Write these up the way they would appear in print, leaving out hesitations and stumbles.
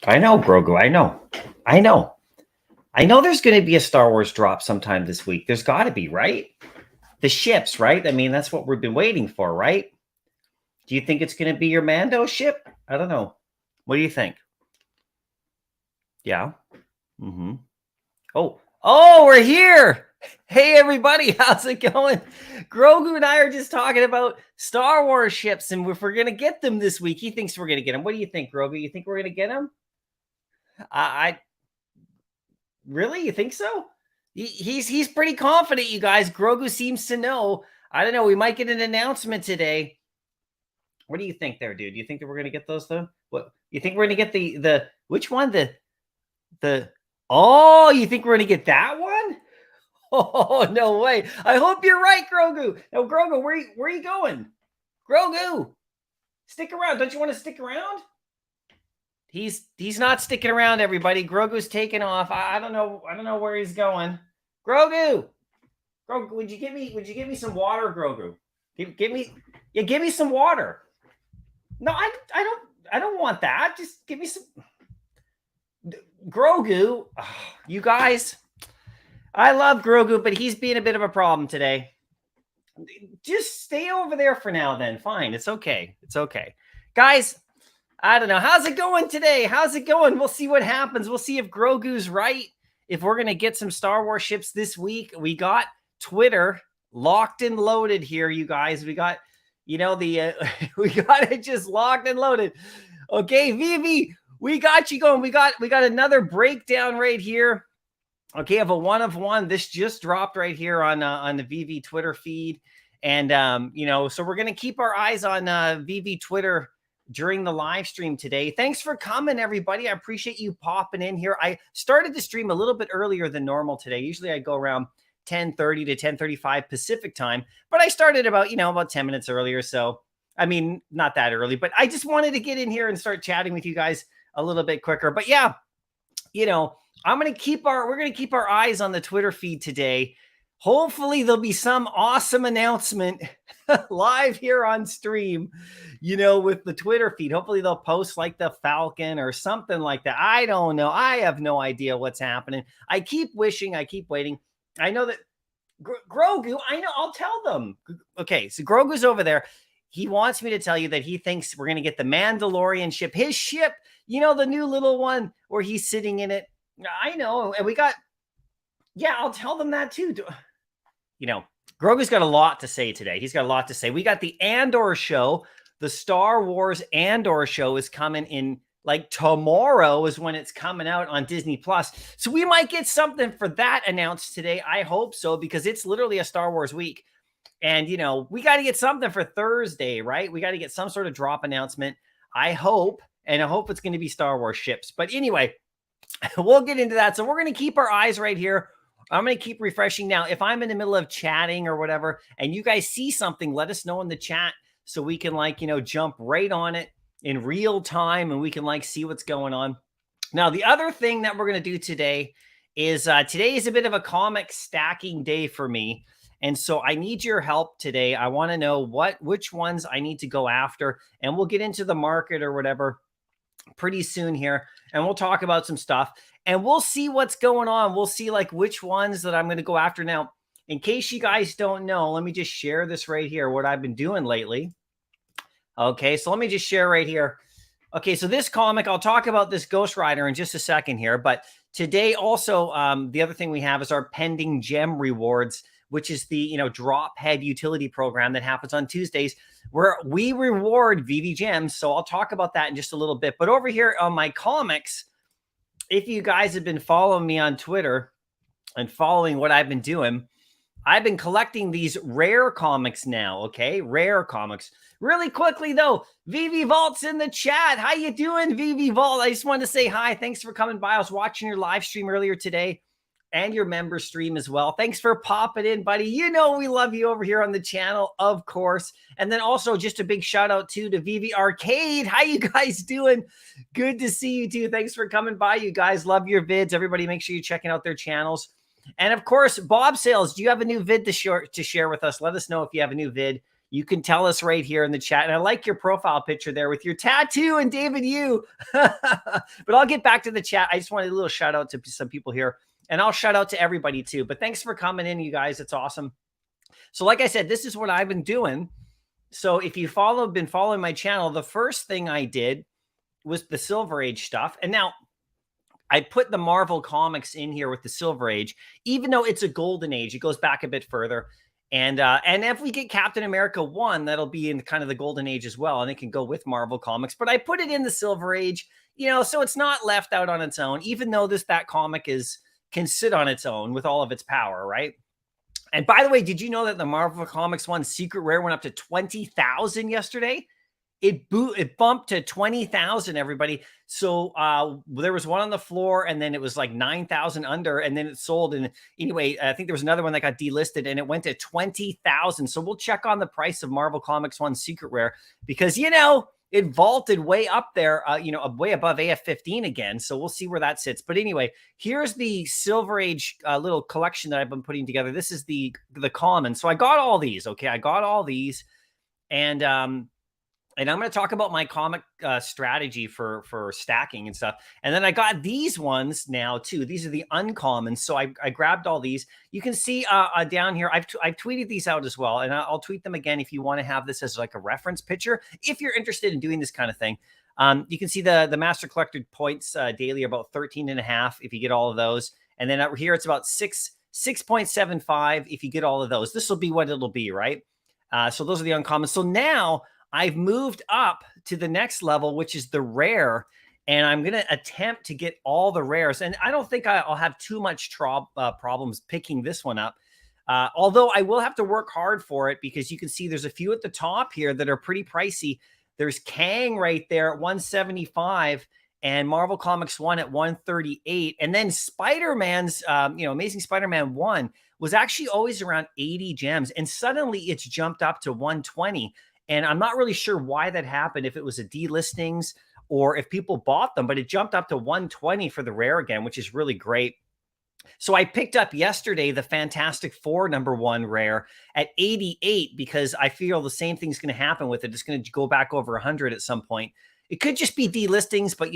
I know, Grogu. I know. I know there's going to be a Star Wars drop sometime this week. There's got to be, right? The ships, right? I mean, that's what we've been waiting for, right? Do you think it's going to be your Mando ship? I don't know. What do you think? Yeah. Mm-hmm. Oh, we're here. Hey, everybody. How's it going? Grogu and I are just talking about Star Wars ships, and if we're going to get them this week, he thinks we're going to get them. What do you think, Grogu? You think we're going to get them? I really, you think so? He's pretty confident, you guys. Grogu seems to know. I don't know. We might get an announcement today. What do you think there, dude? Do you think that we're gonna get those though? What you think we're gonna get the which one? The oh, you think we're gonna get that one? Oh, no way. I hope you're right, Grogu. Now, Grogu, where are you going? Grogu, stick around. Don't you want to stick around? He's not sticking around, everybody. Grogu's taking off. I don't know where he's going. Grogu, would you give me some water, Grogu? Give me some water. No, I don't want that. Just give me some. Grogu, oh, you guys, I love Grogu, but he's being a bit of a problem today. Just stay over there for now, then. Fine, it's okay. It's okay, guys. I don't know. How's it going today? How's it going? We'll see what happens. We'll see if Grogu's right. If we're going to get some Star Wars ships this week. We got Twitter locked and loaded here, you guys. We got, we got it just locked and loaded. Okay, Veve, we got you going. We got another breakdown right here. Okay, I have a 1 of 1. This just dropped right here on the Veve Twitter feed. And, so we're going to keep our eyes on Veve Twitter during the live stream today. Thanks for coming, everybody. I appreciate you popping in here. I started the stream a little bit earlier than normal today. Usually I go around 10:30 to 10:35 Pacific time, but I started about 10 minutes earlier. So, I mean, not that early, but I just wanted to get in here and start chatting with you guys a little bit quicker. But yeah, we're going to keep our eyes on the Twitter feed today. Hopefully there'll be some awesome announcement live here on stream, with the Twitter feed. Hopefully they'll post like the Falcon or something like that. I don't know. I have no idea what's happening. I keep wishing, I keep waiting. I know that Grogu, I know, I'll tell them. Okay, so Grogu's over there. He wants me to tell you that he thinks we're going to get the Mandalorian ship, his ship, the new little one where he's sitting in it. I know. And I'll tell them that too. Grogu's got a lot to say today. He's got a lot to say. We got the Andor show. The Star Wars Andor show is coming in like tomorrow is when it's coming out on Disney Plus. So we might get something for that announced today. I hope so, because it's literally a Star Wars week. And, we got to get something for Thursday, right? We got to get some sort of drop announcement. I hope it's going to be Star Wars ships. But anyway, we'll get into that. So we're going to keep our eyes right here. I'm going to keep refreshing now. If I'm in the middle of chatting or whatever, and you guys see something, let us know in the chat so we can jump right on it in real time and we can see what's going on. Now, the other thing that we're going to do today is today is a bit of a comic stacking day for me. And so I need your help today. I want to know which ones I need to go after, and we'll get into the market or whatever pretty soon here, and we'll talk about some stuff, and we'll see what's going on. We'll see which ones that I'm going to go after. Now, in case you guys don't know, let me just share this right here, what I've been doing lately. Okay, so let me just share right here. Okay, so this comic, I'll talk about this Ghost Rider in just a second here, but today also, the other thing we have is our pending gem rewards, which is the, drop head utility program that happens on Tuesdays where we reward Veve gems. So I'll talk about that in just a little bit. But over here on my comics, if you guys have been following me on Twitter and following what I've been doing, I've been collecting these rare comics now. Okay, rare comics. Really quickly though, Veve Vault's in the chat. How you doing, Veve Vault? I just wanted to say hi. Thanks for coming by. I was watching your live stream earlier today and your member stream as well. Thanks for popping in, buddy. We love you over here on the channel, of course. And then also just a big shout out too to Veve Arcade. How you guys doing? Good to see you too. Thanks for coming by. You guys love your vids. Everybody make sure you're checking out their channels. And of course, Bob Sales, do you have a new vid to share with us? Let us know if you have a new vid. You can tell us right here in the chat. And I like your profile picture there with your tattoo and David Yu. But I'll get back to the chat. I just wanted a little shout out to some people here. And I'll shout out to everybody too. But thanks for coming in, you guys. It's awesome. So like I said, this is what I've been doing. So if you've been following my channel, the first thing I did was the Silver Age stuff. And now I put the Marvel comics in here with the Silver Age, even though it's a Golden Age. It goes back a bit further. And if we get Captain America 1, that'll be in kind of the Golden Age as well. And it can go with Marvel comics. But I put it in the Silver Age, so it's not left out on its own, even though that comic can sit on its own with all of its power, right? And by the way, did you know that the Marvel Comics 1 Secret Rare went up to 20,000 yesterday? It bumped to 20,000, everybody. So there was one on the floor, and then it was like 9,000 under, and then it sold. And anyway, I think there was another one that got delisted, and it went to 20,000. So we'll check on the price of Marvel Comics 1 Secret Rare because, it vaulted way up there, way above AF15 again. So we'll see where that sits. But anyway, here's the Silver Age little collection that I've been putting together. This is the common. So I got all these. Okay, I got all these, and I'm going to talk about my comic strategy for stacking and stuff. And then I got these ones now too. These are the uncommons. So I grabbed all these. You can see down here, I've tweeted these out as well. And I'll tweet them again if you want to have this as like a reference picture. If you're interested in doing this kind of thing. You can see the Master Collector points daily are about 13.5 if you get all of those. And then over here, it's about 6.75 if you get all of those. This will be what it'll be, right? So those are the uncommons. So now I've moved up to the next level, which is the rare, and I'm going to attempt to get all the rares. And I don't think I'll have too much problems picking this one up, although I will have to work hard for it because you can see there's a few at the top here that are pretty pricey. There's Kang right there at 175 and Marvel Comics 1 at 138. And then Spider-Man's, Amazing Spider-Man 1 was actually always around 80 gems, and suddenly it's jumped up to 120. And I'm not really sure why that happened, if it was a delistings or if people bought them, but it jumped up to 120 for the rare again, which is really great. So I picked up yesterday the Fantastic Four #1 rare at 88 because I feel the same thing's going to happen with it. It's going to go back over 100 at some point. It could just be delistings, but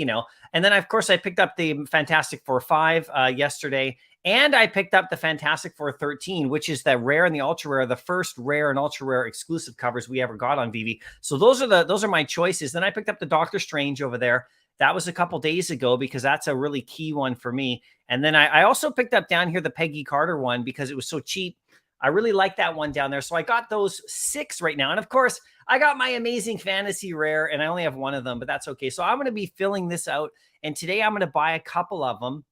and then of course I picked up the Fantastic Four 5 yesterday, and I picked up the Fantastic Four 13, which is the rare and the ultra rare, the first rare and ultra rare exclusive covers we ever got on Veve. So those are my choices. Then I picked up the Doctor Strange over there. That was a couple days ago because that's a really key one for me. And then I also picked up down here the Peggy Carter one because it was so cheap. I really like that one down there. So I got those 6 right now. And of course, I got my Amazing Fantasy rare, and I only have one of them, but that's okay. So I'm going to be filling this out. And today I'm going to buy a couple of them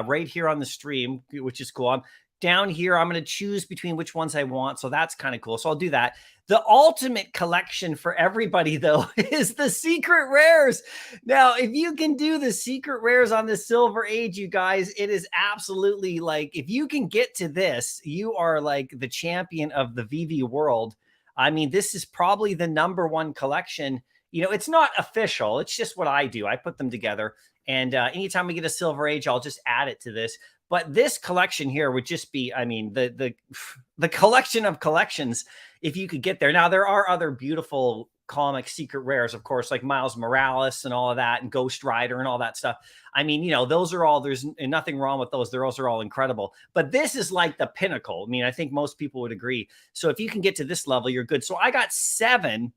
right here on the stream, which is cool. Down here, I'm going to choose between which ones I want. So that's kind of cool. So I'll do that. The ultimate collection for everybody, though, is the secret rares. Now, if you can do the secret rares on the Silver Age, you guys, it is absolutely like, if you can get to this, you are like the champion of the Veve world. I mean, this is probably the #1 collection. It's not official. It's just what I do. I put them together. And anytime we get a Silver Age, I'll just add it to this. But this collection here would just be, I mean, the collection of collections, if you could get there. Now, there are other beautiful comic secret rares, of course, like Miles Morales and all of that, and Ghost Rider and all that stuff. I mean, those are all, there's nothing wrong with those. Those are all incredible. But this is like the pinnacle. I mean, I think most people would agree. So if you can get to this level, you're good. So I got 7.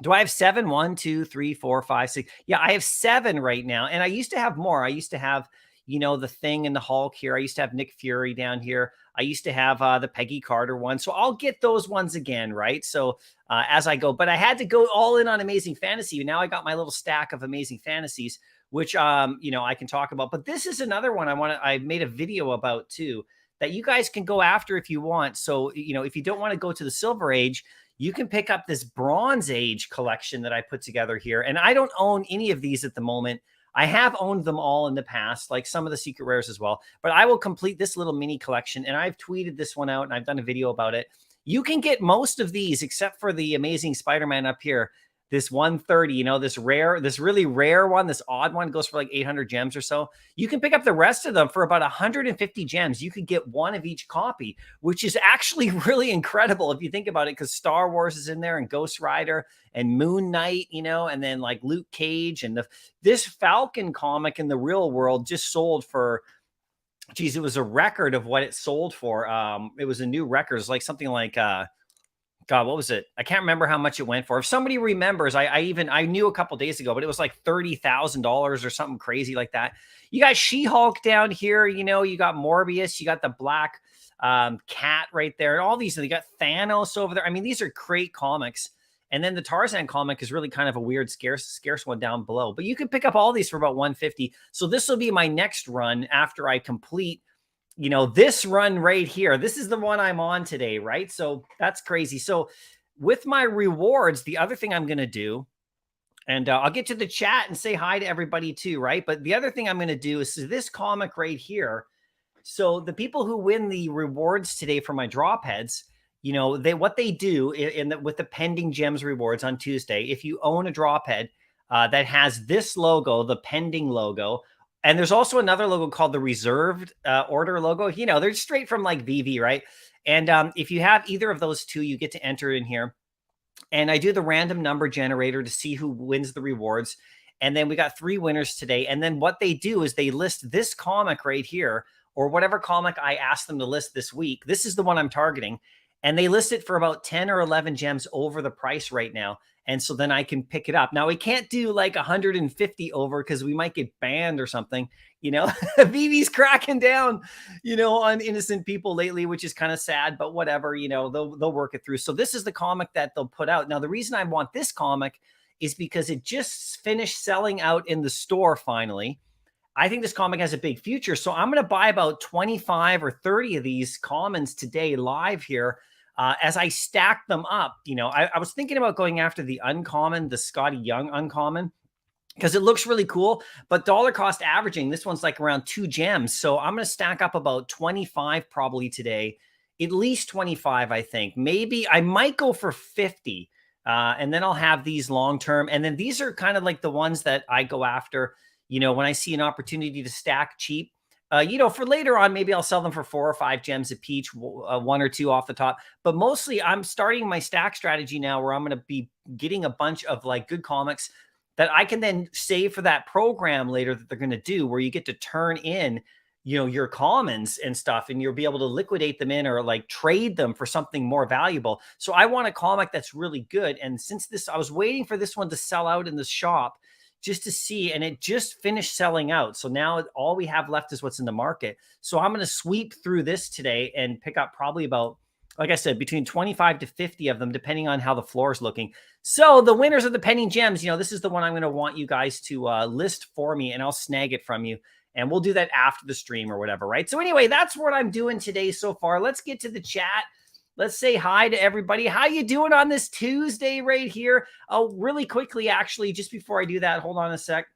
Do I have 7? 1, 2, 3, 4, 5, 6. Yeah, I have 7 right now. And I used to have more. I used to have, the Thing and the Hulk here. I used to have Nick Fury down here. I used to have the Peggy Carter one. So I'll get those ones again, right? So as I go, but I had to go all in on Amazing Fantasy. Now I got my little stack of Amazing Fantasies, which, I can talk about. But this is another one I made a video about too, that you guys can go after if you want. So, if you don't want to go to the Silver Age, you can pick up this Bronze Age collection that I put together here. And I don't own any of these at the moment. I have owned them all in the past, like some of the secret rares as well. But I will complete this little mini collection, and I've tweeted this one out, and I've done a video about it. You can get most of these, except for the Amazing Spider-Man up here. This 130, this really rare one, this odd one goes for like 800 gems or so. You can pick up the rest of them for about 150 gems. You could get one of each copy, which is actually really incredible if you think about it, because Star Wars is in there, and Ghost Rider and Moon Knight, and then like Luke Cage, and this Falcon comic in the real world just sold for, geez, it was a record of what it sold for. It was a new record. It's like something like God, what was it? I can't remember how much it went for. If somebody remembers, I knew a couple days ago, but it was like $30,000 or something crazy like that. You got She-Hulk down here. You got Morbius. You got the Black Cat right there. And all these, you got Thanos over there. I mean, these are great comics. And then the Tarzan comic is really kind of a weird, scarce one down below. But you can pick up all these for about 150. So this will be my next run after I complete this run right here. This is the one I'm on today, right? So that's crazy. So with my rewards, the other thing I'm going to do, and I'll get to the chat and say hi to everybody too, right? But the other thing I'm going to do is this comic right here. So the people who win the rewards today for my drop heads, what they do with the pending gems rewards on Tuesday, if you own a drop head that has this logo, the pending logo, and there's also another logo called the reserved order logo. They're straight from like Veve, right? And if you have either of those two, you get to enter in here. And I do the random number generator to see who wins the rewards. And then we got 3 winners today. And then what they do is they list this comic right here, or whatever comic I asked them to list this week. This is the one I'm targeting. And they list it for about 10 or 11 gems over the price right now. And so then I can pick it up. Now, we can't do like 150 over because we might get banned or something. Veve's cracking down, on innocent people lately, which is kind of sad, but whatever, they'll work it through. So this is the comic that they'll put out. Now, the reason I want this comic is because it just finished selling out in the store finally. I think this comic has a big future. So I'm going to buy about 25 or 30 of these commons today live here. As I stack them up, I was thinking about going after the uncommon, the Scotty Young uncommon, because it looks really cool, but dollar cost averaging, this one's like around 2 gems. So I'm going to stack up about 25 probably today, at least 25, I think. Maybe I might go for 50. And then I'll have these long-term. And then these are kind of like the ones that I go after, when I see an opportunity to stack cheap. For later on, maybe I'll sell them for 4 or 5 gems a piece, 1 or 2 off the top. But mostly I'm starting my stack strategy now where I'm going to be getting a bunch of like good comics that I can then save for that program later that they're going to do, where you get to turn in, your commons and stuff, and you'll be able to liquidate them in or like trade them for something more valuable. So I want a comic that's really good. And since I was waiting for this one to sell out in the shop just to see, and it just finished selling out. So now all we have left is what's in the market. So I'm going to sweep through this today and pick up probably about, like I said, between 25 to 50 of them, depending on how the floor is looking. So the winners of the penny gems, this is the one I'm going to want you guys to list for me, and I'll snag it from you. And we'll do that after the stream or whatever, right? So anyway, that's what I'm doing today so far. Let's get to the chat. Let's say hi to everybody. How you doing on this Tuesday right here? Oh, really quickly, actually, just before I do that, hold on a sec.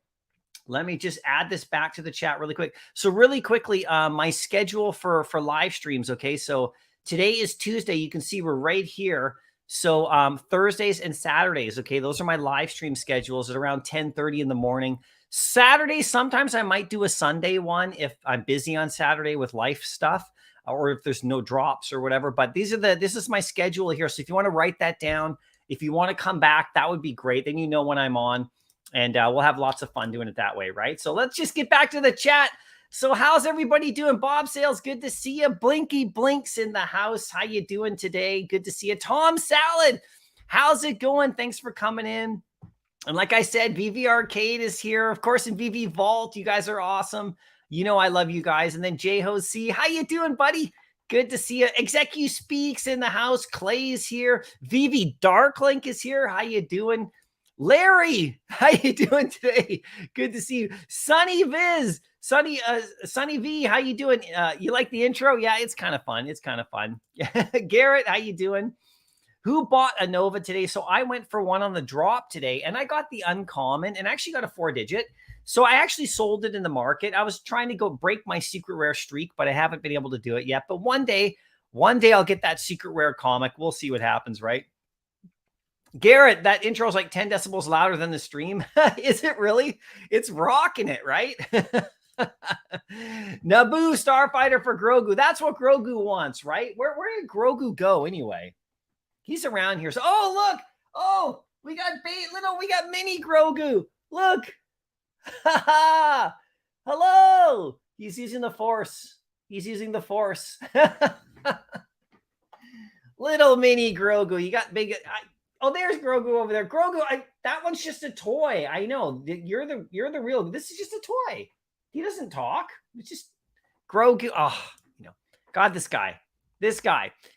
Let me just add this back to the chat really quick. So really quickly, my schedule for live streams, okay? So today is Tuesday. You can see we're right here. So Thursdays and Saturdays, okay? Those are my live stream schedules at around 10:30 in the morning. Saturdays, sometimes I might do a Sunday one if I'm busy on Saturday with life stuff, or if there's no drops or whatever. But this is my schedule here. So if you want to write that down, if you want to come back, that would be great. Then you know when I'm on, and we'll have lots of fun doing it that way, right? So let's just get back to the chat. So how's everybody doing? Bob Sales, good to see you. Blinky Blinks in the house. How you doing today? Good to see you. Tom Salad, how's it going? Thanks for coming in. And like I said, Veve Arcade is here. Of course, in Veve Vault, you guys are awesome. I love you guys. And then J-Ho C, how you doing, buddy? Good to see you. Execu Speaks in the house. Clay's here. Veve Darklink is here. How you doing? Larry, how you doing today? Good to see you. Sunny Viz, Sunny V, how you doing? You like the intro? Yeah, it's kind of fun. It's kind of fun. Garrett, how you doing? Who bought a Nova today? So I went for one on the drop today, and I got the uncommon and actually got a 4-digit. So I actually sold it in the market. I was trying to go break my secret rare streak, but I haven't been able to do it yet. But one day I'll get that secret rare comic. We'll see what happens, right? Garrett, that intro is like 10 decibels louder than the stream. Is it really? It's rocking it, right? Naboo Starfighter for Grogu. That's what Grogu wants, right? Where did Grogu go anyway? He's around here. So, oh, look. Oh, we got we got mini Grogu. Look. Hello. He's using the Force. He's using the Force. Little mini Grogu. You got big. Oh, there's Grogu over there. Grogu, that one's just a toy. I know. You're the real. This is just a toy. He doesn't talk. It's just Grogu. Oh, God, this guy.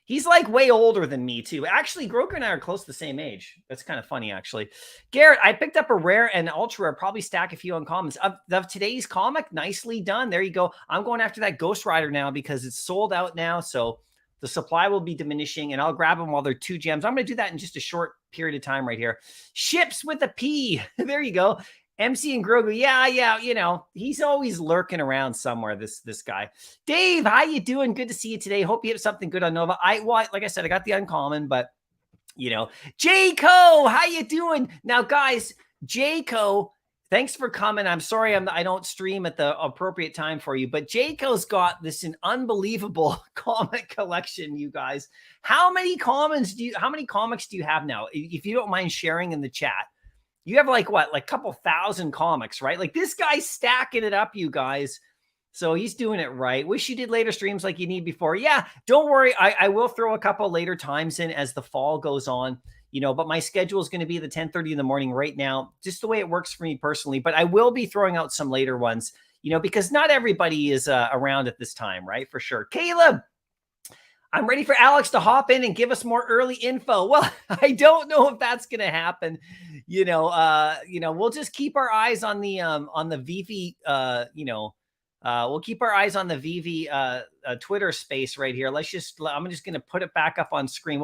He's like way older than me too. Actually, Grogu and I are close to the same age. That's kind of funny, actually. Garrett, I picked up a rare and ultra rare, probably stack a few uncommons of today's comic. Nicely done. There you go. I'm going after that Ghost Rider now because it's sold out now. So the supply will be diminishing, and I'll grab them while they're 2 gems. I'm going to do that in just a short period of time right here. Ships with a P. There you go. MC and Grogu, yeah, he's always lurking around somewhere, this guy. Dave, how you doing? Good to see you today. Hope you have something good on Nova. Like I said, I got the uncommon, but, Jayco, how you doing? Now, guys, Jayco, thanks for coming. I'm sorry I don't stream at the appropriate time for you, but Jayco's got an unbelievable comic collection, you guys. How many comics do you have now? If you don't mind sharing in the chat. You have like a couple thousand comics, right? Like this guy's stacking it up, you guys. So he's doing it right. Wish you did later streams like you need before. Yeah, don't worry. I will throw a couple later times in as the fall goes on, but my schedule is going to be the 10:30 in the morning right now, just the way it works for me personally. But I will be throwing out some later ones, because not everybody is around at this time, right? For sure. Caleb, I'm ready for Alex to hop in and give us more early info. Well, I don't know if that's going to happen. We'll just keep our eyes on the Veve, we'll keep our eyes on the Veve Twitter space right here. I'm just going to put it back up on screen.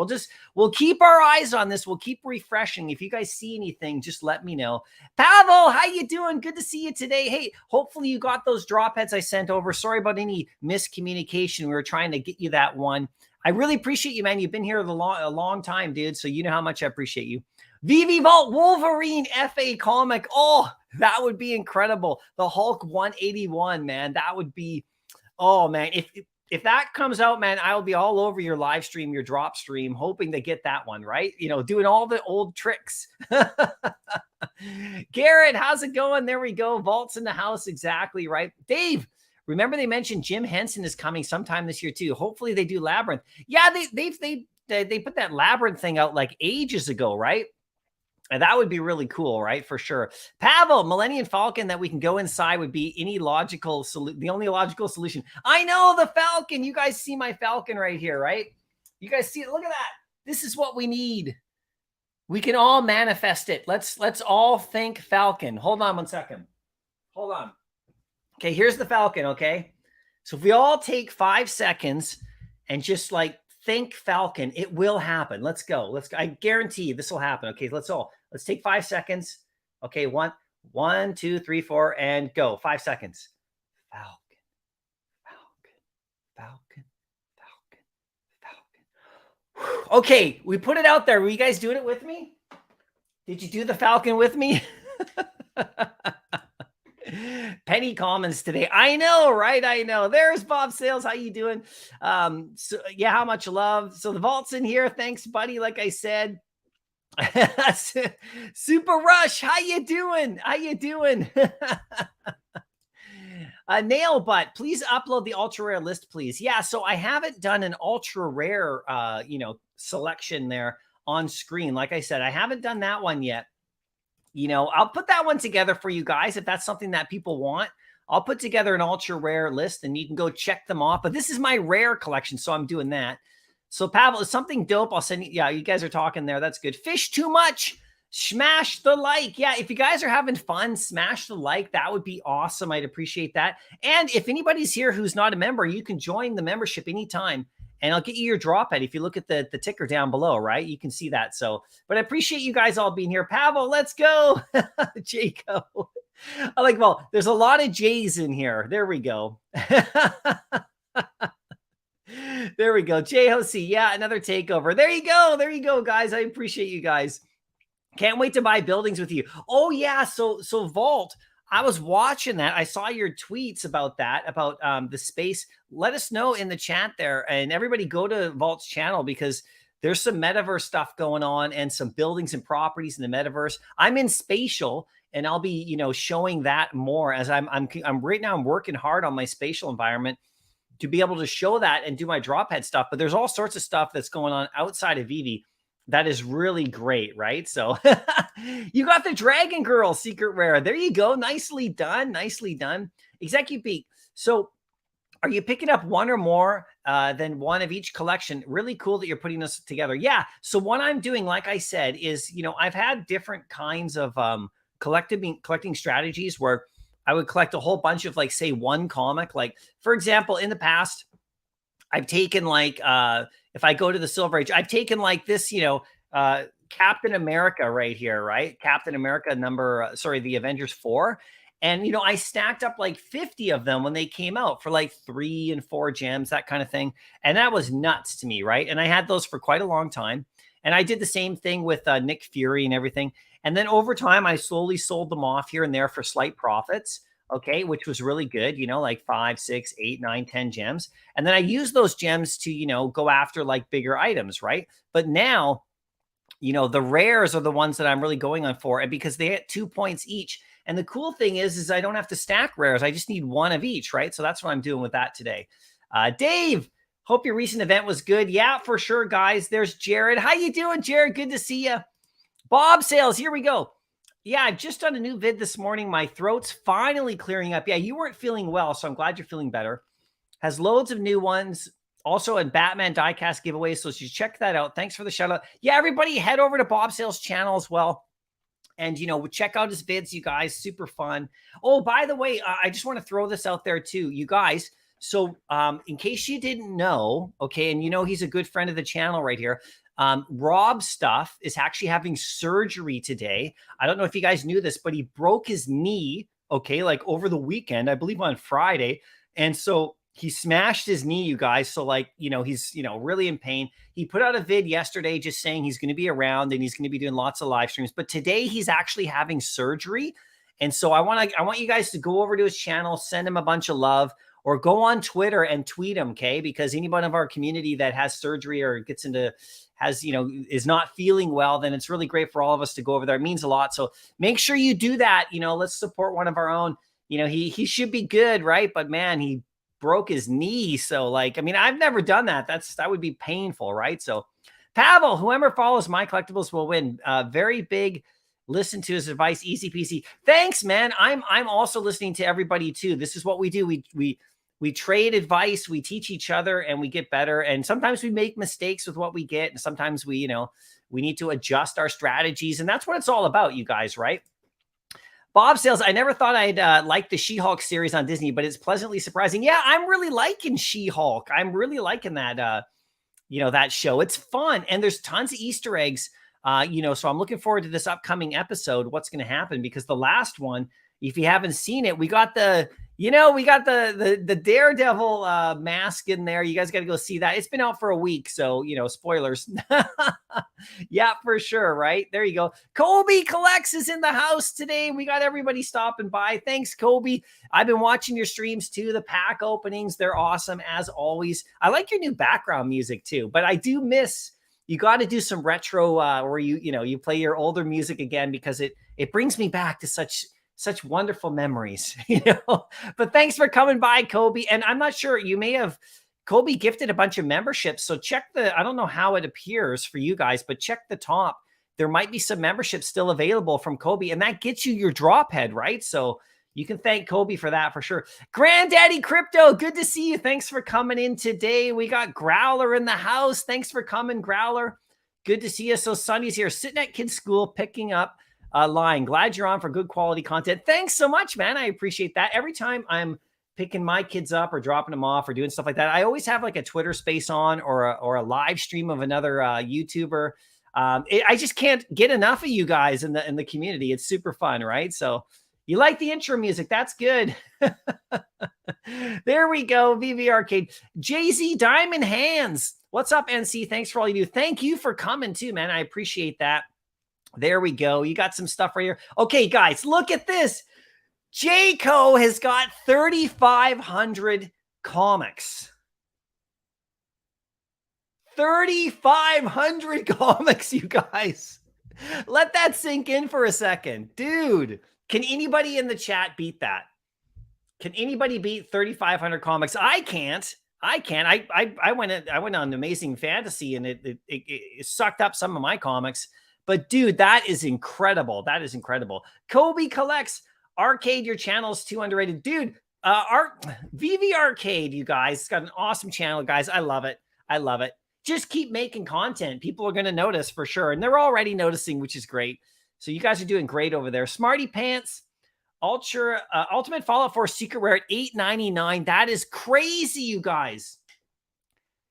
We'll keep our eyes on this. We'll keep refreshing. If you guys see anything, just let me know. Pavel, how you doing? Good to see you today. Hey, hopefully you got those drop heads I sent over. Sorry about any miscommunication. We were trying to get you that one. I really appreciate you, man. You've been here a long time, dude. So you know how much I appreciate you. Veve Vault Wolverine FA comic. Oh, that would be incredible. The Hulk 181, man. That would be, oh man. If that comes out, man, I'll be all over your live stream, your drop stream, hoping to get that one, right? You know, doing all the old tricks. Garrett, how's it going? There we go. Vault's in the house. Exactly, right? Dave, remember they mentioned Jim Henson is coming sometime this year too. Hopefully they do Labyrinth. Yeah, they put that Labyrinth thing out like ages ago, right? And that would be really cool, right? For sure. Pavel, Millennium Falcon that we can go inside would be any logical solution. The only logical solution. I know the Falcon. You guys see my Falcon right here, right? You guys see it. Look at that. This is what we need. We can all manifest it. Let's all think Falcon. Hold on 1 second. Hold on. Okay, here's the Falcon, okay? So if we all take 5 seconds and just like think Falcon, it will happen. Let's go. Let's go. I guarantee this will happen. Okay, let's take 5 seconds. Okay, one, 2, 3, 4, and go. 5 seconds. Falcon, Falcon, Falcon, Falcon, Falcon. Okay, we put it out there. Were you guys doing it with me? Did you do the Falcon with me? Penny comments today. I know, right? I know. There's Bob Sales. How you doing? So yeah, how much love. So the vault's in here. Thanks, buddy. Like I said, Super Rush. How you doing? How you doing? Nail butt. Please upload the ultra rare list, please. Yeah. So I haven't done an ultra rare, selection there on screen. Like I said, I haven't done that one yet. You know, I'll put that one together for you guys if that's something that people want. I'll put together an ultra rare list and you can go check them off. But this is my rare collection, so I'm doing that. So Pavel, is something dope. I'll send you. Yeah, you guys are talking there. That's good. Fish too much. Smash the like. Yeah, if you guys are having fun, smash the like. That would be awesome. I'd appreciate that. And if anybody's here who's not a member, you can join the membership anytime. And I'll get you your drop head. If you look at the ticker down below, right? You can see that. So, but I appreciate you guys all being here. Pavel, let's go. Jaco. I like, well, there's a lot of J's in here. There we go. There we go. JOC. Yeah, another takeover. There you go. There you go, guys. I appreciate you guys. Can't wait to buy buildings with you. Oh, yeah. So Vault. I was watching that. I saw your tweets about that, about the space. Let us know in the chat there. And everybody go to Vault's channel because there's some Metaverse stuff going on and some buildings and properties in the Metaverse. I'm in spatial and I'll be, showing that more as I'm right now. I'm working hard on my spatial environment to be able to show that and do my drop head stuff. But there's all sorts of stuff that's going on outside of Veve that is really great, right? So you got the Dragon Girl secret rare. There you go. Nicely done. Nicely done. Executive Peak. So are you picking up one or more than one of each collection? Really cool that you're putting this together. Yeah. So what I'm doing, like I said, is, I've had different kinds of collecting strategies where I would collect a whole bunch of, like, say, one comic. Like, for example, in the past, I've taken like, if I go to the Silver Age, I've taken like this, Captain America right here, right? Captain America the Avengers 4. And, I stacked up like 50 of them when they came out for like 3 and 4 gems, that kind of thing. And that was nuts to me, right? And I had those for quite a long time. And I did the same thing with Nick Fury and everything. And then over time, I slowly sold them off here and there for slight profits. Okay, which was really good, like 5, 6, 8, 9, 10 gems. And then I use those gems to, go after like bigger items, right? But now, the rares are the ones that I'm really going on for, and because they get 2 points each. And the cool thing is I don't have to stack rares. I just need one of each, right? So that's what I'm doing with that today. Dave, hope your recent event was good. Yeah, for sure, guys. There's Jared. How you doing, Jared? Good to see you. Bob Sales, here we go. Yeah, I've just done a new vid this morning. My throat's finally clearing up. Yeah, you weren't feeling well, so I'm glad you're feeling better. Has loads of new ones. Also a Batman diecast giveaway, so you check that out. Thanks for the shout out. Yeah, everybody head over to Bob Sales' channel as well. And, check out his vids, you guys. Super fun. Oh, by the way, I just want to throw this out there too, you guys. So in case you didn't know, okay, and he's a good friend of the channel right here. Rob Stuff is actually having surgery today. I don't know if you guys knew this, but he broke his knee, okay, like over the weekend, I believe on Friday. And so he smashed his knee, you guys. So like, he's, really in pain. He put out a vid yesterday just saying he's going to be around and he's going to be doing lots of live streams. But today he's actually having surgery. And so I want you guys to go over to his channel, send him a bunch of love, or go on Twitter and tweet him, okay? Because anyone of our community that has surgery or is not feeling well, then it's really great for all of us to go over there. It means a lot. So make sure you do that. Let's support one of our own. He should be good, right? But man, he broke his knee. So like, I mean, I've never done that. That would be painful, right? So Pavel, whoever follows Mycollectables will win. Very big. Listen to his advice, easy peasy. Thanks, man. I'm also listening to everybody too. This is what we do. We trade advice, we teach each other, and we get better. And sometimes we make mistakes with what we get, and sometimes we need to adjust our strategies, and that's what it's all about, you guys, right? Bob says, I never thought I'd like the She-Hulk series on Disney, but it's pleasantly surprising. Yeah, I'm really liking She-Hulk. I'm really liking that, that show. It's fun, and there's tons of Easter eggs. So I'm looking forward to this upcoming episode, what's going to happen, because the last one, if you haven't seen it, we got the Daredevil mask in there. You guys got to go see that. It's been out for a week, so, spoilers. Yeah, for sure, right? There you go. Kobe Collects is in the house today. We got everybody stopping by. Thanks, Kobe. I've been watching your streams too. The pack openings, they're awesome as always. I like your new background music too, but I do miss... You got to do some retro where you play your older music again, because it brings me back to such wonderful memories, But thanks for coming by, Kobe. And I'm not sure, you may have, Kobe gifted a bunch of memberships. So check I don't know how it appears for you guys, but check the top. There might be some memberships still available from Kobe, and that gets you your drop head, right? So you can thank Kobe for that for sure. Granddaddy Crypto, good to see you. Thanks for coming in today. We got Growler in the house. Thanks for coming, Growler. Good to see you. So Sonny's here, sitting at kids' school, picking up a line. Glad you're on for good quality content. Thanks so much, man. I appreciate that. Every time I'm picking my kids up or dropping them off or doing stuff like that, I always have like a Twitter space on or a live stream of another YouTuber. I just can't get enough of you guys in the community. It's super fun, right? So you like the intro music. That's good. There we go. VV Arcade. Jay-Z Diamond Hands. What's up, NC? Thanks for all you do. Thank you for coming too, man. I appreciate that. There we go. You got some stuff right here. Okay, guys, look at this. Jayco has got 3,500 comics. 3,500 comics, you guys. Let that sink in for a second. Dude. Can anybody in the chat beat that? Can anybody beat 3,500 comics? I can't. I went on Amazing Fantasy, and it sucked up some of my comics. But dude, that is incredible. That is incredible. Kobe Collects. Arcade, your channel is too underrated. Dude, Veve Arcade, you guys. It's got an awesome channel, guys. I love it. I love it. Just keep making content. People are going to notice for sure. And they're already noticing, which is great. So you guys are doing great over there. Smarty Pants, Ultimate Fallout 4 Secret Rare at $8.99. That is crazy, you guys.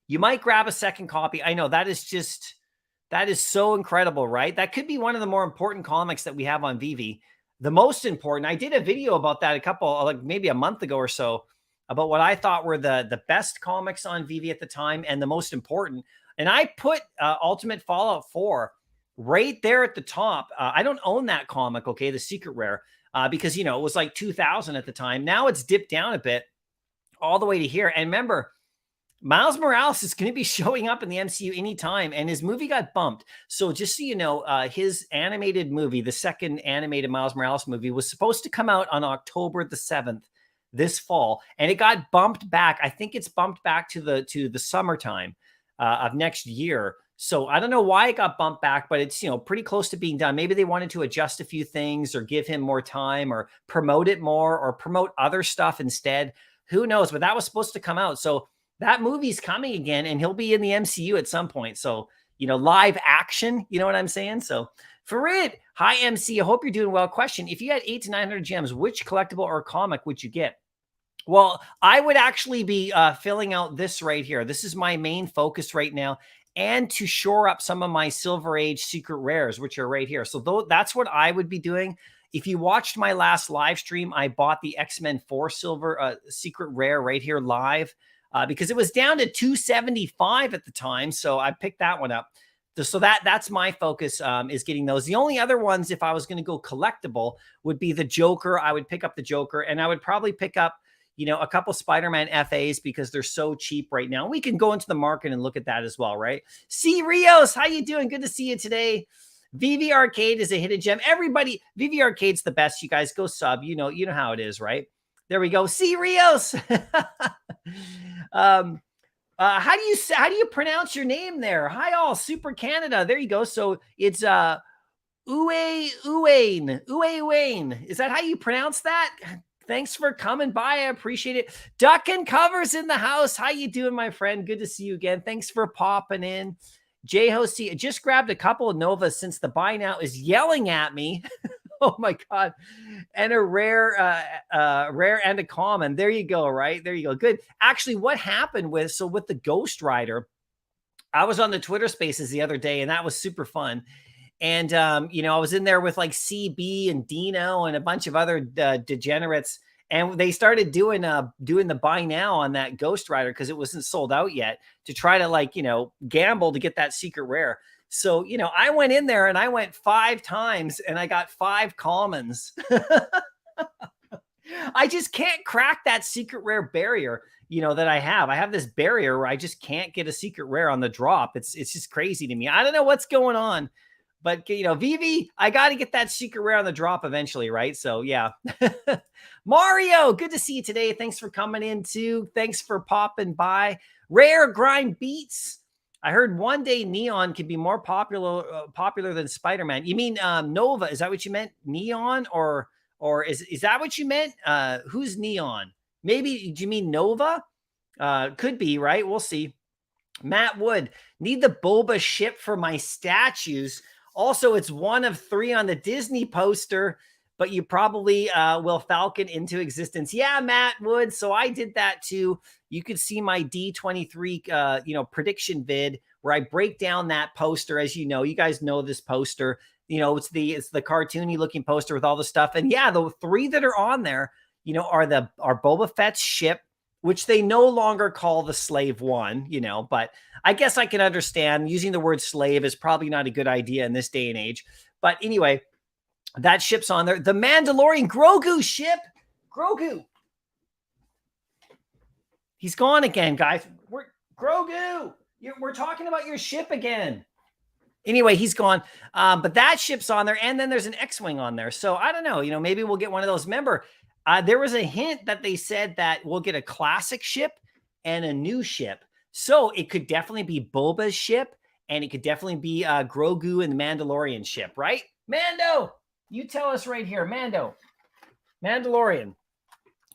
You might grab a second copy. I know that is so incredible, right? That could be one of the more important comics that we have on Veve. The most important. I did a video about that maybe a month ago or so, about what I thought were the best comics on Veve at the time and the most important. And I put Ultimate Fallout 4 right there at the top. I don't own that comic, okay, the Secret Rare, because, it was like 2,000 at the time. Now it's dipped down a bit all the way to here. And remember, Miles Morales is going to be showing up in the MCU anytime, and his movie got bumped. So just so you know, his animated movie, the second animated Miles Morales movie, was supposed to come out on October the 7th this fall, and it got bumped back. I think it's bumped back to the summertime of next year. So I don't know why it got bumped back, but it's, pretty close to being done. Maybe they wanted to adjust a few things or give him more time or promote it more or promote other stuff instead. Who knows? But that was supposed to come out. So that movie's coming again, and he'll be in the MCU at some point. So, live action, you know what I'm saying? So Farid, hi, MC. I hope you're doing well. Question: if you had 800 to 900 gems, which collectible or comic would you get? Well, I would actually be filling out this right here. This is my main focus right now, and to shore up some of my Silver Age secret rares, which are right here. So that's what I would be doing. if you watched my last live stream, I bought the X-Men 4 silver secret rare right here live because it was down to 275 at the time. So I picked that one up. So that's my focus is getting those. The only other ones, if I was going to go collectible, would be the Joker. I would pick up the Joker, and I would probably pick up, you know, a couple Spider-Man FAs because they're so cheap right now. We can go into the market and look at that as well, right? C. Rios, how you doing? Good to see you today. Veve Arcade is a hidden gem. Everybody, Veve Arcade's the best. You guys go sub. You know how it is, right? There we go. C. Rios. How do you pronounce your name there? Hi all, Super Canada. There you go. So it's Uwain. Is that how you pronounce that? Thanks for coming by. I appreciate it. Duck and Covers in the house. How you doing, my friend? Good to see you again. Thanks for popping in. J-Hosty, just grabbed a couple of Novas since the buy now is yelling at me. Oh my God. And a rare and a common. There you go, right? There you go. Good. Actually, what happened with the Ghost Rider, I was on the Twitter Spaces the other day, and that was super fun. And, you know, I was in there with like CB and Dino and a bunch of other degenerates. And they started doing the buy now on that Ghost Rider because it wasn't sold out yet to try to, like, you know, gamble to get that secret rare. So, you know, I went in there and I went 5 times and I got 5 commons. I just can't crack that secret rare barrier, you know, that I have. I have this barrier where I just can't get a secret rare on the drop. It's just crazy to me. I don't know what's going on. But, you know, Veve, I got to get that secret rare on the drop eventually, right? So, yeah. Mario, good to see you today. Thanks for coming in, too. Thanks for popping by. Rare Grind Beats. I heard one day Neon can be more popular than Spider-Man. You mean Nova? Is that what you meant? Neon? Or is that what you meant? Who's Neon? Maybe, do you mean Nova? Could be, right? We'll see. Matt Wood, need the boba ship for my statues. Also, it's one of 3 on the Disney poster, but you probably will falcon into existence. Yeah, Matt Wood. So I did that too. You could see my D23, you know, prediction vid where I break down that poster. As you know, you guys know this poster. You know, it's the cartoony looking poster with all the stuff. And yeah, the 3 that are on there, you know, are Boba Fett's ship, which they no longer call the Slave One, you know, but I guess I can understand using the word slave is probably not a good idea in this day and age. But anyway, that ship's on there. The Mandalorian Grogu ship. Grogu. He's gone again, guys. Grogu. We're talking about your ship again. Anyway, he's gone. But that ship's on there. And then there's an X-Wing on there. So I don't know, you know, maybe we'll get one of those. Remember, there was a hint that they said that we'll get a classic ship and a new ship. So it could definitely be Boba's ship, and it could definitely be Grogu and the Mandalorian ship, right? Mando, you tell us right here, Mando, Mandalorian.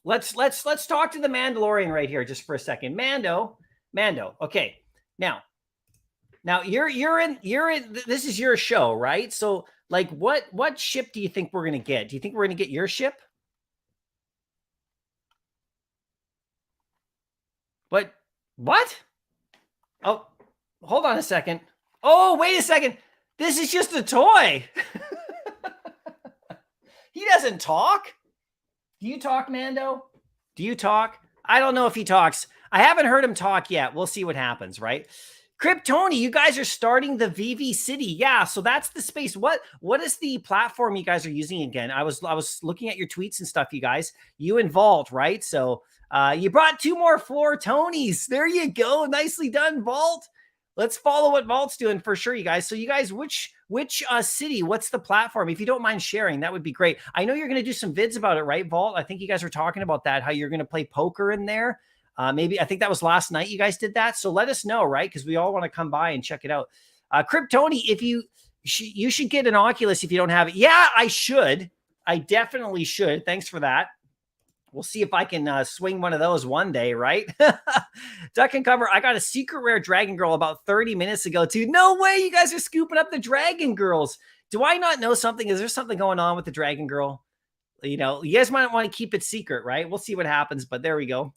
Let's talk to the Mandalorian right here just for a second. Mando. Okay, now you're in. This is your show, right? So like, what ship do you think we're gonna get? Do you think we're gonna get your ship? What? Oh, hold on a second. Oh, wait a second. This is just a toy. He doesn't talk. Do you talk, Mando? Do you talk? I don't know if he talks. I haven't heard him talk yet. We'll see what happens, right? Kryptoni, you guys are starting the Veve City. Yeah, so that's the space. What is the platform you guys are using again? I was looking at your tweets and stuff, you guys. You and Vault, right? So you brought 2 more floor Tonys. There you go. Nicely done, Vault. Let's follow what Vault's doing for sure, you guys. So you guys, which city, what's the platform? If you don't mind sharing, that would be great. I know you're going to do some vids about it, right, Vault? I think you guys were talking about that, how you're going to play poker in there. Maybe, I think that was last night you guys did that. So let us know, right? Because we all want to come by and check it out. Kryptoni, if you should get an Oculus if you don't have it. Yeah, I should. I definitely should. Thanks for that. We'll see if I can swing one of those one day, right? Duck and Cover, I got a secret rare Dragon Girl about 30 minutes ago, too. No way, you guys are scooping up the Dragon Girls. Do I not know something? Is there something going on with the Dragon Girl? You know, you guys might want to keep it secret, right? We'll see what happens, but there we go.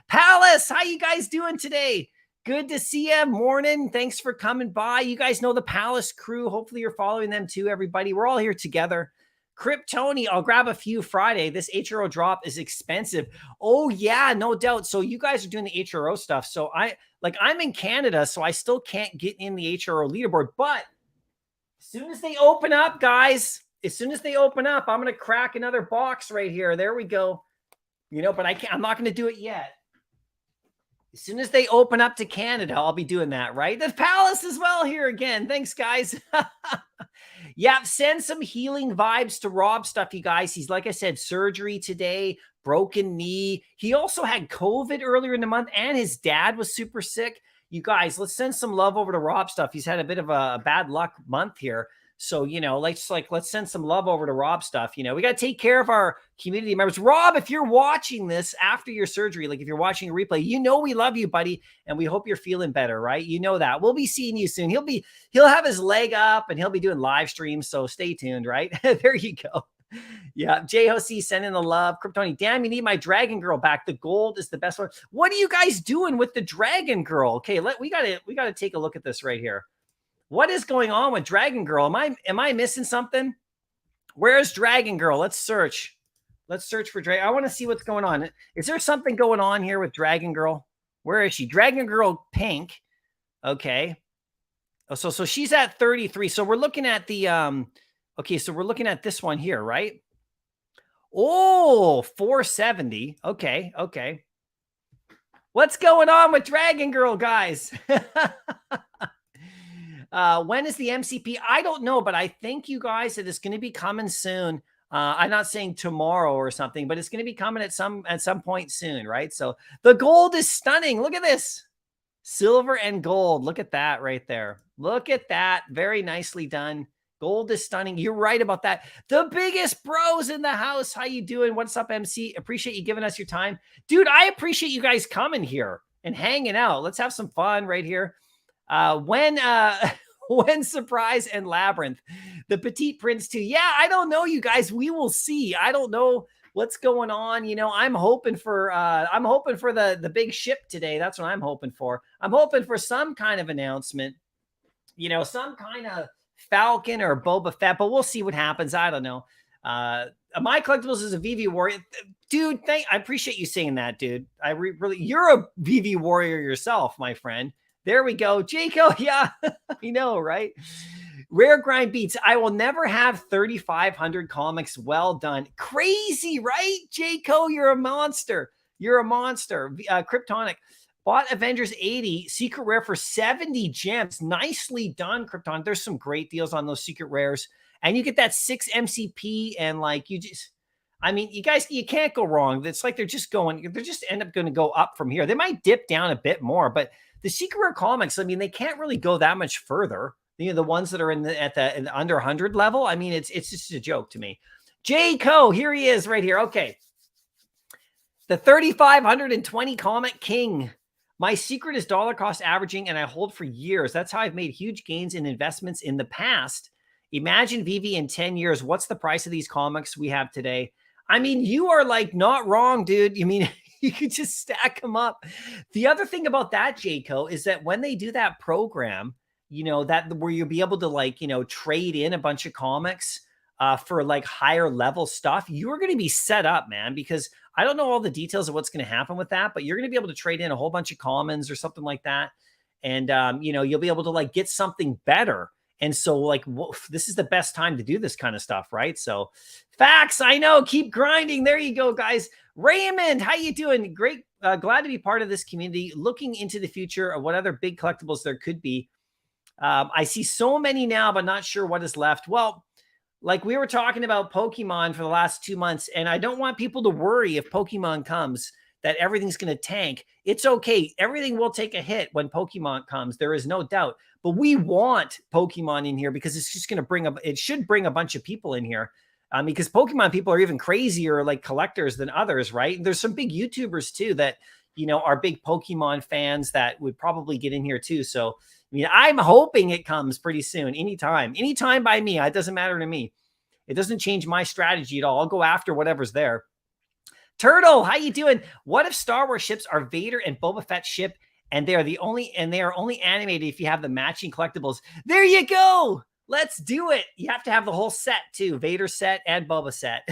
Palace, how you guys doing today? Good to see you. Morning. Thanks for coming by. You guys know the Palace crew. Hopefully you're following them too, everybody. We're all here together. Kryptoni, I'll grab a few Friday. This HRO drop is expensive. Oh yeah, no doubt. So you guys are doing the HRO stuff. So I'm in Canada, so I still can't get in the HRO leaderboard. But as soon as they open up, guys, as soon as they open up, I'm going to crack another box right here. There we go. But I'm not going to do it yet. As soon as they open up to Canada, I'll be doing that, right? The Palace as well here again. Thanks, guys. Yeah, send some healing vibes to Rob stuff, you guys. He's, like I said, surgery today, broken knee. He also had COVID earlier in the month, and his dad was super sick. You guys, let's send some love over to Rob stuff. He's had a bit of a bad luck month here. So, let's send some love over to Rob stuff. We got to take care of our community members. Rob, if you're watching this after your surgery, like if you're watching a replay, we love you, buddy. And we hope you're feeling better, right? That. We'll be seeing you soon. He'll have his leg up and he'll be doing live streams. So stay tuned, right? There you go. Yeah. JOC sending the love. Kryptoni, damn, you need my Dragon Girl back. The gold is the best one. What are you guys doing with the Dragon Girl? Okay, we gotta take a look at this right here. What is going on with Dragon Girl? Am I missing something? Where's Dragon Girl? Let's search. Let's search for Dragon. I want to see what's going on. Is there something going on here with Dragon Girl? Where is she? Dragon Girl Pink. Okay. Oh, so she's at 33. So we're looking at the okay, so we're looking at this one here, right? Oh, 470. Okay. What's going on with Dragon Girl, guys? When is the MCP? I don't know, but I think, you guys, that it's going to be coming soon. I'm not saying tomorrow or something, but it's going to be coming at some point soon, right? So the gold is stunning. Look at this. Silver and gold. Look at that right there. Look at that. Very nicely done. Gold is stunning. You're right about that. The biggest bros in the house. How you doing? What's up, MC? Appreciate you giving us your time. Dude, I appreciate you guys coming here and hanging out. Let's have some fun right here. When Surprise and Labyrinth, the Petite Prince too. Yeah, I don't know, you guys. We will see. I don't know what's going on. I'm hoping for the big ship today. That's what I'm hoping for. I'm hoping for some kind of announcement. Some kind of Falcon or Boba Fett, but we'll see what happens. I don't know. Mycollectables is a Veve warrior, dude. I appreciate you saying that, dude. You're a Veve warrior yourself, my friend. There we go. Jaco, yeah, I know, right? Rare Grind Beats. I will never have 3,500 comics. Well done. Crazy, right? Jaco, you're a monster. You're a monster. Kryptonic. Bought Avengers 80. Secret Rare for 70 gems. Nicely done, Kryptonic. There's some great deals on those secret rares. And you get that 6 MCP and you guys, you can't go wrong. It's like they're just end up going to go up from here. They might dip down a bit more, but the secret rare comics, they can't really go that much further. The ones that are in the under 100 level. It's just a joke to me. Jaco, here he is right here. Okay. The 3,520 comic king. My secret is dollar cost averaging, and I hold for years. That's how I've made huge gains in investments in the past. Imagine Veve in 10 years. What's the price of these comics we have today? You are not wrong, dude. You could just stack them up. The other thing about that, Jaco, is that when they do that program, that where you'll be able to trade in a bunch of comics for higher level stuff, you're going to be set up, man, because I don't know all the details of what's going to happen with that, but you're going to be able to trade in a whole bunch of commons or something like that. And, you'll be able to get something better. And so this is the best time to do this kind of stuff, right? So facts, I know, keep grinding. There you go, guys. Raymond, how you doing? Great. Glad to be part of this community. Looking into the future of what other big collectibles there could be. I see so many now, but not sure what is left. Well, we were talking about Pokemon for the last 2 months, and I don't want people to worry if Pokemon comes that everything's going to tank. It's okay. Everything will take a hit when Pokemon comes. There is no doubt. But we want Pokemon in here because it's just going to it should bring a bunch of people in here. Because Pokemon people are even crazier collectors than others, right? And there's some big YouTubers too that, are big Pokemon fans that would probably get in here too. So, I'm hoping it comes pretty soon. Anytime by me. It doesn't matter to me. It doesn't change my strategy at all. I'll go after whatever's there. Turtle, how you doing? What if Star Wars ships are Vader and Boba Fett ship, and they are only animated if you have the matching collectibles? There you go. Let's do it. You have to have the whole set too. Vader set and Boba set.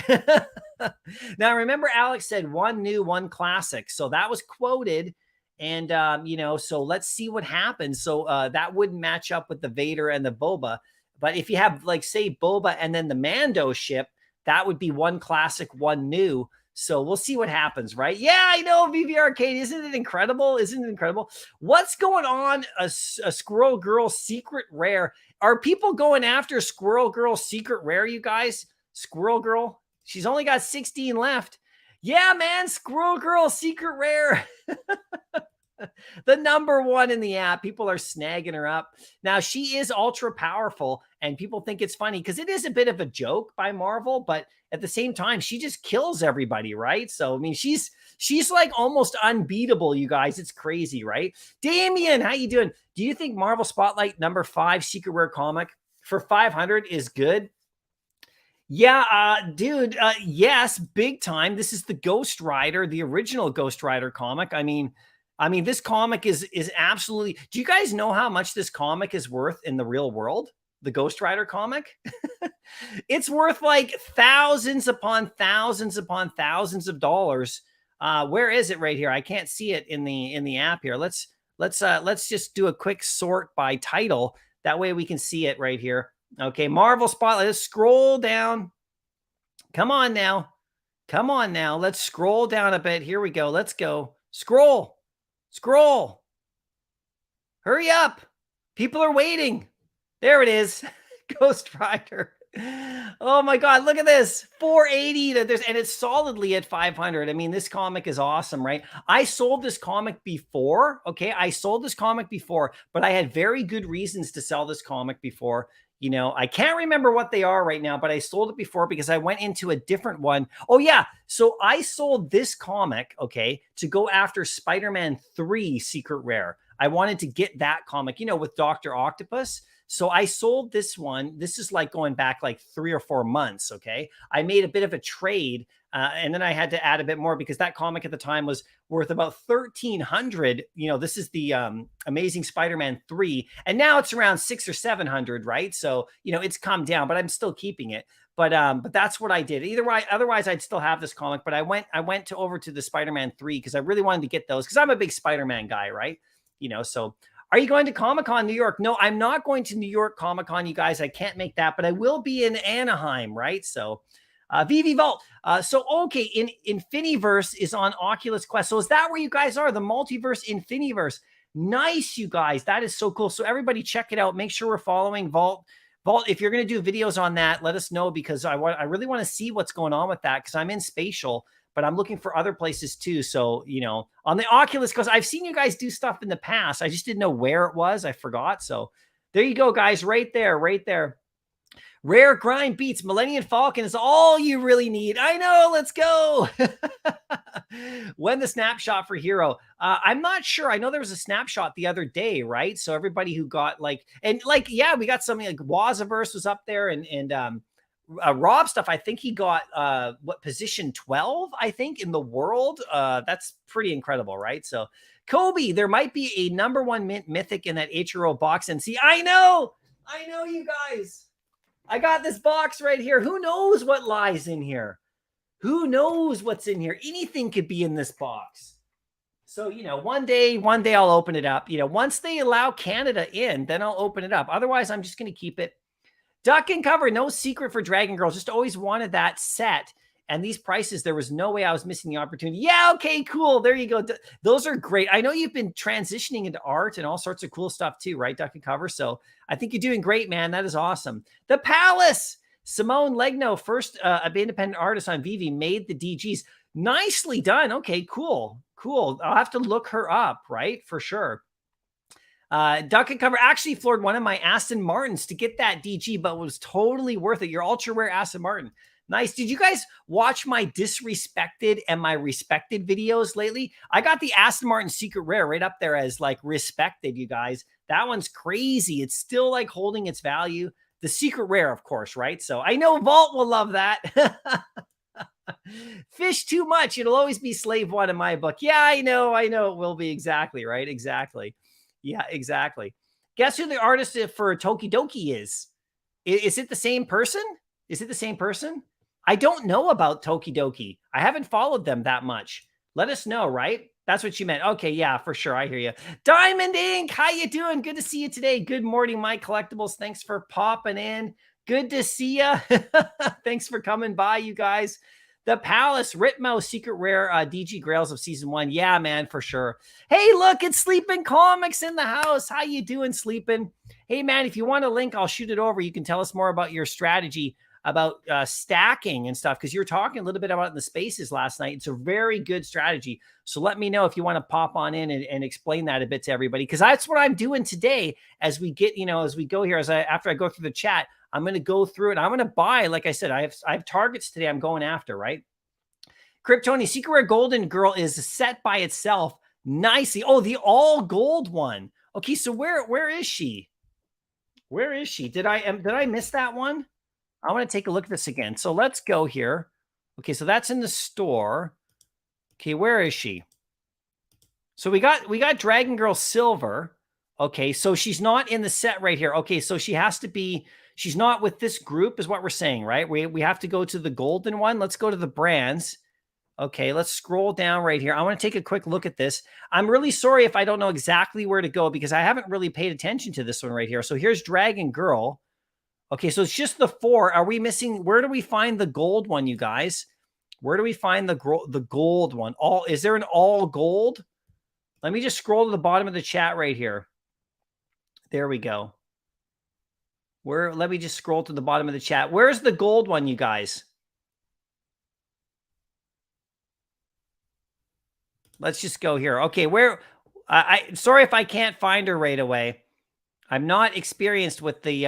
Now, remember Alex said one new, one classic. So that was quoted. And, so let's see what happens. So that wouldn't match up with the Vader and the Boba. But if you have, like, say, Boba and then the Mando ship, that would be one classic, one new. So we'll see what happens, right? Yeah, I know, VV Arcade. Isn't it incredible? Isn't it incredible? What's going on? A Squirrel Girl secret rare. Are people going after Squirrel Girl secret rare, you guys? Squirrel Girl? She's only got 16 left. Yeah, man, Squirrel Girl secret rare. The number one in the app. People are snagging her up. Now, she is ultra powerful, and people think it's funny because it is a bit of a joke by Marvel, but at the same time, she just kills everybody, right? So, I mean, she's like almost unbeatable, you guys. It's crazy, right? Damien, how you doing? Do you think Marvel Spotlight number 5 secret rare comic for 500 is good? Yeah, dude, yes, big time. This is the Ghost Rider, the original Ghost Rider comic. I mean, this comic is absolutely. Do you guys know how much this comic is worth in the real world? The Ghost Rider comic? It's worth like thousands upon thousands upon thousands of dollars. Where is it right here? I can't see it in the app here. Let's just do a quick sort by title. That way we can see it right here. Okay, Marvel Spotlight. Let's scroll down. Come on now. Come on now. Let's scroll down a bit. Here we go. Let's go. Scroll. Scroll. Hurry up. People are waiting. There it is. Ghost Rider. Oh my God. Look at this. 480. And it's solidly at 500. I mean, this comic is awesome, right? I sold this comic before. Okay. I sold this comic before, but I had very good reasons to sell this comic before. I can't remember what they are right now, but I sold it before because I went into a different one. Oh, yeah. So I sold this comic, okay, to go after Spider-Man 3 Secret Rare. I wanted to get that comic, with Dr. Octopus. So I sold this one. This is like going back like 3 or 4 months, okay? I made a bit of a trade, and then I had to add a bit more because that comic at the time was worth about 1,300. This is the Amazing Spider-Man 3, and now it's around 600 or 700, right? So it's come down, but I'm still keeping it. But that's what I did. Otherwise, I'd still have this comic. But I went over to the Spider-Man 3 because I really wanted to get those because I'm a big Spider-Man guy, right? So. Are you going to Comic-Con New York? No, I'm not going to New York Comic-Con, you guys. I can't make that, but I will be in Anaheim, right? So, Veve Vault. Okay, Infiniverse is on Oculus Quest. So is that where you guys are? The Multiverse Infiniverse. Nice, you guys. That is so cool. So everybody check it out. Make sure we're following Vault. Vault, if you're going to do videos on that, let us know because I really want to see what's going on with that because I'm in Spatial. But I'm looking for other places too. So, on the Oculus, because I've seen you guys do stuff in the past. I just didn't know where it was. I forgot. So there you go, guys. Right there, right there. Rare Grind Beats. Millennium Falcon is all you really need. I know. Let's go. When the snapshot for Hero. I'm not sure. I know there was a snapshot the other day, right? So everybody who got yeah, we got something like Wazaverse was up there and Rob stuff. I think he got position 12, I think, in the world. That's pretty incredible, right? So Kobe, there might be a number 1 mythic in that Ichiro box. And see, I know you guys. I got this box right here. Who knows what lies in here? Who knows what's in here? Anything could be in this box. So, one day I'll open it up. Once they allow Canada in, then I'll open it up. Otherwise, I'm just going to keep it. Duck and Cover, no secret for Dragon Girl. Just always wanted that set. And these prices, there was no way I was missing the opportunity. Yeah, okay, cool. There you go. Those are great. I know you've been transitioning into art and all sorts of cool stuff too, right, Duck and Cover? So I think you're doing great, man. That is awesome. The Palace. Simone Legno, first independent artist on Veve, made the DGs. Nicely done. Okay, cool. I'll have to look her up, right? For sure. Duck and Cover actually floored one of my Aston Martins to get that DG, but was totally worth it. Your ultra rare Aston Martin. Nice. Did you guys watch my disrespected and my respected videos lately? I got the Aston Martin secret rare right up there as like respected, you guys. That one's crazy. It's still like holding its value. The secret rare, of course, right? So I know Vault will love that. Fish too much. It'll always be slave one in my book. Yeah, I know it will be. Exactly, right? Exactly. Yeah, exactly. Guess who the artist for Tokidoki is? Is it the same person? Is it the same person? I don't know about Tokidoki. I haven't followed them that much. Let us know, right? That's what you meant. Okay, yeah, for sure. I hear you. Diamond Ink, how you doing? Good to see you today. Good morning, my collectibles. Thanks for popping in. Good to see you. Thanks for coming by, you guys. The Palace, Ritmo, Secret Rare, DG Grails of Season 1. Yeah, man, for sure. Hey, look, it's Sleeping Comics in the house. How you doing, Sleeping? Hey, man, if you want a link, I'll shoot it over. You can tell us more about your strategy about stacking and stuff, because you were talking a little bit about it in the spaces last night. It's a very good strategy. So let me know if you want to pop on in and explain that a bit to everybody, because that's what I'm doing today as we get, as we go here, after I go through the chat, I'm going to go through it. I'm going to buy, like I said, I have targets today I'm going after, right? Kryptoni, Secret Rare Golden Girl is set by itself nicely. Oh, the all gold one. Okay, so where is she? Where is she? Did I miss that one? I want to take a look at this again. So let's go here. Okay, so that's in the store. Okay, where is she? So we got Dragon Girl Silver. Okay, so she's not in the set right here. Okay, so she has to be, she's not with this group is what we're saying, right? We have to go to the golden one. Let's go to the brands. Okay, let's scroll down right here. I want to take a quick look at this. I'm really sorry if I don't know exactly where to go, because I haven't really paid attention to this one right here. So here's Dragon Girl. Okay, so it's just the 4. Are we missing? Where do we find the gold one, you guys? Where do we find the gold one? Is there an all gold? Let me just scroll to the bottom of the chat right here. There we go. Let me just scroll to the bottom of the chat. Where's the gold one, you guys? Let's just go here. Okay, sorry if I can't find her right away. I'm not experienced with the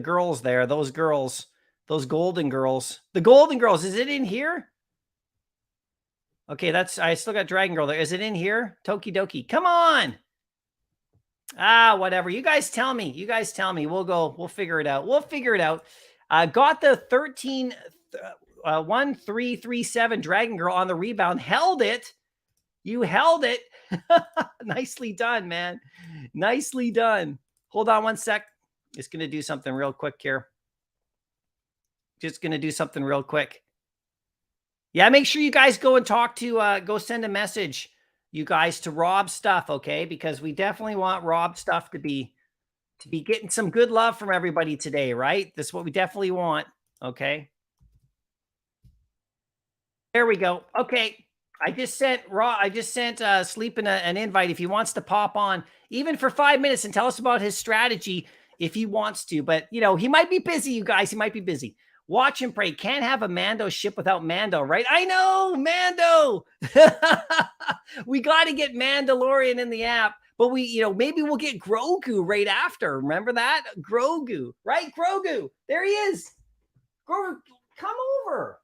girls there. Those girls, those golden girls. The golden girls, is it in here? Okay, I still got Dragon Girl there. Is it in here? Tokidoki, come on. Whatever. You guys tell me. You guys tell me. We'll figure it out. We'll figure it out. Got the 13-1337 Dragon Girl on the rebound. Held it. You held it. Nicely done, man. Nicely done. Hold on one sec. Just going to do something real quick here. Just going to do something real quick. Yeah, make sure you guys go and talk to, go send a message, you guys, to Rob Stuff, okay? Because we definitely want Rob Stuff to be getting some good love from everybody today, right? This is what we definitely want, okay? There we go. Okay. I just sent Sleep an invite if he wants to pop on, even for 5 minutes, and tell us about his strategy if he wants to. But, he might be busy, you guys. He might be busy. Watch and pray. Can't have a Mando ship without Mando, right? I know, Mando. We got to get Mandalorian in the app. But maybe we'll get Grogu right after. Remember that? Grogu, right? Grogu. There he is. Grogu, come over.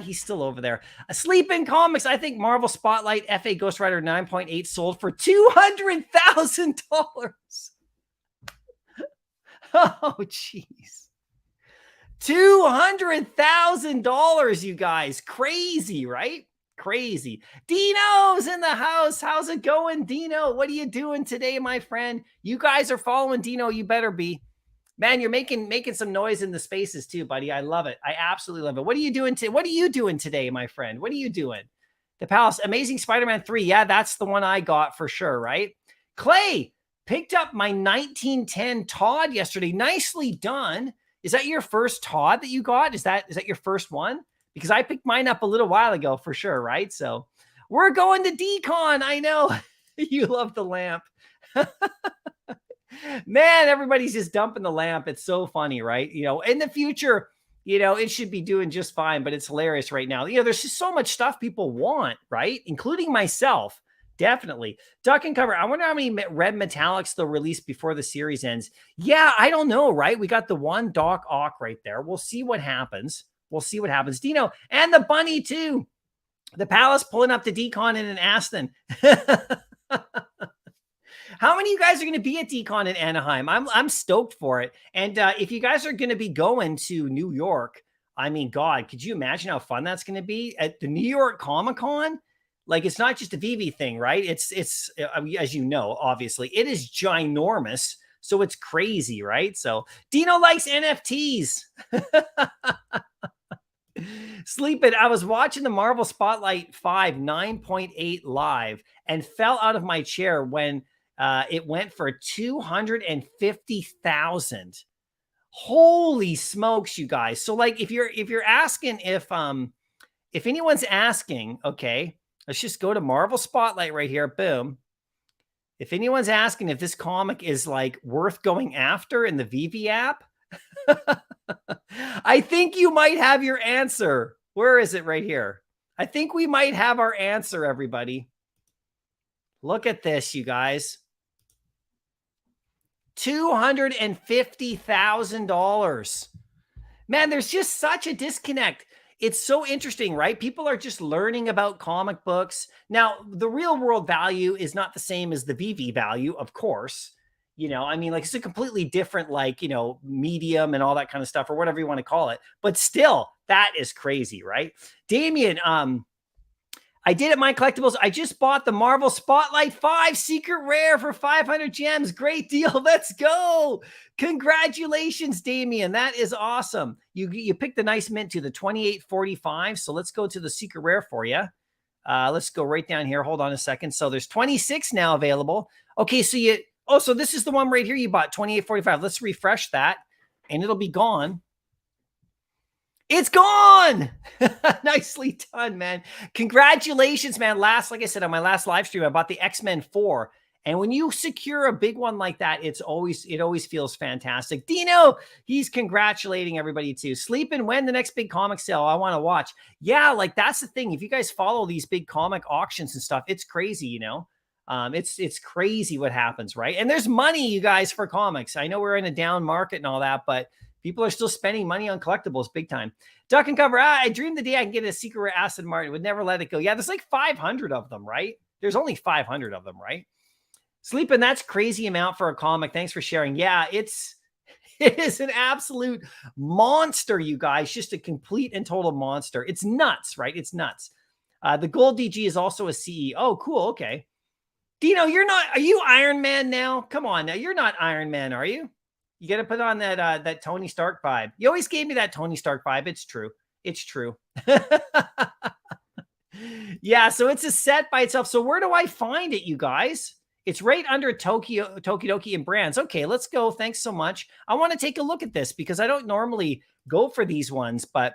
He's still over there. Asleep in Comics. I think Marvel Spotlight FA Ghost Rider 9.8 sold for $200,000. Oh, jeez. $200,000, you guys. Crazy, right? Crazy. Dino's in the house. How's it going, Dino? What are you doing today, my friend? You guys are following Dino. You better be. Man, you're making some noise in the spaces too, buddy. I love it. I absolutely love it. What are you doing today, my friend? What are you doing? The Palace, Amazing Spider-Man 3. Yeah, that's the one I got for sure, right? Clay picked up my 1910 Todd yesterday. Nicely done. Is that your first Todd that you got? Is that your first one? Because I picked mine up a little while ago for sure, right? So we're going to Decon. I know. You love the lamp. Man, everybody's just dumping the lamp. It's so funny, right? In the future, it should be doing just fine, but it's hilarious right now. There's just so much stuff people want, right? Including myself. Definitely. Duck and Cover. I wonder how many red metallics they'll release before the series ends. Yeah, I don't know, right? We got the one Doc Ock right there. We'll see what happens. Dino and the bunny too. The Palace pulling up to Decon in an Aston. How many of you guys are going to be at Decon in Anaheim? I'm stoked for it. And if you guys are going to be going to New York, I mean, God, could you imagine how fun that's going to be at the New York Comic Con? Like, it's not just a Veve thing, right? It's as you know, obviously, it is ginormous. So it's crazy, right? So Dino likes NFTs. Sleeping. I was watching the Marvel Spotlight 5 9.8 live and fell out of my chair when it went for 250,000. Holy smokes, you guys. So like if you're asking if anyone's asking, okay, let's just go to Marvel Spotlight right here. Boom. If anyone's asking if this comic is like worth going after in the Veve app, I think you might have your answer. Where is it? Right here. I think we might have our answer, everybody. Look at this, you guys. $250,000. Man, there's just such a disconnect. It's so interesting, right? People are just learning about comic books. Now, the real world value is not the same as the Veve value, of course. You know, I mean, like it's a completely different, like, you know, medium and all that kind of stuff, or whatever you want to call it. But still, that is crazy, right? Damien, I did at Mycollectables. I just bought the Marvel Spotlight 5 Secret Rare for 500 gems. Great deal. Let's go. Congratulations, Damien. That is awesome. You picked a nice mint to the 2845. So let's go to the Secret Rare for you. Let's go right down here. Hold on a second. So there's 26 now available. Okay, so so this is the one right here you bought, 2845. Let's refresh that and it'll be gone. It's gone. Nicely done, man. Congratulations, man. Like I said, on my last live stream, I bought the X-Men 4. And when you secure a big one like that, it always feels fantastic. Dino, he's congratulating everybody too. Sleeping when the next big comic sale I want to watch. Yeah, like that's the thing. If you guys follow these big comic auctions and stuff, it's crazy, you know. It's crazy what happens, right? And there's money, you guys, for comics. I know we're in a down market and all that, but people are still spending money on collectibles big time. Duck and Cover. I dreamed the day I can get a Secret Rare Aston Martin. Would never let it go. Yeah, there's like 500 of them, right? There's only 500 of them, right? Sleeping, that's crazy amount for a comic. Thanks for sharing. Yeah, it is an absolute monster, you guys. Just a complete and total monster. It's nuts, right? It's nuts. The Gold DG is also a CE. Oh, cool. Okay. Dino, are you Iron Man now? Come on now. You're not Iron Man, are you? You got to put on that Tony Stark vibe. You always gave me that Tony Stark vibe. It's true. It's true. Yeah, so it's a set by itself. So where do I find it, you guys? It's right under Tokidoki and Brands. Okay, let's go. Thanks so much. I want to take a look at this because I don't normally go for these ones, but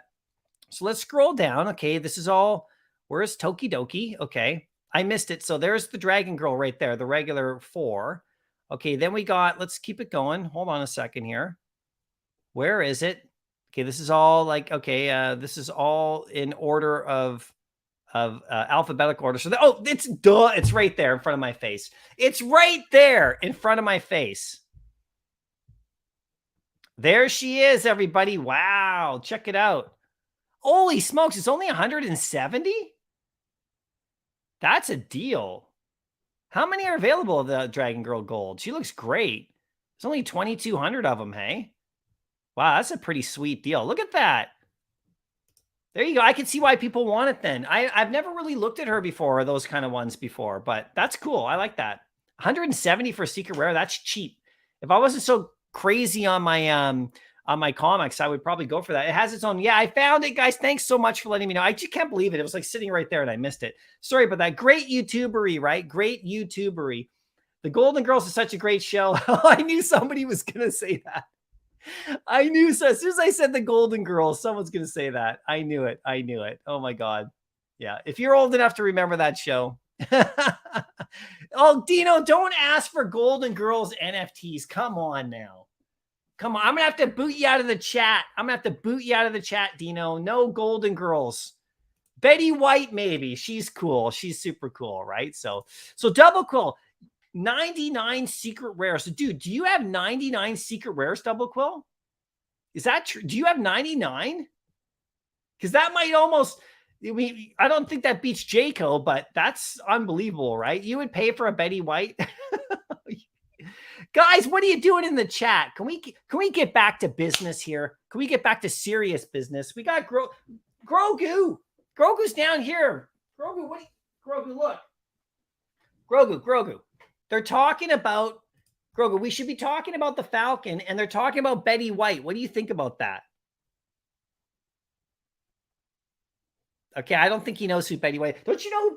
so let's scroll down. Okay, this is all, where's Tokidoki? Okay, I missed it. So there's the Dragon Girl right there, the regular 4. Okay, then we got, let's keep it going. Hold on a second here. Where is it? Okay, this is all like, okay, this is all in order of alphabetical order. So, it's right there in front of my face. It's right there in front of my face. There she is, everybody. Wow, check it out. Holy smokes, it's only 170? That's a deal. How many are available of the Dragon Girl Gold? She looks great. There's only 2,200 of them, hey? Wow, that's a pretty sweet deal. Look at that. There you go. I can see why people want it then. I've never really looked at her before, or those kind of ones before, but that's cool. I like that. 170 for Secret Rare. That's cheap. If I wasn't so crazy on my comics, I would probably go for that. It has its own. Yeah, I found it, guys. Thanks so much for letting me know. I just can't believe it. It was like sitting right there and I missed it. Sorry about that. Great YouTubery, right? Great YouTubery. The Golden Girls is such a great show. I knew somebody was going to say that. I knew so. As soon as I said the Golden Girls, someone's going to say that. I knew it. I knew it. Oh my God. Yeah. If you're old enough to remember that show. Oh, Dino, don't ask for Golden Girls NFTs. Come on now. Come on. I'm going to have to boot you out of the chat. I'm going to have to boot you out of the chat, Dino. No Golden Girls. Betty White, maybe. She's cool. She's super cool, right? So Double Quill. 99 Secret Rares. So, dude, do you have 99 Secret Rares, Double Quill? Is that true? Do you have 99? Because that might almost, I don't think that beats Jayco, but that's unbelievable, right? You would pay for a Betty White? Guys, what are you doing in the chat? Can we get back to business here? Can we get back to serious business? We got Grogu. Grogu's down here. Grogu, look. Grogu. They're talking about Grogu, we should be talking about the Falcon, and they're talking about Betty White. What do you think about that? Okay, I don't think he knows who Betty White. Don't you know who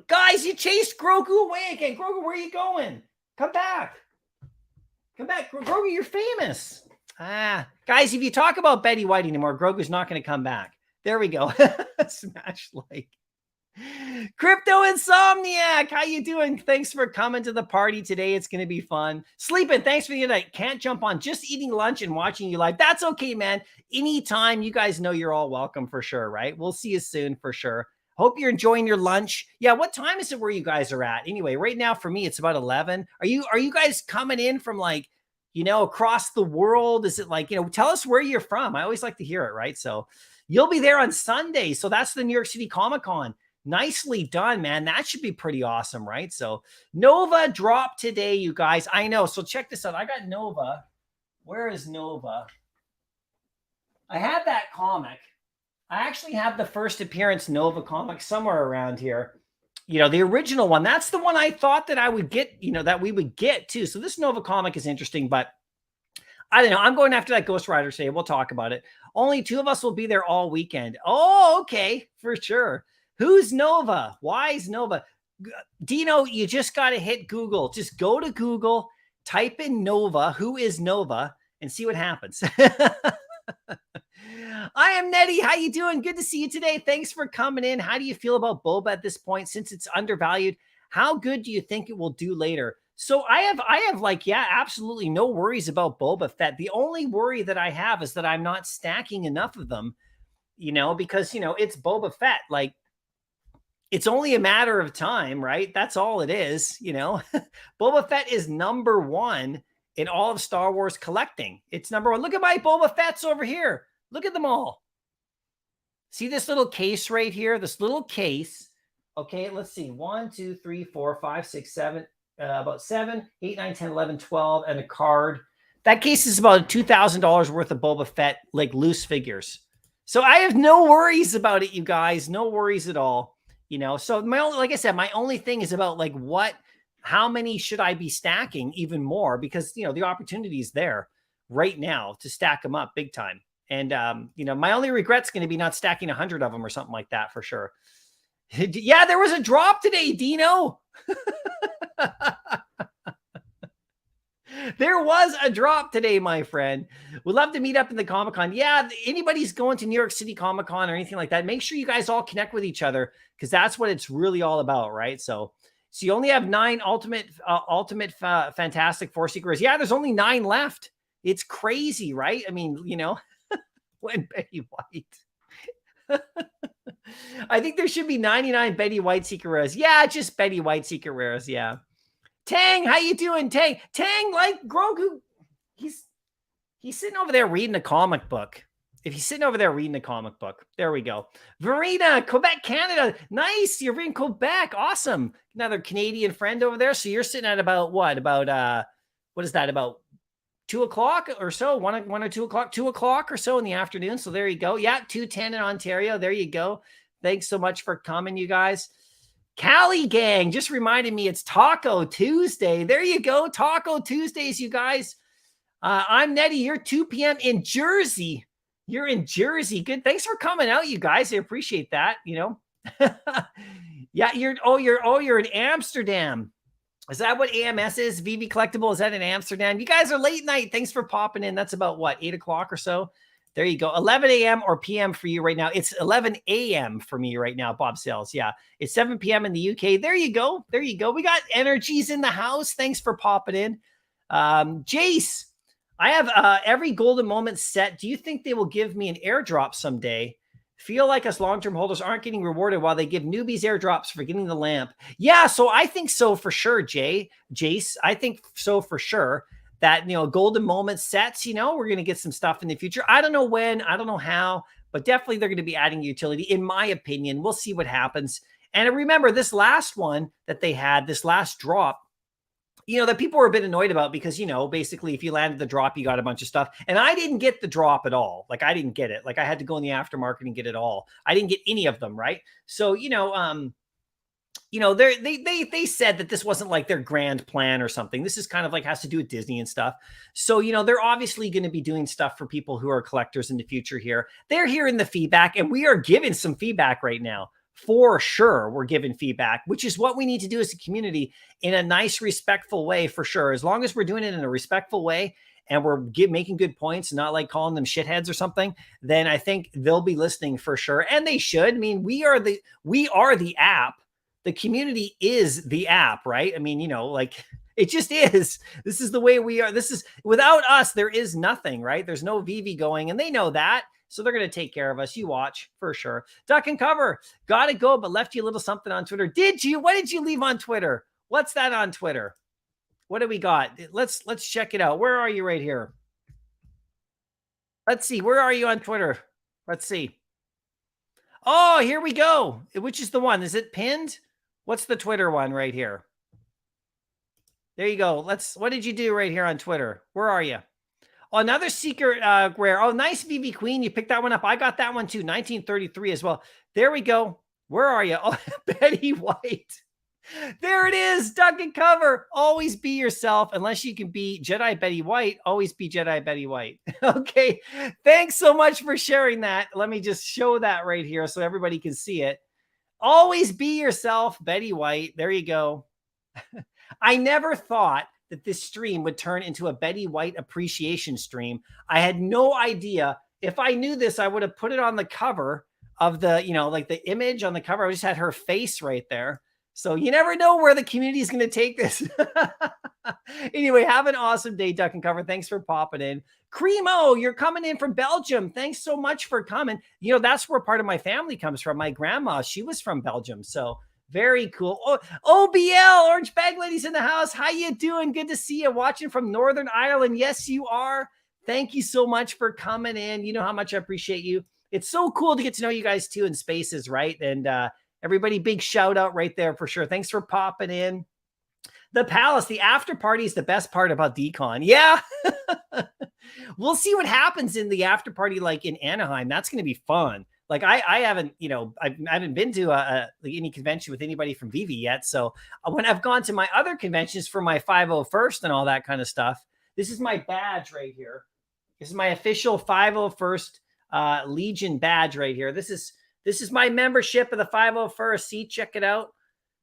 guys, you chased Grogu away again. Grogu, where are you going? Come back. Come back. Grogu, you're famous. Guys, if you talk about Betty White anymore, Grogu's not going to come back. There we go. Smash like. Crypto Insomniac, how you doing? Thanks for coming to the party today. It's going to be fun. Sleeping, thanks for the night. Can't jump on. Just eating lunch and watching you live. That's okay, man. Anytime. You guys know you're all welcome for sure, right? We'll see you soon for sure. Hope you're enjoying your lunch. Yeah, what time is it where you guys are at? Anyway, right now for me, it's about 11. Are you guys coming in from like, across the world? Is it like, tell us where you're from. I always like to hear it, right? So you'll be there on Sunday. So that's the New York City Comic-Con. Nicely done, man. That should be pretty awesome, right? So Nova dropped today, you guys. I know. So check this out. I got Nova. Where is Nova? I have that comic. I actually have the first appearance Nova comic somewhere around here. The original one. That's the one I thought that I would get, that we would get too. So this Nova comic is interesting, but I don't know. I'm going after that Ghost Rider today. We'll talk about it. Only 2 of us will be there all weekend. Oh, okay. For sure. Who's Nova? Why is Nova? Dino, you just got to hit Google. Just go to Google, type in Nova, who is Nova, and see what happens. I am Nettie. How you doing? Good to see you today. Thanks for coming in. How do you feel about Boba at this point? Since it's undervalued, how good do you think it will do later? So I have like, yeah, absolutely no worries about Boba Fett. The only worry that I have is that I'm not stacking enough of them, because, it's Boba Fett. Like, it's only a matter of time, right? That's all it is, Boba Fett is number 1 in all of Star Wars collecting. It's number 1. Look at my Boba Fett's over here. Look at them all. See this little case right here? This little case. Okay, let's see. 1, 2, 3, 4, 5, 6, 7, about 7, 8, 9, 10, 11, 12, and a card. That case is about $2,000 worth of Boba Fett, like loose figures. So I have no worries about it, you guys. No worries at all. So like I said, my only thing is about like how many should I be stacking even more? Because, the opportunity is there right now to stack them up big time. And, my only regret's going to be not stacking 100 of them or something like that for sure. Yeah, there was a drop today, Dino. There was a drop today, my friend. We'd love to meet up in the Comic-Con. Yeah, anybody's going to New York City Comic-Con or anything like that, make sure you guys all connect with each other because that's what it's really all about, right? So you only have 9 ultimate Fantastic Four Secrets. Yeah, there's only 9 left. It's crazy, right? I mean, when Betty White. I think there should be 99 Betty White Secret Rares. Yeah, just Betty White Secret Rares, yeah. Tang, how you doing, Tang? Tang, like Grogu, he's sitting over there reading a comic book. If he's sitting over there reading a comic book, there we go. Verena, Quebec, Canada. Nice, you're in Quebec. Awesome. Another Canadian friend over there. So you're sitting at about what? About what is that? About 2 o'clock or so? 1 or 2 o'clock? 2 o'clock or so in the afternoon. So there you go. Yeah, 2:10 in Ontario. There you go. Thanks so much for coming, you guys. Cali gang just reminded me it's Taco Tuesday. There you go. Taco Tuesdays, you guys. I'm Nettie. You're 2 p.m. in Jersey. You're in Jersey. Good. Thanks for coming out, you guys. I appreciate that. Yeah, you're in Amsterdam. Is that what AMS is? Veve Collectible. Is that in Amsterdam? You guys are late night. Thanks for popping in. That's about what, 8 o'clock or so? There you go. 11 a.m. or p.m. for you right now. It's 11 a.m. for me right now, Bob Sales. Yeah, it's 7 p.m. in the UK. There you go. There you go. We got energies in the house. Thanks for popping in. Jace, I have every golden moment set. Do you think they will give me an airdrop someday? Feel like us long-term holders aren't getting rewarded while they give newbies airdrops for getting the lamp. Yeah, so I think so for sure, Jace. I think so for sure. That, golden moment sets, we're going to get some stuff in the future. I don't know when, I don't know how, but definitely they're going to be adding utility, in my opinion. We'll see what happens. And remember, this last one that they had, this last drop, that people were a bit annoyed about because, basically if you landed the drop, you got a bunch of stuff. And I didn't get the drop at all. Like, I didn't get it. Like, I had to go in the aftermarket and get it all. I didn't get any of them, right? So, they said that this wasn't like their grand plan or something. This is kind of like has to do with Disney and stuff. So, they're obviously going to be doing stuff for people who are collectors in the future here. They're hearing the feedback, and we are giving some feedback right now. For sure, we're giving feedback, which is what we need to do as a community in a nice, respectful way, for sure. As long as we're doing it in a respectful way and we're making good points, not like calling them shitheads or something, then I think they'll be listening for sure. And they should. I mean, we are the app. The community is the app, right? I mean, like it just is. This is the way we are. This is without us, there is nothing, right? There's no Veve going, and they know that. So they're going to take care of us. You watch for sure. Duck and cover. Got to go, but left you a little something on Twitter. Did you? What did you leave on Twitter? What's that on Twitter? What do we got? Let's check it out. Where are you right here? Let's see. Where are you on Twitter? Let's see. Oh, here we go. Which is the one? Is it pinned? What's the Twitter one right here? There you go. What did you do right here on Twitter? Where are you? Oh, another secret rare. Oh, nice Veve Queen. You picked that one up. I got that one too. 1933 as well. There we go. Where are you? Oh, Betty White. There it is. Duck and cover. Always be yourself. Unless you can be Jedi Betty White, always be Jedi Betty White. Okay. Thanks so much for sharing that. Let me just show that right here so everybody can see it. Always be yourself, Betty White. There you go. I never thought that this stream would turn into a Betty White appreciation stream. I had no idea. If I knew this, I would have put it on the cover of the, like the image on the cover. I just had her face right there. So you never know where the community is going to take this. Anyway, have an awesome day, Duck and Cover. Thanks for popping in. Cremo, you're coming in from Belgium. Thanks so much for coming. That's where part of my family comes from. My grandma, she was from Belgium. So very cool. Oh, OBL, Orange Bag Ladies in the house. How you doing? Good to see you. Watching from Northern Ireland. Yes, you are. Thank you so much for coming in. You know how much I appreciate you. It's so cool to get to know you guys too in spaces, right? And everybody, big shout out right there for sure. Thanks for popping in. The Palace, the after party is the best part about Decon. Yeah. We'll see what happens in the after party, like in Anaheim. That's going to be fun. Like I haven't, I haven't been to any convention with anybody from Veve yet. So when I've gone to my other conventions for my 501st and all that kind of stuff, this is my badge right here. This is my official 501st Legion badge right here. This is my membership of the 501st. See, check it out.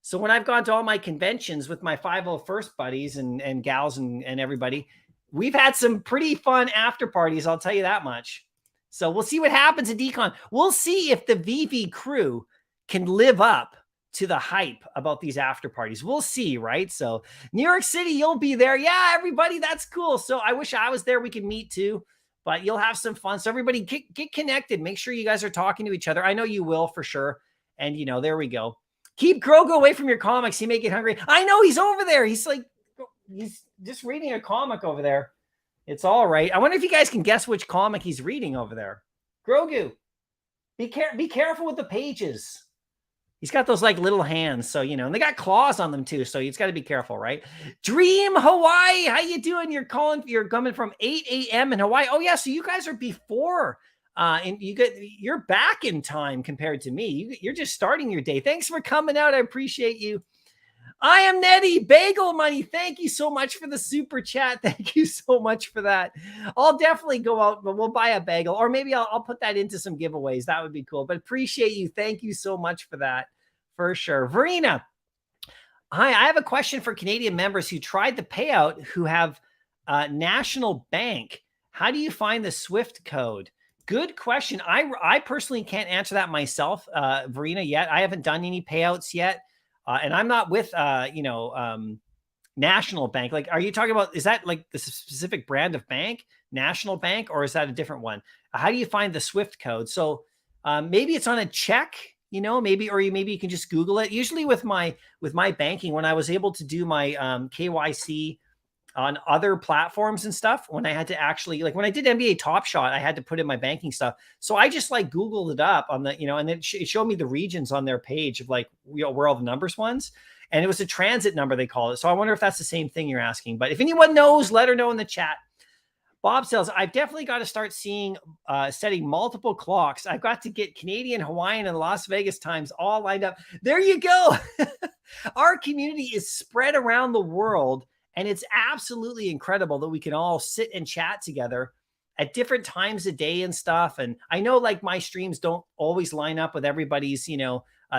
So when I've gone to all my conventions with my 501st buddies and gals and everybody, we've had some pretty fun after parties. I'll tell you that much. So we'll see what happens at Decon. We'll see if the Veve crew can live up to the hype about these after parties. We'll see, right? So New York City, you'll be there. Yeah, everybody, that's cool. So I wish I was there. We could meet too, but you'll have some fun. So everybody get connected. Make sure you guys are talking to each other. I know you will for sure. And, there we go. Keep Grogu away from your comics. He may get hungry. I know he's over there. He's just reading a comic over there. It's all right. I wonder if you guys can guess which comic he's reading over there. Grogu, be careful with the pages. He's got those like little hands. So, and they got claws on them too. So you've got to be careful, right? Dream Hawaii. How you doing? You're coming from 8 a.m. in Hawaii. Oh yeah. So you guys are before, and you're back in time compared to me. You're just starting your day. Thanks for coming out. I appreciate you. I am Nettie. Bagel Money. Thank you so much for the super chat. Thank you so much for that. I'll definitely go out, but we'll buy a bagel, or maybe I'll put that into some giveaways. That would be cool. But appreciate you. Thank you so much for that, for sure. Verena. Hi, I have a question for Canadian members who tried the payout who have National Bank. How do you find the SWIFT code? Good question. I personally can't answer that myself, Verena, yet. I haven't done any payouts yet. And I'm not with, National Bank. Like, are you talking about, is that like the specific brand of bank, National Bank, or is that a different one? How do you find the SWIFT code? So maybe it's on a check, maybe you can just Google it. Usually with my banking, when I was able to do my KYC on other platforms and stuff, when I had to actually, like when I did NBA Top Shot, I had to put in my banking stuff. So I just like Googled it up on the, and then it showed me the regions on their page of like, where all the numbers ones. And it was a transit number, they call it. So I wonder if that's the same thing you're asking. But if anyone knows, let her know in the chat. Bob says, I've definitely got to start setting multiple clocks. I've got to get Canadian, Hawaiian, and Las Vegas times all lined up. There you go. Our community is spread around the world, and it's absolutely incredible that we can all sit and chat together at different times of day and stuff. And I know like my streams don't always line up with everybody's,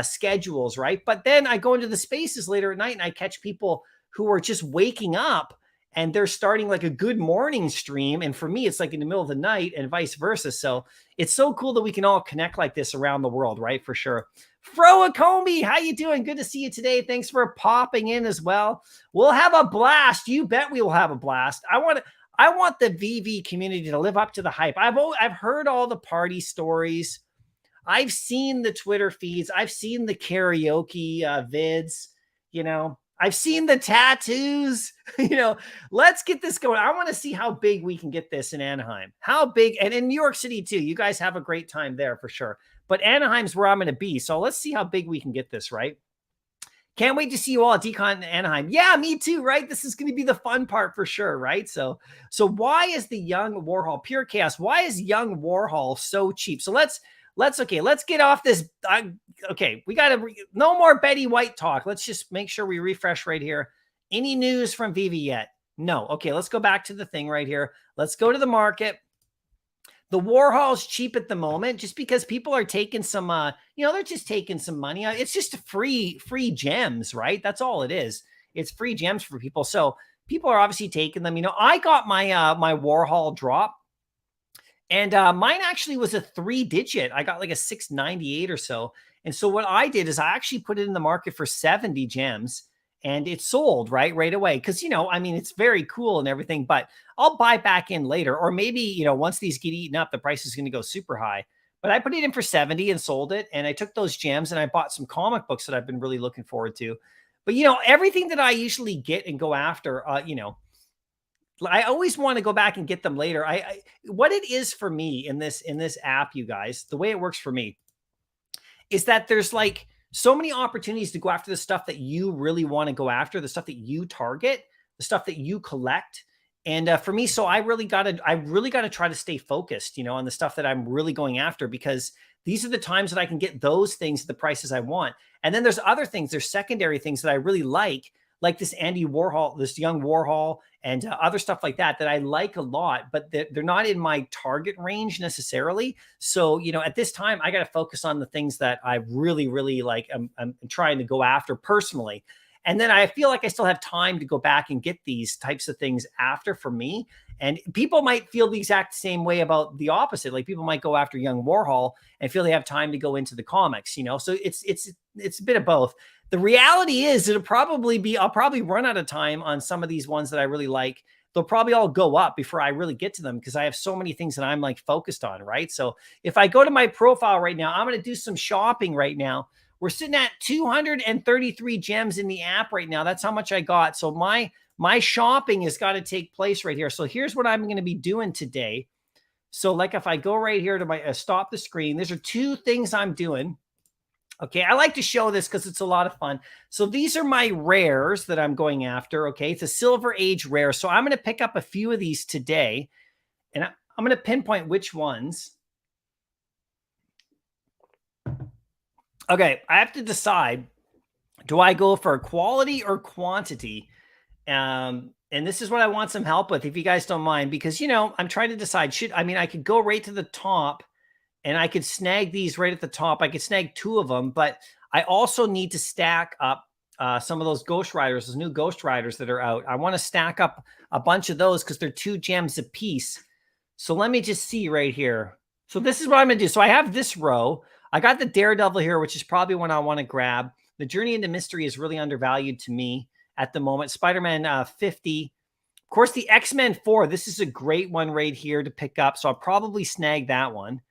schedules, right? But then I go into the spaces later at night and I catch people who are just waking up and they're starting like a good morning stream. And for me, it's like in the middle of the night and vice versa. So it's so cool that we can all connect like this around the world, right? For sure. Froakomi, how you doing? Good to see you today. Thanks for popping in as well. We'll have a blast. You bet we will have a blast. I want the Veve community to live up to the hype. I've heard all the party stories. I've seen the Twitter feeds. I've seen the karaoke vids. I've seen the tattoos. Let's get this going. I want to see how big we can get this in Anaheim. How big, and in New York City too. You guys have a great time there for sure. But Anaheim's where I'm going to be. So let's see how big we can get this, right? Can't wait to see you all at Decon in Anaheim. Yeah, me too, right? This is going to be the fun part for sure, right? So why is the Young Warhol, Pure Chaos, why is Young Warhol so cheap? So let's get off this. Okay, we got to, no more Betty White talk. Let's just make sure we refresh right here. Any news from Veve yet? No. Okay, let's go back to the thing right here. Let's go to the market. The Warhol's cheap at the moment just because people are taking some, they're just taking some money. It's just free gems, right? That's all it is. It's free gems for people. So people are obviously taking them. I got my my Warhol drop, and mine actually was a 3-digit. I got like a 698 or so. And so what I did is I actually put it in the market for 70 gems. And it sold right away. Because, it's very cool and everything, but I'll buy back in later. Or maybe, once these get eaten up, the price is going to go super high. But I put it in for 70 and sold it. And I took those gems and I bought some comic books that I've been really looking forward to. But, everything that I usually get and go after, I always want to go back and get them later. What it is for me in this app, you guys, the way it works for me is that there's like so many opportunities to go after the stuff that you really want to go after, the stuff that you target, the stuff that you collect. And for me, so I really got to try to stay focused, on the stuff that I'm really going after, because these are the times that I can get those things at the prices I want. And then there's other things, there's secondary things that I really like this Andy Warhol, this Young Warhol, and other stuff like that I like a lot, but they're not in my target range necessarily. So, at this time, I got to focus on the things that I really, really like. I'm trying to go after personally. And then I feel like I still have time to go back and get these types of things after for me. And people might feel the exact same way about the opposite. Like people might go after Young Warhol and feel they have time to go into the comics, So it's a bit of both. The reality is I'll probably run out of time on some of these ones that I really like. They'll probably all go up before I really get to them because I have so many things that I'm like focused on, right? So if I go to my profile right now, I'm going to do some shopping right now. We're sitting at 233 gems in the app right now. That's how much I got. So my shopping has got to take place right here. So here's what I'm going to be doing today. So like if I go right here to my stop the screen, these are two things I'm doing. Okay, I like to show this because it's a lot of fun. So these are my rares that I'm going after, okay? It's a Silver Age rare. So I'm going to pick up a few of these today, and I'm going to pinpoint which ones. Okay, I have to decide, do I go for quality or quantity? And this is what I want some help with, if you guys don't mind, because, I'm trying to decide, I could go right to the top, and I could snag these right at the top. I could snag 2 of them, but I also need to stack up some of those Ghost Riders, those new Ghost Riders that are out. I want to stack up a bunch of those because they're 2 gems a piece. So let me just see right here. So this is what I'm going to do. So I have this row. I got the Daredevil here, which is probably one I want to grab. The Journey into Mystery is really undervalued to me at the moment. Spider-Man 50. Of course, the X-Men 4. This is a great one right here to pick up. So I'll probably snag that one.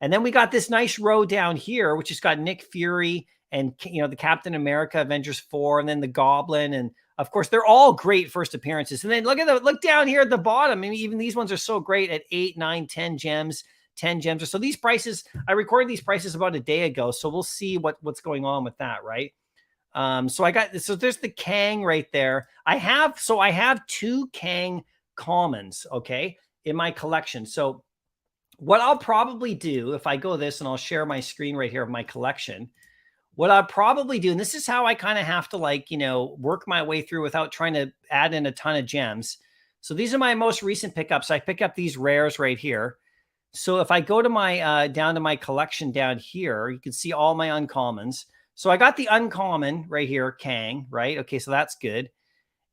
And then we got this nice row down here, which has got Nick Fury and, the Captain America Avengers 4, and then the Goblin. And of course, they're all great first appearances. And then look down here at the bottom. Even these ones are so great at 8, 9, 10 gems, 10 gems. So these prices, I recorded these prices about a day ago. So we'll see what's going on with that, right? So there's the Kang right there. I have 2 Kang commons, okay, in my collection. So what I'll probably do if I go this, and I'll share my screen right here of my collection. what I'll probably do, and this is how I kind of have to like, work my way through without trying to add in a ton of gems. So these are my most recent pickups. I pick up these rares right here. So if I go to my, down to my collection down here, you can see all my uncommons. So I got the uncommon right here, Kang, right? Okay, so that's good.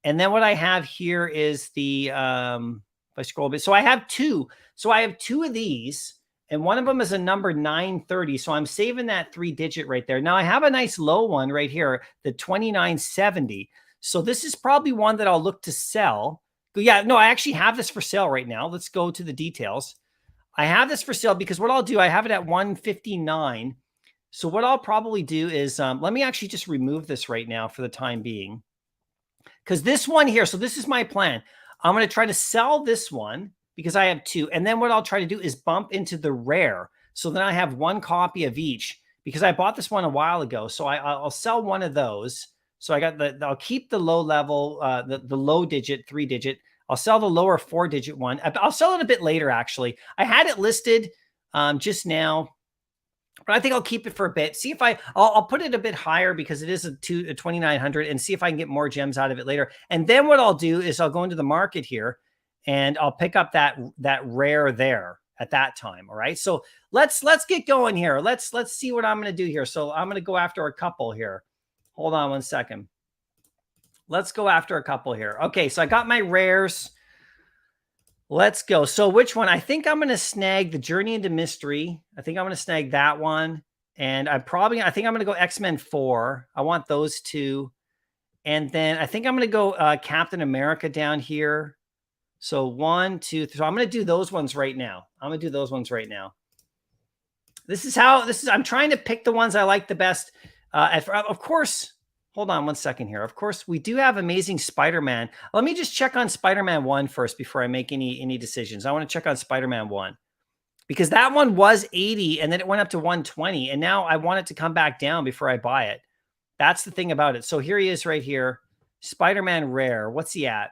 And then what I have here is the, if I scroll a bit, so I have two. So I have two of these, and one of them is a number 930. So I'm saving that 3-digit right there. Now I have a nice low one right here, the 2970. So this is probably one that I'll look to sell. Yeah, no, I actually have this for sale right now. Let's go to the details. I have this for sale because what I'll do, I have it at 159. So what I'll probably do is, let me actually just remove this right now for the time being. Because this one here, so this is my plan. I'm going to try to sell this one because I have two. And then what I'll try to do is bump into the rare. So then I have one copy of each because I bought this one a while ago. So I'll sell one of those. So I got I'll keep the low level, the low digit, 3-digit. I'll sell the lower 4-digit one. I'll sell it a bit later, actually. I had it listed just now, but I think I'll keep it for a bit. See if I'll put it a bit higher because it is a 2900, and see if I can get more gems out of it later. And then what I'll do is I'll go into the market here and I'll pick up that rare there at that time. All right. So let's get going here. Let's see what I'm going to do here. So I'm going to go after a couple here. Hold on one second. Let's go after a couple here. Okay. So I got my rares. Let's go. So which one? I think I'm going to snag the Journey into Mystery. I think I'm going to snag that one. And I think I'm going to go X-Men 4. I want those two. And then I think I'm going to go Captain America down here. So 1, 2, 3. So I'm going to do those ones right now. I'm trying to pick the ones I like the best. Of course, hold on one second here. Of course, we do have Amazing Spider-Man. Let me just check on Spider-Man 1 first before I make any decisions. I want to check on Spider-Man 1 because that one was 80 and then it went up to 120. And now I want it to come back down before I buy it. That's the thing about it. So here he is right here. Spider-Man Rare. What's he at?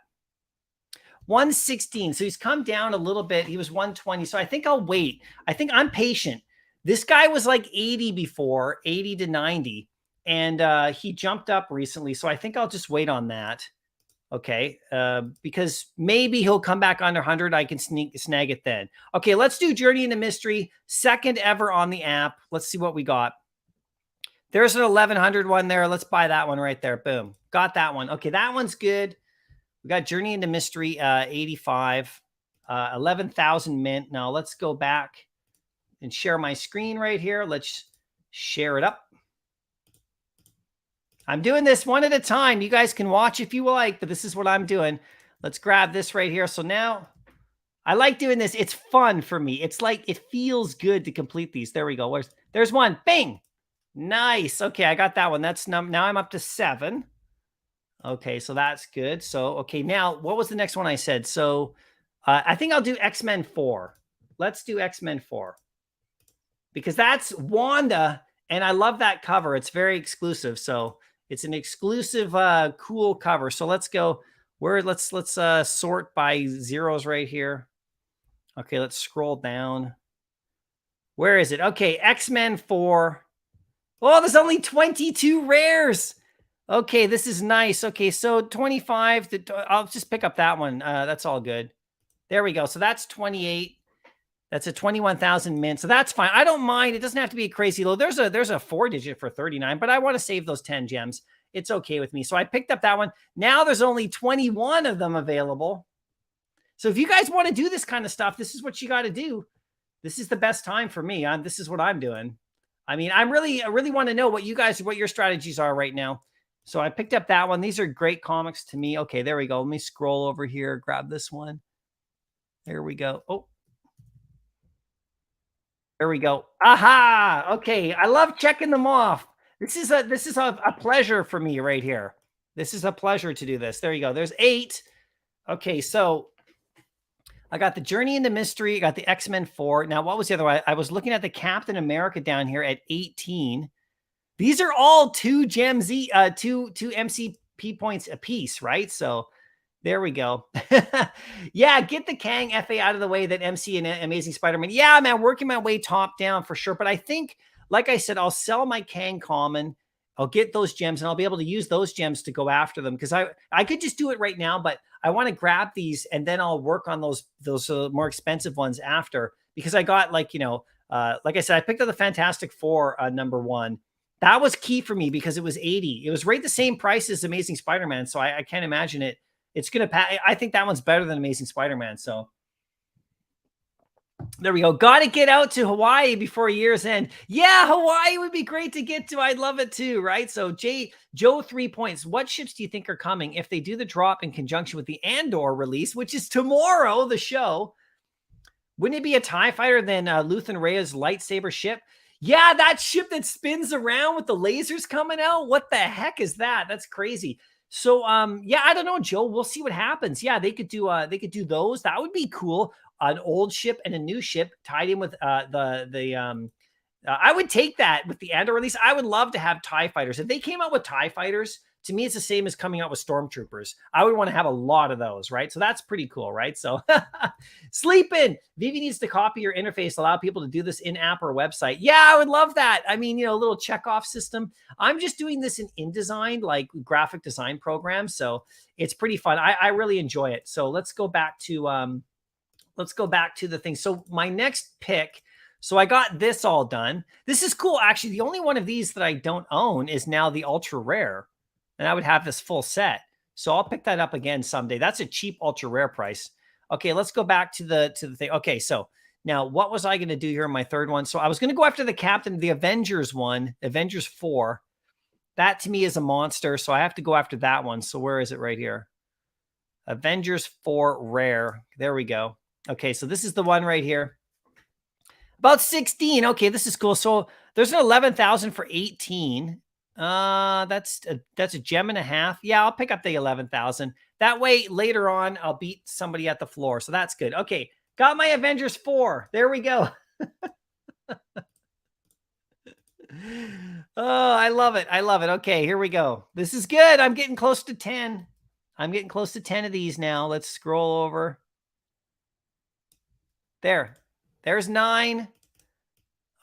116. So he's come down a little bit. He was 120. So I think I'll wait. I think I'm patient. This guy was like 80 before, 80 to 90. And he jumped up recently. So I think I'll just wait on that. Okay. Because maybe he'll come back under 100. I can snag it then. Okay. Let's do Journey into Mystery. Second ever on the app. Let's see what we got. There's an 1100 one there. Let's buy that one right there. Boom. Got that one. Okay. That one's good. We got Journey into Mystery, 85, 11,000 mint. Now let's go back and share my screen right here. Let's share it up. I'm doing this one at a time. You guys can watch if you like, but this is what I'm doing. Let's grab this right here. So now I like doing this. It's fun for me. It's like, it feels good to complete these. There we go. There's one. Bing. Nice. Okay. I got that one. Now I'm up to 7. Okay. So that's good. So, okay. Now what was the next one I said? So I think I'll do X-Men 4. Let's do X-Men 4 because that's Wanda. And I love that cover. It's very exclusive. So it's an exclusive, cool cover. So let's go let's sort by zeros right here. Okay. Let's scroll down. Where is it? Okay. X-Men 4. Oh, there's only 22 rares. Okay. This is nice. Okay. So 25 I'll just pick up that one. That's all good. There we go. So that's 28. That's a 21,000 mint. So that's fine. I don't mind. It doesn't have to be crazy low. There's a 4-digit for 39, but I want to save those 10 gems. It's okay with me. So I picked up that one. Now there's only 21 of them available. So if you guys want to do this kind of stuff, this is what you got to do. This is the best time for me. This is what I'm doing. I mean, I really want to know what your strategies are right now. So I picked up that one. These are great comics to me. Okay, there we go. Let me scroll over here, grab this one. There we go. Oh, there we go. Aha. Okay. I love checking them off. This is a pleasure for me right here. This is a pleasure to do this. There you go. There's 8. Okay. So I got the Journey into Mystery. I got the X-Men 4. Now, what was the other one? I was looking at the Captain America down here at 18. These are all 2 gems, two MCP points a piece, right? So there we go. Yeah, get the Kang FA out of the way, that MC and Amazing Spider-Man. Yeah, man, working my way top down for sure. But I think, like I said, I'll sell my Kang common I'll get those gems and I'll be able to use those gems to go after them, because I could just do it right now, but I want to grab these and then I'll work on those more expensive ones after, because I got like, like I said, I picked up the Fantastic Four #1. That was key for me because it was 80. It was right the same price as Amazing Spider-Man. So I can't imagine it. It's going to pass. I think that one's better than Amazing Spider-Man. So there we go. Got to get out to Hawaii before year's end. Yeah, Hawaii would be great to get to. I'd love it too, right? So Joe 3 points. What ships do you think are coming if they do the drop in conjunction with the Andor release, which is tomorrow, the show? Wouldn't it be a TIE fighter than Luthen Raya's lightsaber ship? Yeah, that ship that spins around with the lasers coming out. What the heck is that? That's crazy. So, yeah, I don't know, Joe. We'll see what happens. Yeah, they could do those. That would be cool. An old ship and a new ship tied in with I would take that with the Andor release. I would love to have TIE fighters. If they came out with TIE fighters, to me, it's the same as coming out with stormtroopers. I would want to have a lot of those, right? So that's pretty cool, right? So sleeping. Veve needs to copy your interface, allow people to do this in-app or website. Yeah, I would love that. I mean, a little checkoff system. I'm just doing this in InDesign, like graphic design programs. So it's pretty fun. I really enjoy it. So let's go back to the thing. So my next pick. So I got this all done. This is cool. Actually, the only one of these that I don't own is now the ultra rare. And I would have this full set. So I'll pick that up again someday. That's a cheap ultra rare price. Okay, let's go back to the thing. Okay, so now what was I going to do here in my third one? So I was going to go after the Captain, the Avengers one, Avengers 4. That to me is a monster. So I have to go after that one. So where is it right here? Avengers 4 rare. There we go. Okay, so this is the one right here. About 16. Okay, this is cool. So there's an 11,000 for 18. That's a gem and a half. Yeah, I'll pick up the 11,000. That way later on I'll beat somebody at the floor. So that's good. Okay, got my Avengers 4. There we go. Oh, I love it. I love it. Okay, here we go. This is good. I'm getting close to 10. I'm getting close to 10 of these now. Let's scroll over. There's 9.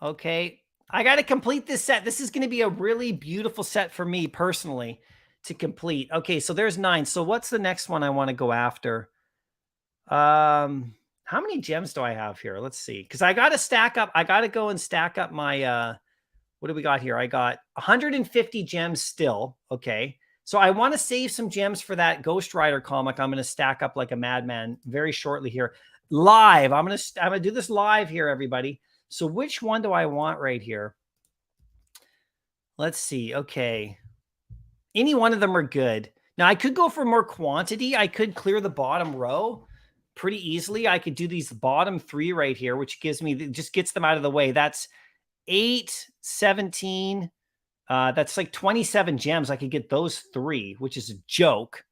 Okay. I got to complete this set. This is going to be a really beautiful set for me personally to complete. Okay, so there's 9. So what's the next one I want to go after? How many gems do I have here? Let's see. Because I got to stack up. I got to go and stack up my, what do we got here? I got 150 gems still. Okay. So I want to save some gems for that Ghost Rider comic. I'm going to stack up like a madman very shortly here. Live. I'm going to do this live here, everybody. So which one do I want right here? Let's see. Okay. Any one of them are good. Now, I could go for more quantity. I could clear the bottom row pretty easily. I could do these bottom 3 right here, which gives me, just gets them out of the way. That's 8, 17. That's like 27 gems. I could get those 3, which is a joke.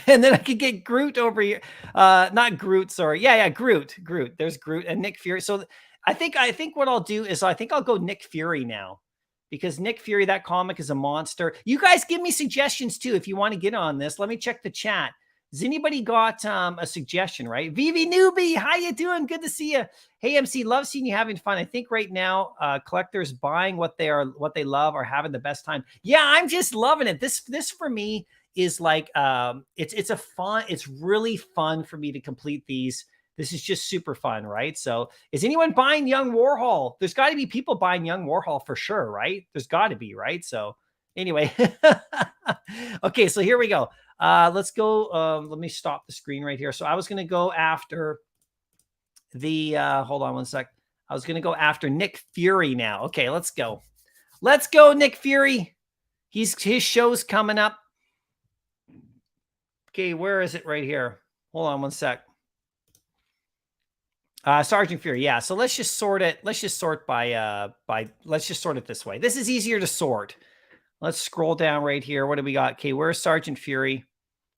And then I could get Groot over here. Not Groot, sorry. Yeah, Groot. There's Groot and Nick Fury. So I think what I'll do is I think I'll go Nick Fury now, because Nick Fury, that comic is a monster. You guys give me suggestions too if you want to get on this. Let me check the chat. Has anybody got a suggestion, right? Veve Newbie, how you doing? Good to see you. Hey, MC, love seeing you having fun. I think right now collectors buying what they love are having the best time. Yeah, I'm just loving it. This for me is like it's really fun for me to complete these. This is just super fun, right? So is anyone buying Young Warhol? There's got to be people buying Young Warhol for sure, right? There's got to be, right? So anyway, okay, so here we go. Let's go. Let me stop the screen right here. So I was going to go after the, hold on one sec. I was going to go after Nick Fury now. Okay, let's go. Let's go, Nick Fury. His show's coming up. Okay, where is it right here? Hold on one sec. Sergeant Fury, yeah. So let's just sort it. Let's just sort let's just sort it this way. This is easier to sort. Let's scroll down right here. What do we got? Okay, where's Sergeant Fury?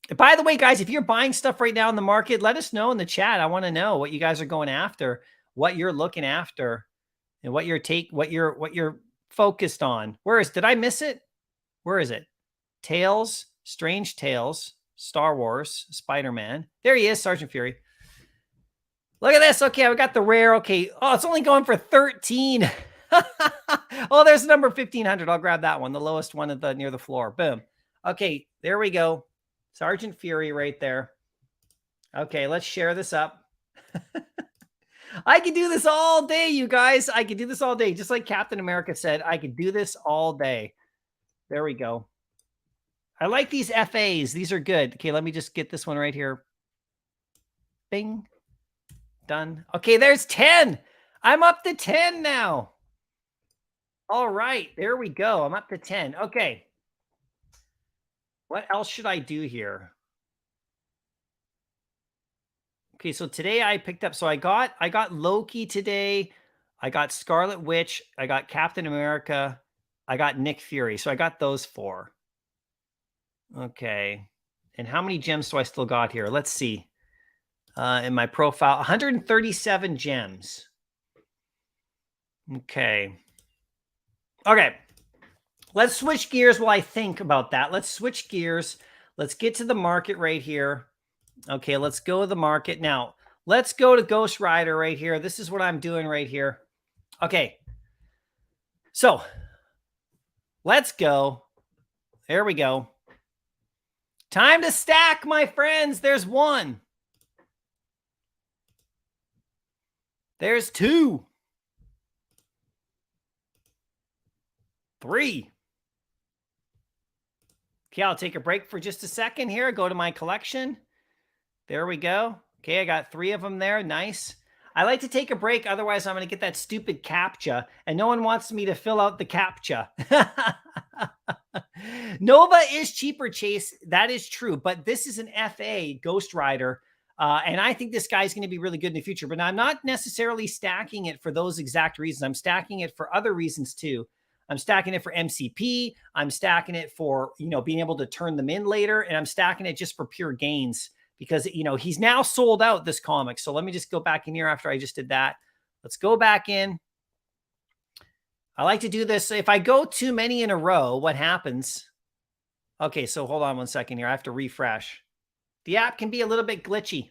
And by the way, guys, if you're buying stuff right now in the market, let us know in the chat. I want to know what you guys are going after, what you're looking after, and what you're focused on. Did I miss it? Where is it? Tales, Strange Tales, Star Wars, Spider-Man. There he is, Sergeant Fury. Look at this. Okay, we got the rare. Okay. Oh, it's only going for 13. Oh, there's number 1500. I'll grab that one. The lowest one at near the floor. Boom. Okay, there we go. Sergeant Fury right there. Okay, let's share this up. I could do this all day, you guys. I could do this all day. Just like Captain America said, I could do this all day. There we go. I like these FAs. These are good. Okay, let me just get this one right here. Bing. Done. Okay, there's 10. I'm up to 10 now. All right, there we go. I'm up to 10. Okay. What else should I do here? Okay, so today I picked up, so I got Loki today. I got Scarlet Witch. I got Captain America. I got Nick Fury. So I got those 4. Okay. And how many gems do I still got here? Let's see. In my profile, 137 gems. Okay. Okay. Let's switch gears while I think about that. Let's switch gears. Let's get to the market right here. Okay, let's go to the market. Now, let's go to Ghost Rider right here. This is what I'm doing right here. Okay. So, let's go. There we go. Time to stack, my friends. There's 1. There's 2. 3. Okay, I'll take a break for just a second here. Go to my collection. There we go. Okay, I got 3 of them there. Nice. I like to take a break. Otherwise, I'm going to get that stupid CAPTCHA. And no one wants me to fill out the CAPTCHA. Nova is cheaper, Chase. That is true. But this is an FA Ghost Rider. And I think this guy's going to be really good in the future. But I'm not necessarily stacking it for those exact reasons. I'm stacking it for other reasons too. I'm stacking it for MCP. I'm stacking it for, being able to turn them in later. And I'm stacking it just for pure gains because, he's now sold out this comic. So let me just go back in here after I just did that. Let's go back in. I like to do this. If I go too many in a row, what happens? Okay, so hold on one second here. I have to refresh. The app can be a little bit glitchy.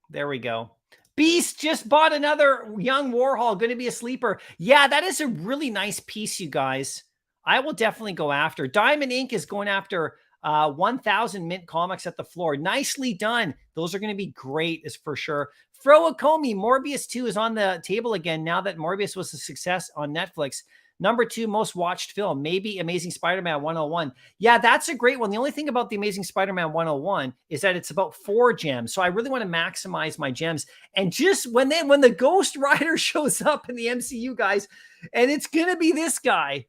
There we go. Beast just bought another Young Warhol, going to be a sleeper. Yeah, that is a really nice piece, you guys. I will definitely go after. Diamond Ink is going after 1,000 mint comics at the floor. Nicely done. Those are going to be great, is for sure. Froakomi, Morbius 2 is on the table again now that Morbius was a success on Netflix. Number 2 most watched film, maybe Amazing Spider-Man 101. Yeah, that's a great one. The only thing about the Amazing Spider-Man 101 is that it's about 4 gems. So I really want to maximize my gems. And just when the Ghost Rider shows up in the MCU, guys, and it's going to be this guy,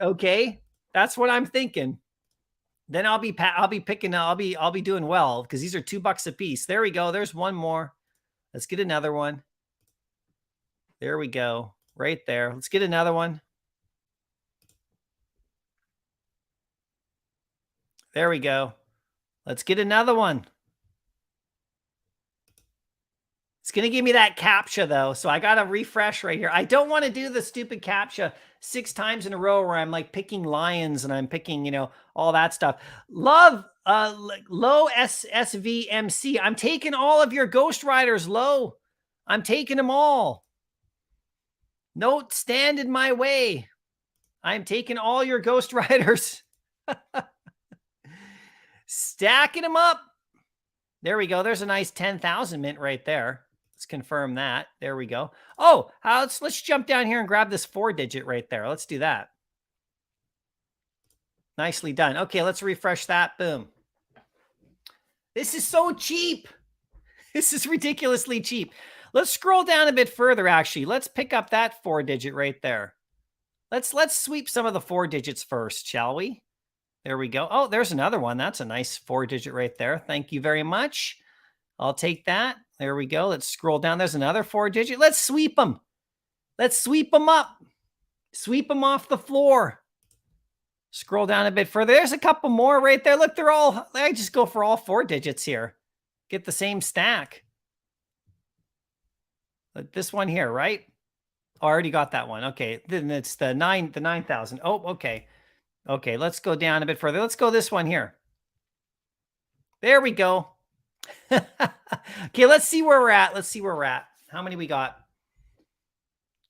okay? That's what I'm thinking. Then I'll be doing well because these are $2 a piece. There we go. There's one more. Let's get another one. There we go. Right there. Let's get another one. There we go. Let's get another one. It's going to give me that CAPTCHA, though, so I got to refresh right here. I don't want to do the stupid CAPTCHA 6 times in a row where I'm like picking lions and I'm picking, all that stuff. Low SVMC. I'm taking all of your Ghost Riders, Low. I'm taking them all. Don't stand in my way. I'm taking all your Ghost Riders. Stacking them up. There we go. There's a nice 10,000 mint right there. Let's confirm that. There we go. Oh, let's jump down here and grab this 4-digit right there. Let's do that. Nicely done. Okay, let's refresh that. Boom. This is so cheap. This is ridiculously cheap. Let's scroll down a bit further, actually. Let's pick up that 4-digit right there. Let's sweep some of the 4 digits first, shall we? There we go. Oh, there's another one. That's a nice 4-digit right there. Thank you very much. I'll take that. There we go. Let's scroll down. There's another 4-digit. Let's sweep them. Let's sweep them up. Sweep them off the floor. Scroll down a bit further. There's a couple more right there. Look, I just go for all 4 digits here. Get the same stack. This one here, right? Oh, I already got that one. Okay. Then it's the 9,000. Oh, okay. Okay, let's go down a bit further. Let's go this one here. There we go. Okay, let's see where we're at. How many we got?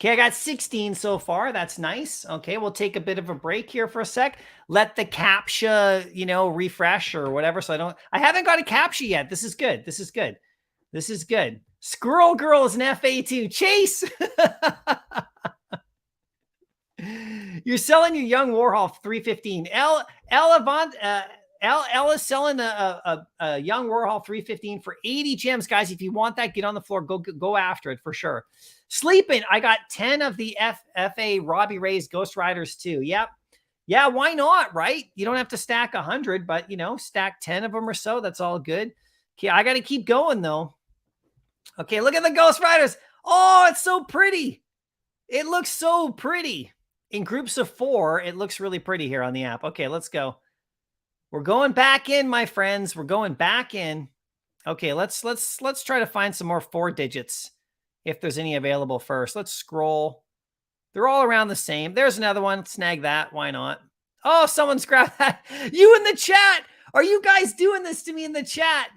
Okay, I got 16 so far. That's nice. Okay, we'll take a bit of a break here for a sec. Let the captcha, you know, refresh or whatever. So I haven't got a captcha yet. This is good. This is good. This is good. Squirrel Girl is an FA2. Chase! You're selling your Young Warhol 315. L is selling a Young Warhol 315 for 80 gems, guys. If you want that, get on the floor. Go after it for sure. Sleeping. I got 10 of the FA Robbie Ray's Ghost Riders too. Yep. Yeah, why not, right? You don't have to stack 100, but, you know, stack 10 of them or so. That's all good. Okay, I got to keep going, though. Okay, look at the Ghost Riders. Oh, it's so pretty. It looks so pretty. In groups of 4, it looks really pretty here on the app. Okay, let's go. We're going back in, my friends. We're going back in. Okay, let's try to find some more 4 digits if there's any available first. Let's scroll. They're all around the same. There's another one. Snag that. Why not? Oh, someone's grabbed that. You in the chat. Are you guys doing this to me in the chat?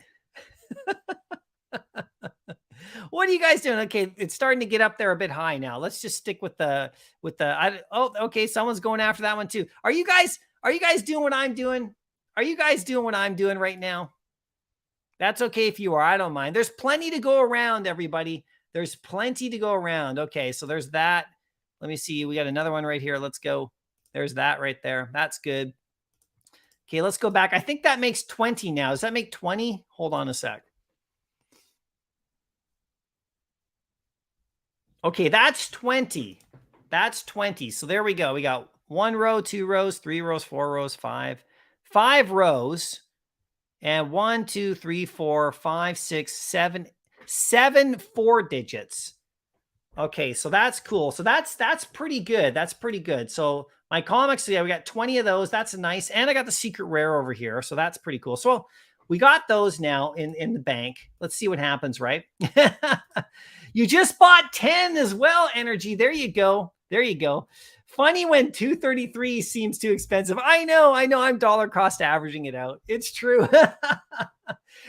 What are you guys doing? Okay, it's starting to get up there a bit high now. Let's just stick with okay, someone's going after that one too. Are you guys doing what I'm doing? Are you guys doing what I'm doing right now? That's okay if you are. I don't mind. There's plenty to go around, everybody. There's plenty to go around. Okay, so there's that. Let me see. We got another one right here. Let's go. There's that right there. That's good. Okay, let's go back. I think that makes 20 now. Does that make 20? Hold on a sec. Okay, that's 20. That's 20. So there we go. We got 1 row, 2 rows, 3 rows, 4 rows, 5. 5 rows. And 1, 2, 3, 4, 5, 6, 7. 7 4 digits. Okay, so that's cool. So that's pretty good. That's pretty good. So my comics, yeah, we got 20 of those. That's nice. And I got the secret rare over here. So that's pretty cool. So we got those now in the bank. Let's see what happens, right? You just bought 10 as well, Energy. There you go. There you go. Funny when 233 seems too expensive. I know. I'm dollar cost averaging it out. It's true.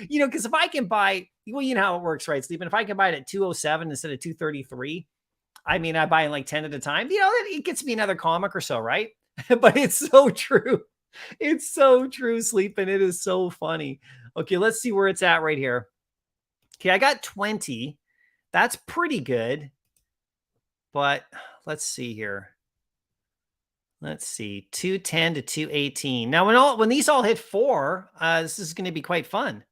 You know, because if I can buy, well, you know how it works, right, Sleeping? If I can buy it at 207 instead of 233, I mean, I buy like 10 at a time. You know, it gets me another comic or so, right? But it's so true. It's so true, Sleeping. It is so funny. Okay, let's see where it's at right here. Okay, I got 20. That's pretty good. But let's see here. Let's see, 210 to 218. Now, when these all hit 4, this is going to be quite fun.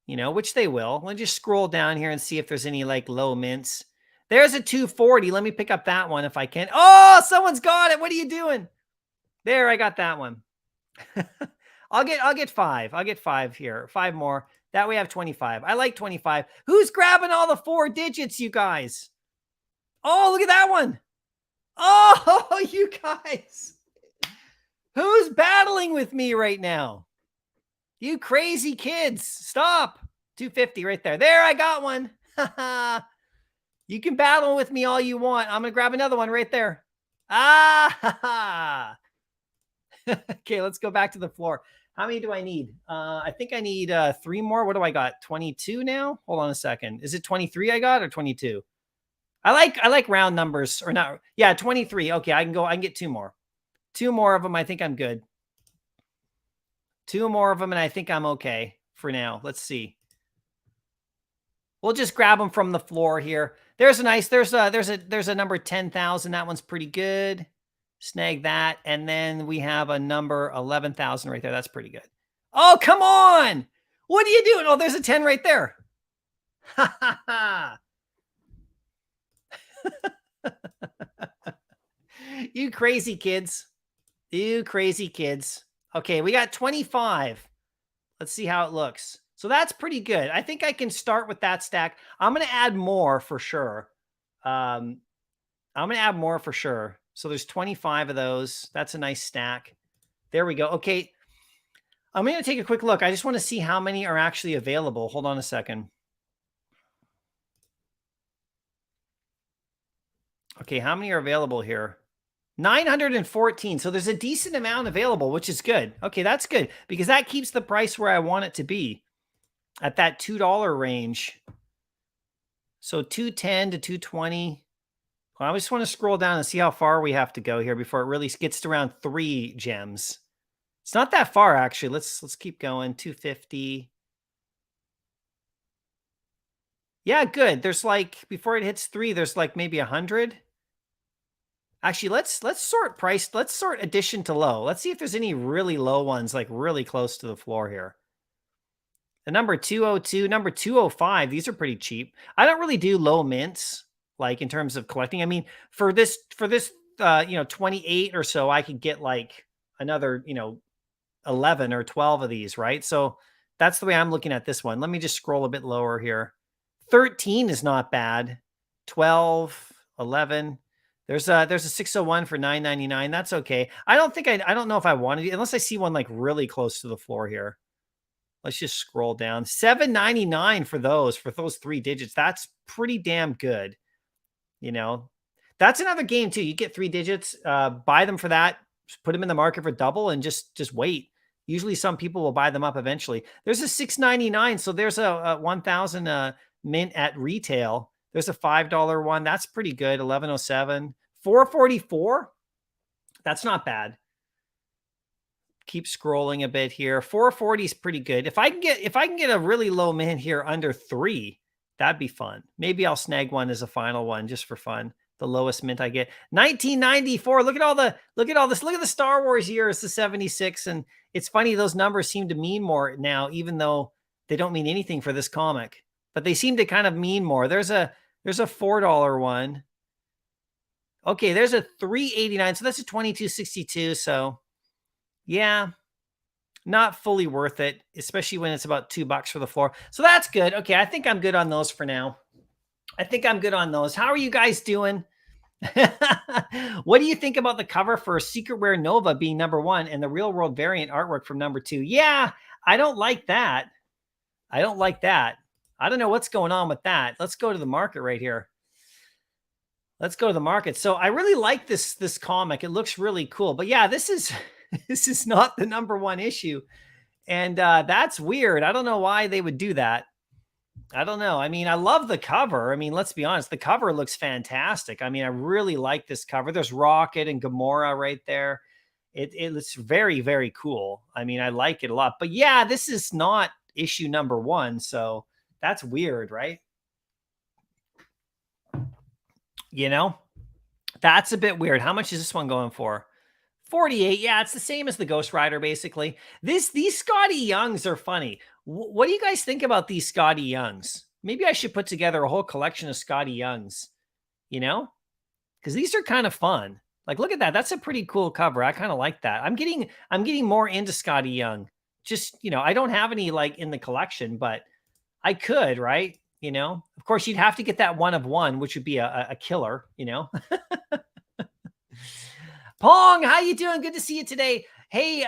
You know, which they will. Let me just scroll down here and see if there's any like low mints. There's a 240. Let me pick up that one if I can. Oh, someone's got it. What are you doing? There, I got that one. I'll get 5. I'll get 5 here. 5 more. That way I have 25. I like 25. Who's grabbing all the 4 digits, you guys? Oh, look at that one. Oh, you guys. Who's battling with me right now? You crazy kids. Stop. 250 right there. There, I got one. You can battle with me all you want. I'm going to grab another one right there. Ah. Okay, let's go back to the floor. How many do I need? I think I need 3 more. What do I got? 22 now? Hold on a second. Is it 23 I got or 22? I like round numbers or not. Yeah, 23. Okay, I can get 2 more. 2 more of them. I think I'm good. 2 more of them, and I think I'm okay for now. Let's see. We'll just grab them from the floor here. There's a number 10,000. That one's pretty good. Snag that, and then we have a number 11,000 right there. That's pretty good. Oh, come on! What are you doing? Oh, there's a 10 right there. Ha ha ha! You crazy kids. You crazy kids. Okay, we got 25. Let's see how it looks. So that's pretty good. I think I can start with that stack. I'm going to add more for sure. I'm going to add more for sure. So there's 25 of those. That's a nice stack. There we go. Okay. I'm going to take a quick look. I just want to see how many are actually available. Hold on a second. Okay, how many are available here? 914. So there's a decent amount available, which is good. Okay, that's good because that keeps the price where I want it to be at that $2 range. So 210 to 220. Well, I just want to scroll down and see how far we have to go here before it really gets to around 3 gems. It's not that far, actually. Let's keep going. 250. Yeah, good. There's like, before it hits 3, there's like maybe 100. Actually, let's sort price. Let's sort addition to low. Let's see if there's any really low ones, like really close to the floor here. The number 202, number 205, these are pretty cheap. I don't really do low mints, like in terms of collecting. I mean, for this 28 or so, I could get like another, 11 or 12 of these, right? So that's the way I'm looking at this one. Let me just scroll a bit lower here. 13 is not bad. 12, 11. There's a 601 for 9.99. That's okay. I don't know if I wanted it unless I see one like really close to the floor here. Let's just scroll down. 7.99 for those 3 digits. That's pretty damn good. That's another game too. You get 3 digits, buy them for that, put them in the market for double, and just wait. Usually some people will buy them up eventually. There's a 6.99. So there's a 1,000 mint at retail. There's a $5 one. That's pretty good. 1107. 444. That's not bad. Keep scrolling a bit here. 440 is pretty good. If I can get a really low mint here under 3, that'd be fun. Maybe I'll snag one as a final one just for fun. The lowest mint I get. 1994. Look at this. Look at the Star Wars year. It's the 76. And it's funny, those numbers seem to mean more now, even though they don't mean anything for this comic. But they seem to kind of mean more. There's a $4 one. Okay, there's a 3.89. So that's a 22.62. So yeah, not fully worth it, especially when it's about $2 for the floor. So that's good. Okay, I think I'm good on those for now. I think I'm good on those. How are you guys doing? What do you think about the cover for Secret Rare Nova being number 1 and the real world variant artwork from number 2? Yeah, I don't like that. I don't know what's going on with that. Let's go to the market right here. Let's go to the market. So I really like this comic. It looks really cool. But yeah, this is not the number 1 issue. And that's weird. I don't know why they would do that. I don't know. I mean, I love the cover. I mean, let's be honest. The cover looks fantastic. I mean, I really like this cover. There's Rocket and Gamora right there. It looks very, very cool. I mean, I like it a lot. But yeah, this is not issue number 1. So that's weird, right? That's a bit weird. How much is this one going for? 48. Yeah, it's the same as the Ghost Rider, basically. These Scotty Youngs are funny. What do you guys think about these Scotty Youngs? Maybe I should put together a whole collection of Scotty Youngs, because these are kind of fun. Like, look at that. That's a pretty cool cover. I kind of like that. I'm getting more into Scotty Young. Just, I don't have any like in the collection, but I could, right? Of course, you'd have to get that 1 of 1, which would be a killer, Pong, how you doing? Good to see you today. Hey,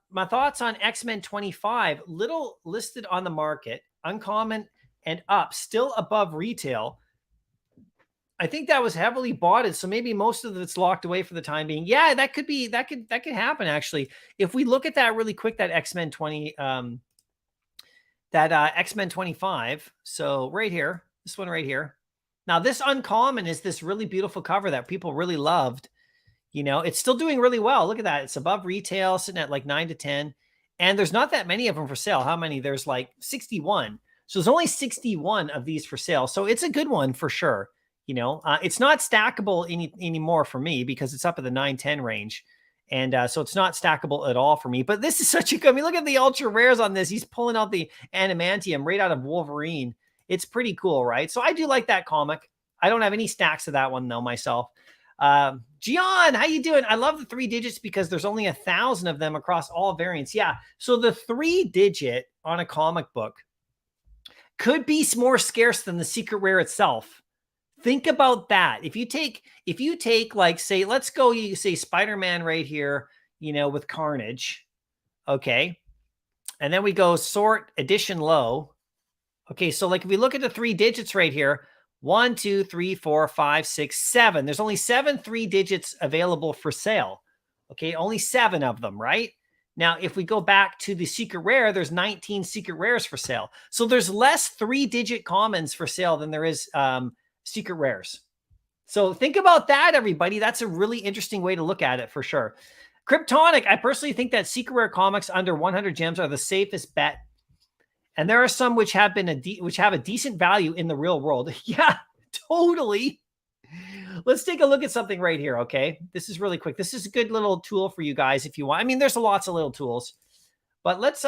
my thoughts on X-Men 25. Little listed on the market, uncommon and up, still above retail. I think that was heavily bought, so maybe most of it's locked away for the time being. Yeah, that could happen actually. If we look at that really quick, that X-Men 20, that X-Men 25. So right here, this one right here. Now this uncommon is this really beautiful cover that people really loved. It's still doing really well. Look at that. It's above retail, sitting at like 9 to 10. And there's not that many of them for sale. How many? There's like 61. So there's only 61 of these for sale. So it's a good one for sure. It's not stackable anymore for me because it's up at the 9-10 range. And so it's not stackable at all for me. But this is such a good, look at the ultra rares on this. He's pulling out the adamantium right out of Wolverine. It's pretty cool, right? So I do like that comic. I don't have any stacks of that one though myself. Gian, how you doing? I love the 3 digits because there's only 1,000 of them across all variants. Yeah. So the 3 digit on a comic book could be more scarce than the secret rare itself. Think about that. If you take like, say, let's go, you say Spider-Man right here, with Carnage. Okay. And then we go sort edition low. Okay. So like if we look at the 3 digits right here, 1, 2, 3, 4, 5, 6, 7. There's only 7 3 digits available for sale. Okay, only 7 of them, right? Now, if we go back to the secret rare, there's 19 secret rares for sale. So there's less 3 digit commons for sale than there is secret rares. So think about that, everybody. That's a really interesting way to look at it for sure. Kryptonic, I personally think that secret rare comics under 100 gems are the safest bet. And there are some which have a decent value in the real world. Yeah, totally. Let's take a look at something right here, okay? This is really quick. This is a good little tool for you guys if you want. I mean, there's lots of little tools. But let's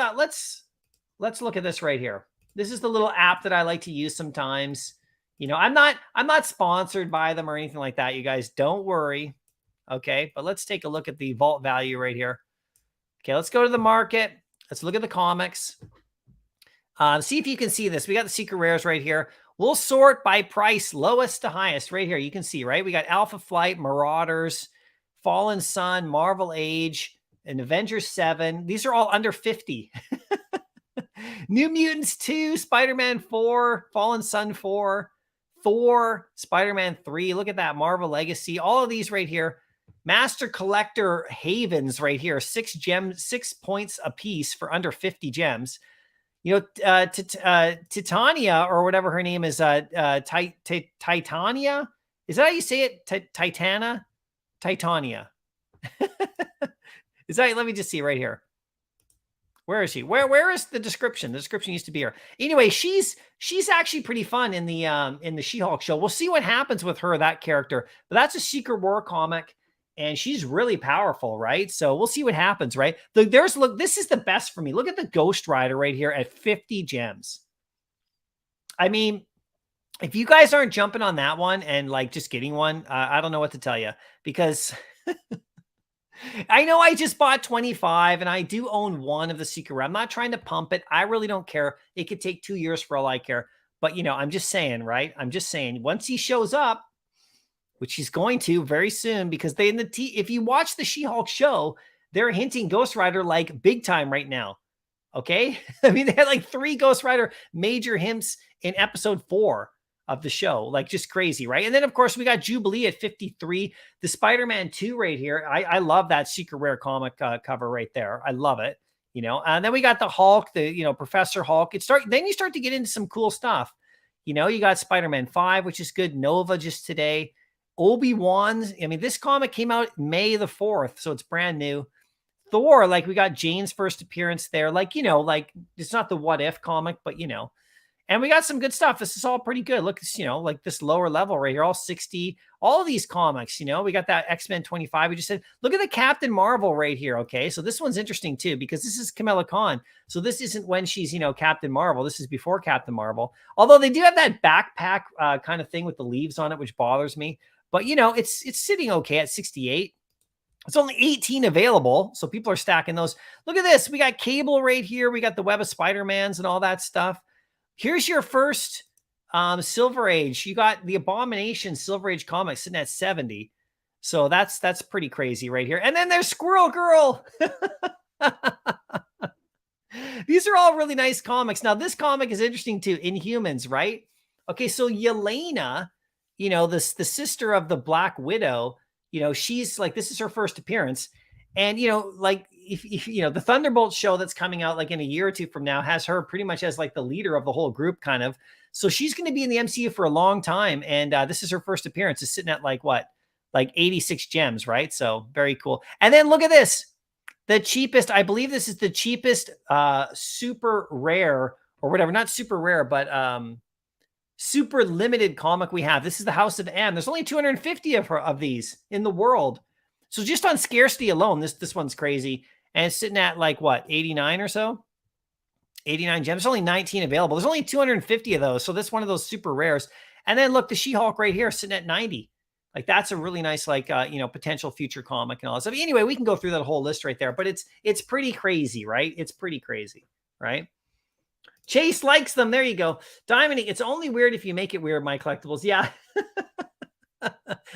look at this right here. This is the little app that I like to use sometimes. You know, I'm not sponsored by them or anything like that, you guys. Don't worry. Okay, but let's take a look at the vault value right here. Okay, let's go to the market. Let's look at the comics. See if you can see this. We got the secret rares right here. We'll sort by price, lowest to highest right here. You can see, right? We got Alpha Flight, Marauders, Fallen Sun, Marvel Age, and Avengers 7. These are all under 50. New Mutants 2, Spider-Man 4, Fallen Sun 4, Thor, Spider-Man 3. Look at that, Marvel Legacy. All of these right here. Master Collector Havens right here. 6 gems, 6 points a piece for under 50 gems. You know, Titania or whatever her name is, Titania. Is that how you say it? Titania. Is that? Let me just see right here. Where is she? Where is the description? The description used to be here. Anyway, she's actually pretty fun in the She-Hulk show. We'll see what happens with her, that character. But that's a Secret War comic. And she's really powerful, right? So we'll see what happens, right? Look, this is the best for me. Look at the Ghost Rider right here at 50 gems. I mean, if you guys aren't jumping on that one and like just getting one, I don't know what to tell you, because I know I just bought 25 and I do own one of the Secret Rare. I'm not trying to pump it. I really don't care. It could take 2 years for all I care. But, you know, I'm just saying, right? I'm just saying once he shows up, which he's going to very soon, because if you watch the She-Hulk show, they're hinting Ghost Rider like big time right now. Okay. I mean, they had like 3 Ghost Rider major hints in episode 4 of the show, like just crazy. Right. And then of course we got Jubilee at 53, the Spider-Man 2 right here. I love that Secret Rare comic cover right there. I love it. You know, and then we got the Hulk, Professor Hulk. Then you start to get into some cool stuff. You know, you got Spider-Man 5, which is good. Nova just today. Obi-Wan's, I mean, this comic came out May the 4th, so it's brand new. Thor, like we got Jane's first appearance there. Like, you know, like it's not the What If comic, but you know. And we got some good stuff. This is all pretty good. Look, you know, like this lower level right here, all 60. All of these comics, you know, we got that X-Men 25. We just said, look at the Captain Marvel right here, okay? So this one's interesting too, because this is Kamala Khan. So this isn't when she's, you know, Captain Marvel. This is before Captain Marvel. Although they do have that backpack kind of thing with the leaves on it, which bothers me. But, you know, it's sitting okay at 68. It's only 18 available, so people are stacking those. Look at this. We got Cable right here. We got the Web of Spider-Mans and all that stuff. Here's your first Silver Age. You got the Abomination Silver Age comics sitting at 70. So that's pretty crazy right here. And then there's Squirrel Girl. These are all really nice comics. Now, this comic is interesting too. Inhumans, right? Okay, so Yelena, you know, the sister of the Black Widow, you know, she's like, this is her first appearance. And, you know, like if you know, the Thunderbolt show that's coming out like in a year or two from now has her pretty much as like the leader of the whole group kind of. So she's going to be in the MCU for a long time. And this is her first appearance. It's sitting at like what? Like 86 gems, right? So very cool. And then look at this. The cheapest, I believe this is the cheapest super rare or whatever, not super rare, but super limited comic we have. This is the House of M. There's only 250 of these in the world. So just on scarcity alone, this one's crazy. And it's sitting at like what, 89 or so? 89 gems. There's only 19 available. There's only 250 of those. So this is one of those super rares. And then look, the She-Hulk right here sitting at 90. Like that's a really nice, like, you know, potential future comic and all that stuff. Anyway, we can go through that whole list right there, but it's pretty crazy, right? It's pretty crazy, right? Chase likes them. There you go. Diamond, it's only weird if you make it weird, Mycollectables. Yeah.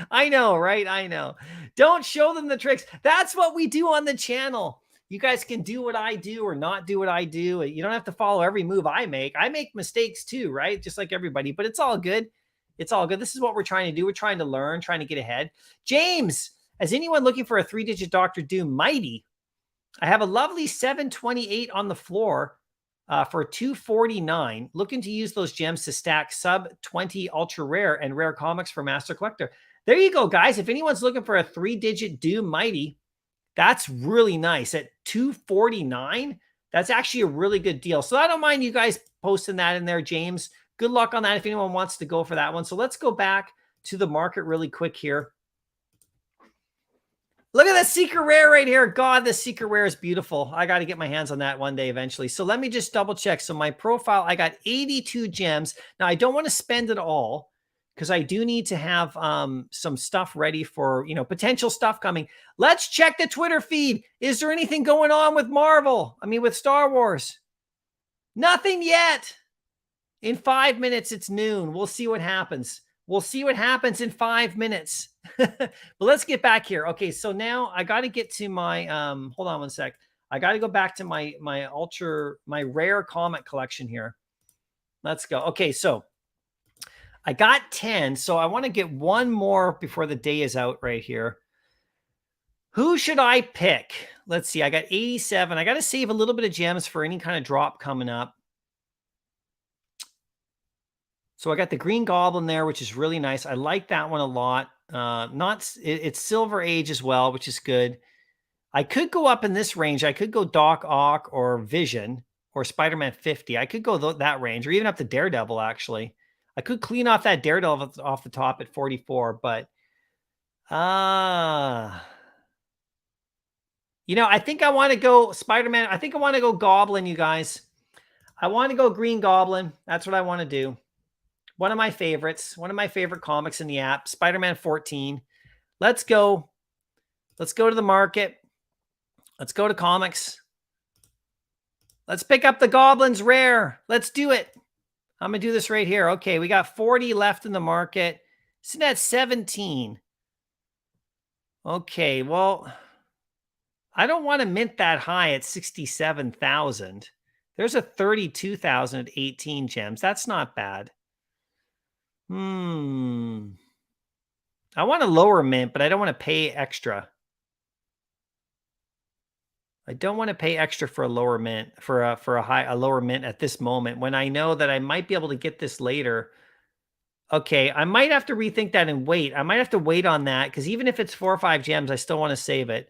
I know, right? I know. Don't show them the tricks. That's what we do on the channel. You guys can do what I do or not do what I do. You don't have to follow every move I make. I make mistakes too, right? Just like everybody, but it's all good. It's all good. This is what we're trying to do. We're trying to learn, trying to get ahead. James, as anyone looking for a 3-digit Dr. Doom Mighty, I have a lovely 728 on the floor for 249. Looking to use those gems to stack sub 20 ultra rare and rare comics for Master Collector. There you go, guys. If anyone's looking for a 3-digit Doom Mighty, that's really nice at 249. That's actually a really good deal. So I don't mind you guys posting that in there, James. Good luck on that if anyone wants to go for that one. So let's go back to the market really quick here. Look at the secret rare right here. God, the secret rare is beautiful. I got to get my hands on that one day eventually. So let me just double check. So my profile, I got 82 gems. Now I don't want to spend it all because I do need to have some stuff ready for, potential stuff coming. Let's check the Twitter feed. Is there anything going on with Marvel? I mean, with Star Wars? Nothing yet. In 5 minutes, it's noon. We'll see what happens. We'll see what happens in 5 minutes. But let's get back here. Okay, so now I got to get to my, hold on one sec. I got to go back to my rare comic collection here. Let's go. Okay, so I got 10. So I want to get one more before the day is out right here. Who should I pick? Let's see. I got 87. I got to save a little bit of gems for any kind of drop coming up. So I got the Green Goblin there, which is really nice. I like that one a lot. It's Silver Age as well, which is good. I could go up in this range. I could go Doc Ock or Vision or Spider-Man 50. I could go that range or even up to Daredevil, actually. I could clean off that Daredevil off the top at 44, but I think I want to go Spider-Man. I think I want to go Goblin, you guys. I want to go Green Goblin. That's what I want to do. One of my favorites, one of my favorite comics in the app, Spider-Man 14. Let's go. Let's go to the market. Let's go to comics. Let's pick up the Goblins rare. Let's do it. I'm going to do this right here. Okay, we got 40 left in the market. Sitting at 17. Okay, well, I don't want to mint that high at 67,000. There's a 32,000 at 18 gems. That's not bad. I want a lower mint, but I don't want to pay extra. I don't want to pay extra for a lower mint, for a lower mint at this moment when I know that I might be able to get this later. Okay, I might have to rethink that and wait. I might have to wait on that because even if it's 4 or 5 gems, I still want to save it.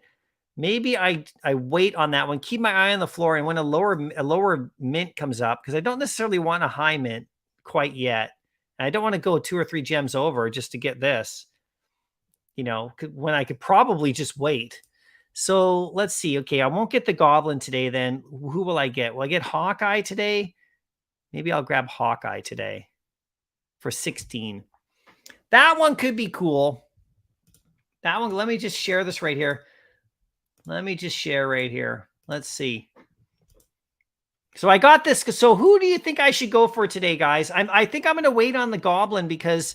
Maybe I wait on that one, keep my eye on the floor, and when a lower mint comes up, because I don't necessarily want a high mint quite yet. I don't want to go 2 or 3 gems over just to get this, when I could probably just wait. So let's see. Okay, I won't get the Goblin today then. Who will I get? Will I get Hawkeye today? Maybe I'll grab Hawkeye today for 16. That one could be cool. That one, let me just share this right here. Let me just share right here. Let's see. So I got this. So who do you think I should go for today, guys? I think I'm going to wait on the Goblin because,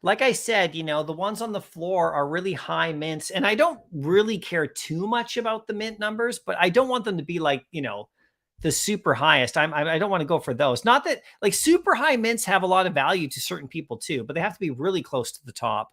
like I said, the ones on the floor are really high mints. And I don't really care too much about the mint numbers, but I don't want them to be like, the super highest. I don't want to go for those. Not that like super high mints have a lot of value to certain people too, but they have to be really close to the top.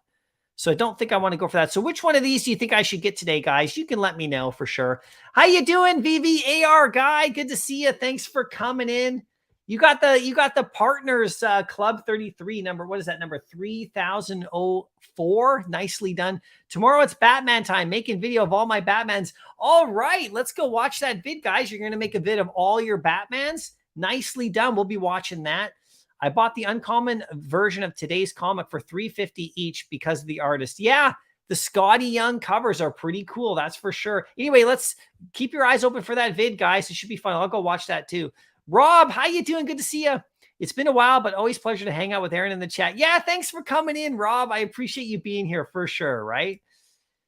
So I don't think I want to go for that. So which one of these do you think I should get today, guys? You can let me know for sure. How you doing, VVAR guy? Good to see you. Thanks for coming in. You got the partners club 33 number. What is that number? 3004. Nicely done. Tomorrow it's Batman time. Making video of all my Batmans. All right, let's go watch that vid, guys. You're going to make a vid of all your Batmans. Nicely done. We'll be watching that. I bought the uncommon version of today's comic for $3.50 each because of the artist. Yeah, the Scotty Young covers are pretty cool. That's for sure. Anyway, let's keep your eyes open for that vid, guys. It should be fun. I'll go watch that too. Rob, how you doing? Good to see you. It's been a while, but always pleasure to hang out with Aaron in the chat. Yeah, thanks for coming in, Rob. I appreciate you being here for sure, right?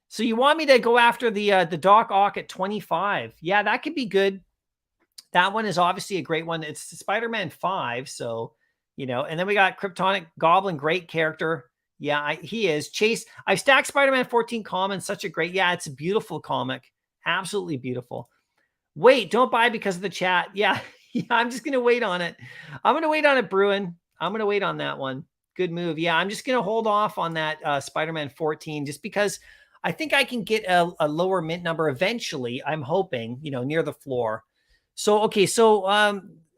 So you want me to go after the Doc Ock at 25? Yeah, that could be good. That one is obviously a great one. It's Spider-Man 5, so... and then we got Kryptonic Goblin, great character. Yeah, he is. Chase, I've stacked Spider-Man 14 common, such a great, yeah, it's a beautiful comic. Absolutely beautiful. Wait, don't buy because of the chat. Yeah, I'm just going to wait on it. I'm going to wait on it, Bruin. I'm going to wait on that one. Good move. Yeah, I'm just going to hold off on that Spider-Man 14 just because I think I can get a lower mint number eventually. I'm hoping, near the floor. So, okay, so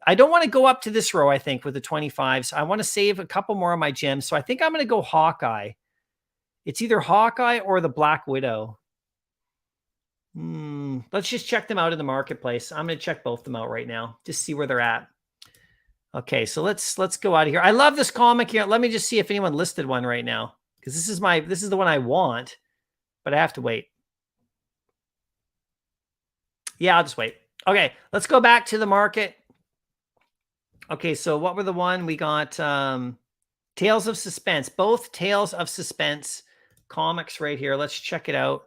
I don't want to go up to this row, I think, with the 25s. I want to save a couple more of my gems. So I think I'm going to go Hawkeye. It's either Hawkeye or the Black Widow. Let's just check them out in the marketplace. I'm going to check both of them out right now. Just see where they're at. Okay, so let's go out of here. I love this comic here. Let me just see if anyone listed one right now, because this is the one I want, but I have to wait. Yeah, I'll just wait. Okay, let's go back to the market. Okay, so what were the one we got? Tales of Suspense, both Tales of Suspense comics right here. Let's check it out.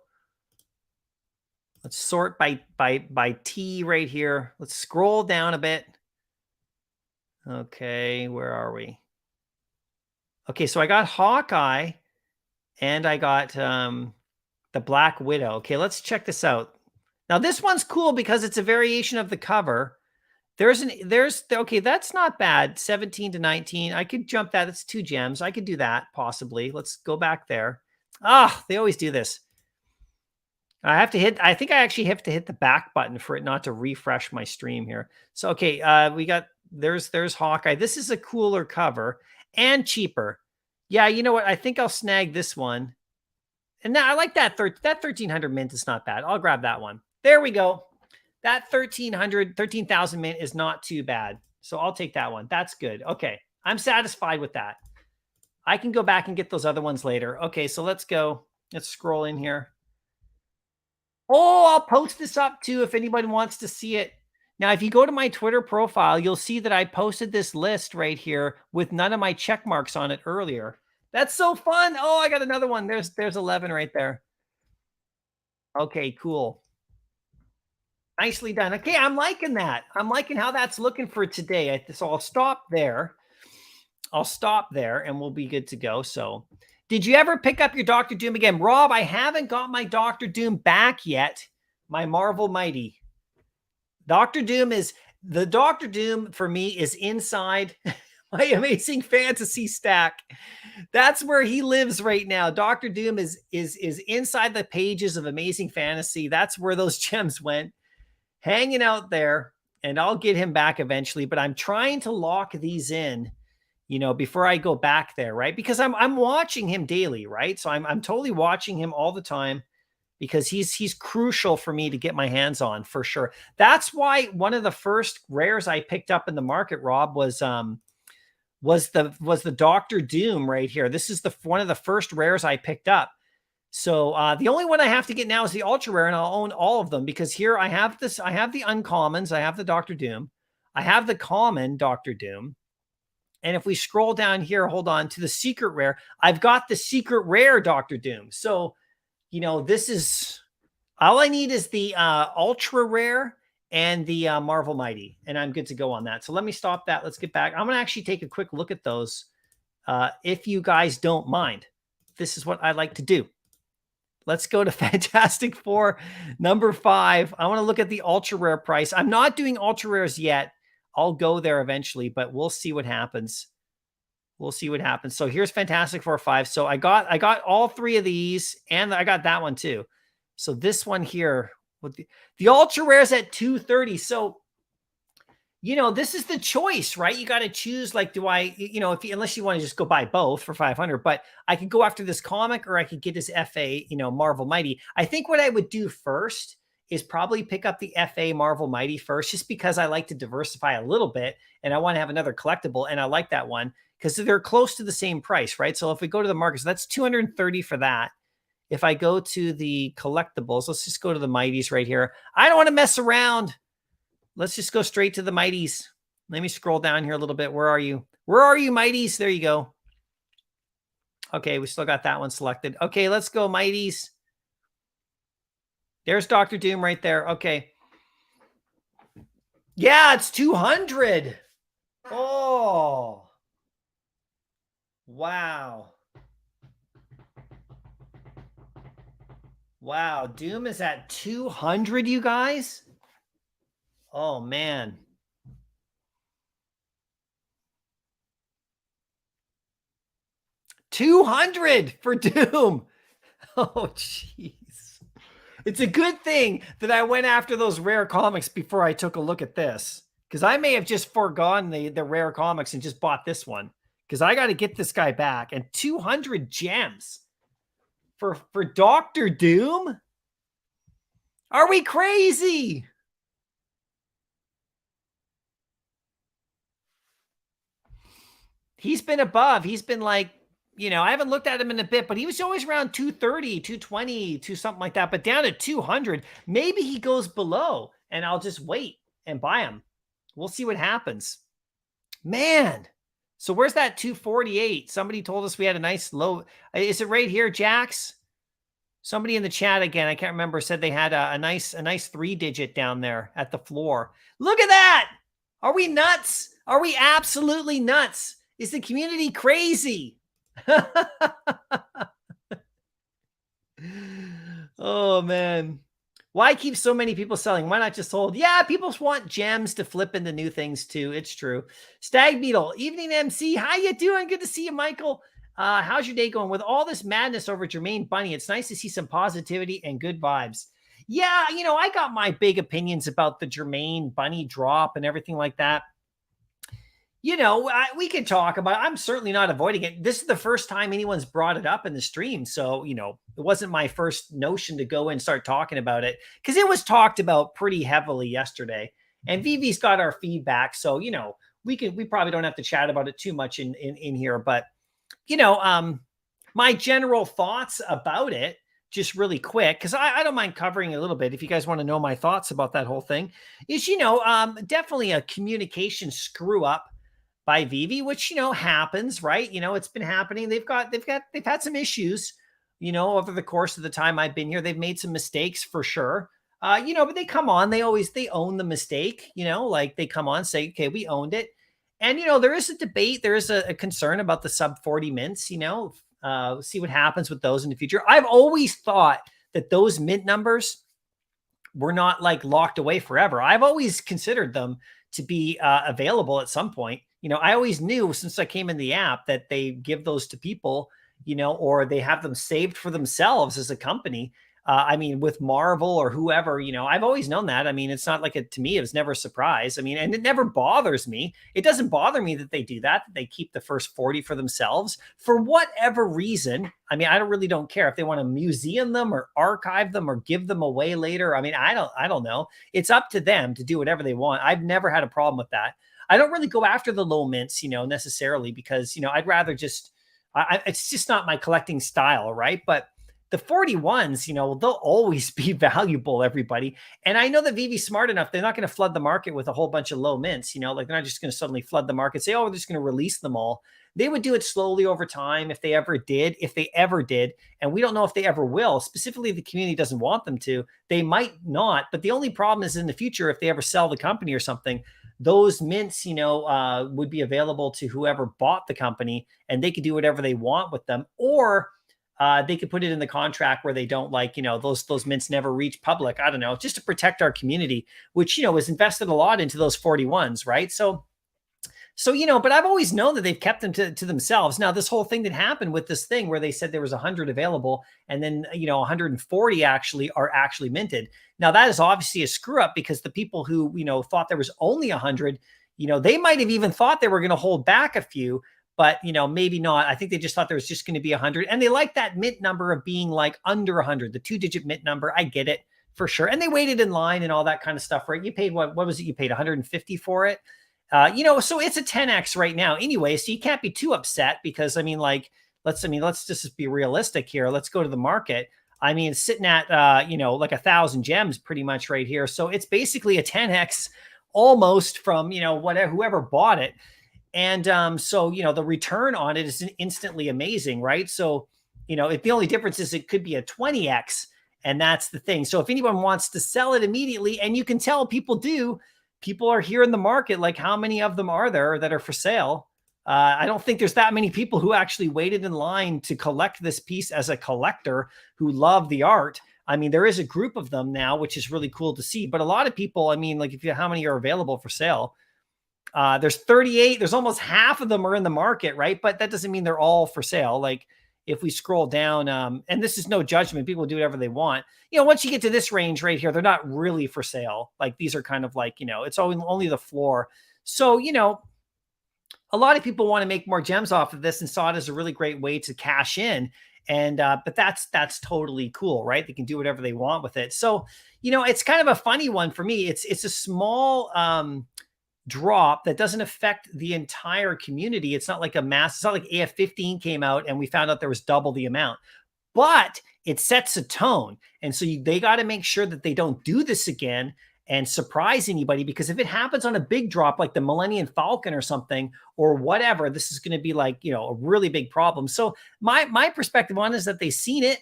Let's sort by T right here. Let's scroll down a bit. Okay, where are we? Okay, so I got Hawkeye and I got the Black Widow. Okay, let's check this out. Now this one's cool because it's a variation of the cover. Okay, that's not bad. 17 to 19. I could jump that. That's 2 gems. I could do that possibly. Let's go back there. They always do this. I think I actually have to hit the back button for it not to refresh my stream here. So, okay, there's Hawkeye. This is a cooler cover and cheaper. Yeah, you know what? I think I'll snag this one. And now I like that 1300 mint is not bad. I'll grab that one. There we go. That 13,000 mint is not too bad. So I'll take that one. That's good. Okay. I'm satisfied with that. I can go back and get those other ones later. Okay, so let's go. Let's scroll in here. Oh, I'll post this up too if anybody wants to see it. Now, if you go to my Twitter profile, you'll see that I posted this list right here with none of my check marks on it earlier. That's so fun. Oh, I got another one. There's 11 right there. Okay, cool. Nicely done. Okay, I'm liking that. I'm liking how that's looking for today. So I'll stop there. And we'll be good to go. So did you ever pick up your Doctor Doom again? Rob, I haven't got my Doctor Doom back yet. My Marvel Mighty. Doctor Doom for me is inside my Amazing Fantasy stack. That's where he lives right now. Doctor Doom is inside the pages of Amazing Fantasy. That's where those gems went, hanging out there, and I'll get him back eventually, but I'm trying to lock these in, before I go back there, right? Because I'm watching him daily, right? So I'm totally watching him all the time because he's crucial for me to get my hands on for sure. That's why one of the first rares I picked up in the market, Rob, was the Doctor Doom right here. This is one of the first rares I picked up. So the only one I have to get now is the ultra rare, and I'll own all of them because here I have this. I have the uncommons. I have the Doctor Doom. I have the common Doctor Doom. And if we scroll down here, hold on to the secret rare, I've got the secret rare Doctor Doom. So, this is all I need is the ultra rare and the Marvel Mighty, and I'm good to go on that. So let me stop that. Let's get back. I'm going to actually take a quick look at those. If you guys don't mind, this is what I like to do. Let's go to Fantastic Four number 5. I want to look at the ultra rare price. I'm not doing ultra rares yet. I'll go there eventually, but we'll see what happens. We'll see what happens. So here's Fantastic Four 5. So I got all 3 of these, and I got that one too. So this one here, with the ultra rares at 230. So, this is the choice, right? You got to choose, like, do I, unless you want to just go buy both for 500, but I could go after this comic or I could get this FA, Marvel Mighty. I think what I would do first is probably pick up the FA Marvel Mighty first, just because I like to diversify a little bit and I want to have another collectible. And I like that one because they're close to the same price, right? So if we go to the market, so that's 230 for that. If I go to the collectibles, let's just go to the Mighties right here. I don't want to mess around. Let's just go straight to the Mighties. Let me scroll down here a little bit. Where are you? Where are you, Mighties? There you go. Okay, we still got that one selected. Okay, let's go, Mighties. There's Doctor Doom right there. Okay. Yeah, it's 200. Oh. Wow. Wow, Doom is at 200, you guys? Oh, man. $200 for Doom. Oh, jeez. It's a good thing that I went after those rare comics before I took a look at this, because I may have just foregone the rare comics and just bought this one, because I got to get this guy back. And 200 gems. for Doctor Doom? Are we crazy? He's been above. He's been like, I haven't looked at him in a bit, but he was always around 230, 220, to something like that, but down at 200. Maybe he goes below and I'll just wait and buy him. We'll see what happens. Man. So where's that 248? Somebody told us we had a nice low. Is it right here, Jax? Somebody in the chat again, I can't remember, said they had a nice 3-digit down there at the floor. Look at that. Are we nuts? Are we absolutely nuts? Is the community crazy? Oh, man. Why keep so many people selling? Why not just hold? Yeah, people want gems to flip into new things too. It's true. Stag Beetle, evening MC. How you doing? Good to see you, Michael. How's your day going? With all this madness over Jermaine Bunny, it's nice to see some positivity and good vibes. Yeah, I got my big opinions about the Jermaine Bunny drop and everything like that. We can talk about it. I'm certainly not avoiding it. This is the first time anyone's brought it up in the stream. So, it wasn't my first notion to go and start talking about it because it was talked about pretty heavily yesterday. And Veve's got our feedback. So, we probably don't have to chat about it too much in here. But, my general thoughts about it, just really quick, because I don't mind covering a little bit if you guys want to know my thoughts about that whole thing, is, definitely a communication screw up by Veve, which, happens, right? It's been happening. They've had some issues, over the course of the time I've been here. They've made some mistakes for sure. But they come on, they own the mistake, like they come on, say, okay, we owned it. And, there is a debate. There is a concern about the sub 40 mints, see what happens with those in the future. I've always thought that those mint numbers were not like locked away forever. I've always considered them to be available at some point. I always knew since I came in the app that they give those to people, or they have them saved for themselves as a company. With Marvel or whoever, I've always known that. It's not like to me, it was never a surprise. And it never bothers me. It doesn't bother me that they do that they keep the first 40 for themselves for whatever reason. I don't care if they want to museum them or archive them or give them away later. I don't know. It's up to them to do whatever they want. I've never had a problem with that. I don't really go after the low mints, necessarily because, I'd rather just, it's just not my collecting style. Right. But the 41s, they'll always be valuable, everybody. And I know that Veve's smart enough. They're not going to flood the market with a whole bunch of low mints, like they're not just going to suddenly flood the market, say, oh, we're just going to release them all. They would do it slowly over time if they ever did. And we don't know if they ever will. Specifically, the community doesn't want them to. They might not. But the only problem is in the future, if they ever sell the company or something, those mints, would be available to whoever bought the company and they could do whatever they want with them. Or they could put it in the contract where they don't those mints never reach public. I don't know, just to protect our community, which, has invested a lot into those 41s. Right. So, but I've always known that they've kept them to themselves. Now, this whole thing that happened with this thing where they said there was 100 available and then, 140 are actually minted. Now, that is obviously a screw up because the people who, thought there was only 100, they might have even thought they were going to hold back a few, but, maybe not. I think they just thought there was just going to be 100. And they like that mint number of being like under 100, the 2-digit mint number. I get it for sure. And they waited in line and all that kind of stuff, right? You paid, what was it? You paid 150 for it. So it's a 10x right now anyway. So you can't be too upset because let's just be realistic here. Let's go to the market. It's sitting at, like 1,000 gems pretty much right here. So it's basically a 10x almost from, whoever bought it. And the return on it is instantly amazing, right? So, if the only difference is it could be a 20x, and that's the thing. So if anyone wants to sell it immediately, and you can tell people are here in the market, like how many of them are there that are for sale? I don't think there's that many people who actually waited in line to collect this piece as a collector who love the art. There is a group of them now, which is really cool to see. But a lot of people, how many are available for sale? There's 38. There's almost half of them are in the market, right? But that doesn't mean they're all for sale. Like if we scroll down, and this is no judgment, people do whatever they want. Once you get to this range right here, they're not really for sale. Like these are kind of like, it's only the floor. So, a lot of people want to make more gems off of this and saw it as a really great way to cash in. And but that's totally cool, right? They can do whatever they want with it. So, it's kind of a funny one for me. It's a small drop that doesn't affect the entire community. It's not like a mass, it's not like AF15 came out and we found out there was double the amount, but it sets a tone. And so they got to make sure that they don't do this again and surprise anybody, because if it happens on a big drop like the Millennium Falcon or something or whatever, this is going to be like, a really big problem. So my perspective on it is that they've seen it,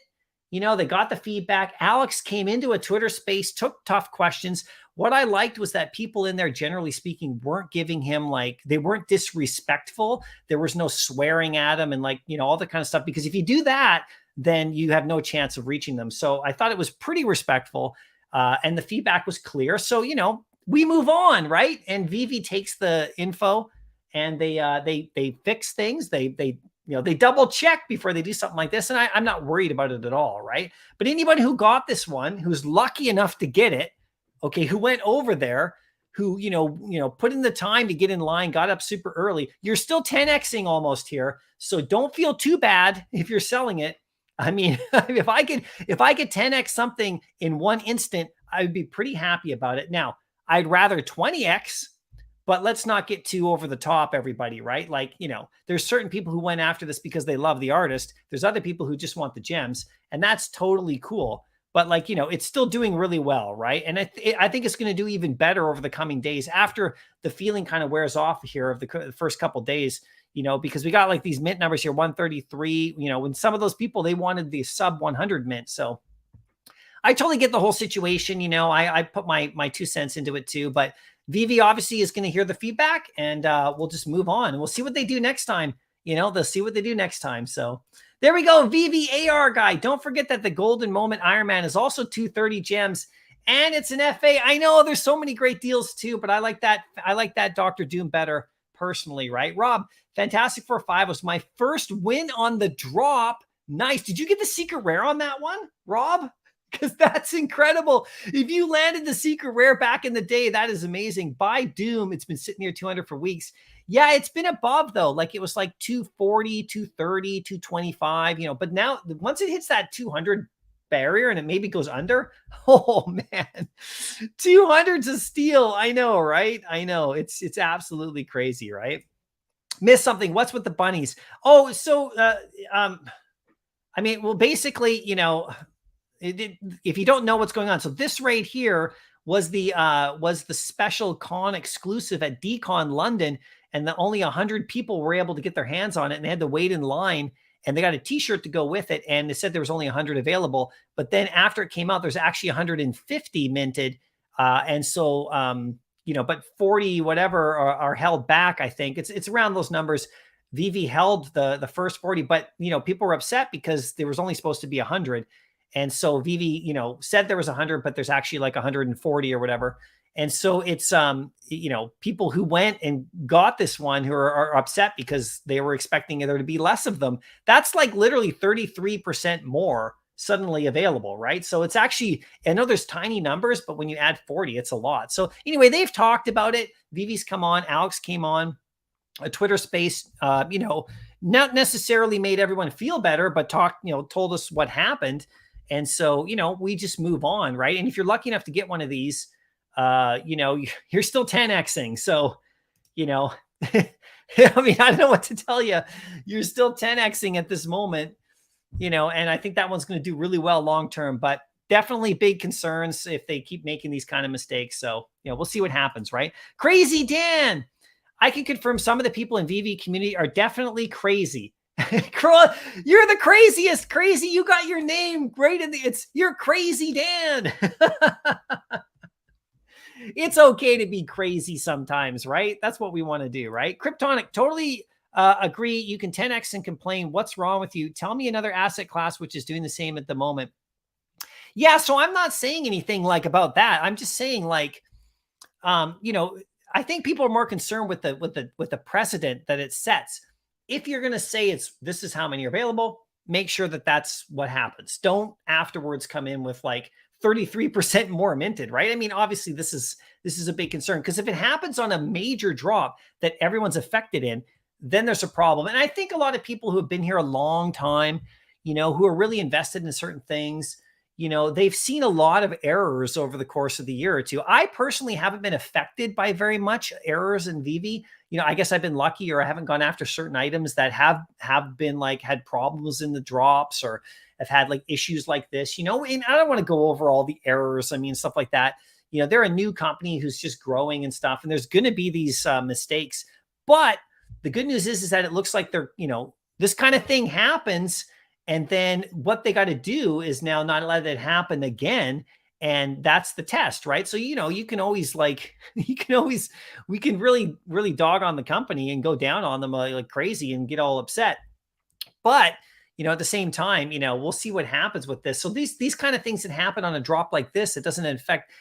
they got the feedback. Alex came into a Twitter space, took tough questions. What I liked was that people in there, generally speaking, weren't giving him they weren't disrespectful. There was no swearing at him and all the kind of stuff, because if you do that, then you have no chance of reaching them. So I thought it was pretty respectful, and the feedback was clear. So, we move on, right? And Veve takes the info and they fix things. They double check before they do something like this. And I'm not worried about it at all, right? But anybody who got this one, who's lucky enough to get it, okay, who went over there, who, put in the time to get in line, got up super early, you're still 10xing almost here. So don't feel too bad if you're selling it. I mean, if I could 10x something in one instant, I would be pretty happy about it. Now, I'd rather 20x, but let's not get too over the top, everybody, right? There's certain people who went after this because they love the artist. There's other people who just want the gems, and that's totally cool. But it's still doing really well, right? And I think it's going to do even better over the coming days after the feeling kind of wears off here of the first couple of days, because we got these mint numbers here, 133, when some of those people, they wanted the sub 100 mint. So I totally get the whole situation. I put my 2 cents into it too, but Veve obviously is going to hear the feedback, and we'll just move on and we'll see what they do next time. They'll see what they do next time. So there we go. Veve AR guy. Don't forget that the Golden Moment Iron Man is also 230 gems, and it's an FA. I know there's so many great deals too, but I like that Dr. Doom better personally, right? Rob, Fantastic Four 5 was my first win on the drop. Nice. Did you get the secret rare on that one, Rob? Because that's incredible. If you landed the secret rare back in the day, that is amazing. Buy Doom. It's been sitting near 200 for weeks. Yeah, it's been above though. It was 240, 230, 225, but now once it hits that 200 barrier and it maybe goes under, oh man, 200's a steal. I know, right? I know. It's absolutely crazy, right? Missed something. What's with the bunnies? Oh, so, I mean, well, basically, if you don't know what's going on, so this right here was the special con exclusive at DCon London, and only 100 people were able to get their hands on it, and they had to wait in line, and they got a t-shirt to go with it, and they said there was only 100 available. But then after it came out, there's actually 150 minted, and so but 40 whatever are held back. I think it's around those numbers. Veve held the first 40, but people were upset because there was only supposed to be 100. And so Veve, said there was 100, but there's actually 140 or whatever. And so it's, people who went and got this one who are upset because they were expecting there to be less of them. That's literally 33% more suddenly available, right? So it's actually, I know there's tiny numbers, but when you add 40, it's a lot. So anyway, they've talked about it. Veve's come on, Alex came on a Twitter space, not necessarily made everyone feel better, but told us what happened. And so, we just move on, right? And if you're lucky enough to get one of these, you're still 10xing. So, I mean, I don't know what to tell you. You're still 10xing at this moment, and I think that one's going to do really well long-term, but definitely big concerns if they keep making these kind of mistakes. So, we'll see what happens, right? Crazy Dan. I can confirm some of the people in Veve community are definitely crazy. You're the craziest. Crazy. You got your name right in you're Crazy Dan. It's okay to be crazy sometimes, right? That's what we want to do, right? Kryptonic, totally agree. You can 10x and complain. What's wrong with you? Tell me another asset class which is doing the same at the moment. Yeah, so I'm not saying anything about that. I'm just saying I think people are more concerned with the precedent that it sets. If you're going to say this is how many are available, make sure that that's what happens. Don't afterwards come in with 33% more minted, right? I mean, obviously this is a big concern, because if it happens on a major drop that everyone's affected in, then there's a problem. And I think a lot of people who have been here a long time, who are really invested in certain things, they've seen a lot of errors over the course of the year or two. I personally haven't been affected by very much errors in Veve. I guess I've been lucky, or I haven't gone after certain items that have been like had problems in the drops, or have had like issues like this, and I don't want to go over all the errors. I mean, stuff like that. They're a new company who's just growing and stuff, and there's going to be these mistakes. But the good news is that it looks like they're, this kind of thing happens. And then what they got to do is now not let it happen again. And that's the test, right? So, you can always we can really, really dog on the company and go down on them like crazy and get all upset. But, at the same time, we'll see what happens with this. So these kind of things that happen on a drop like this, it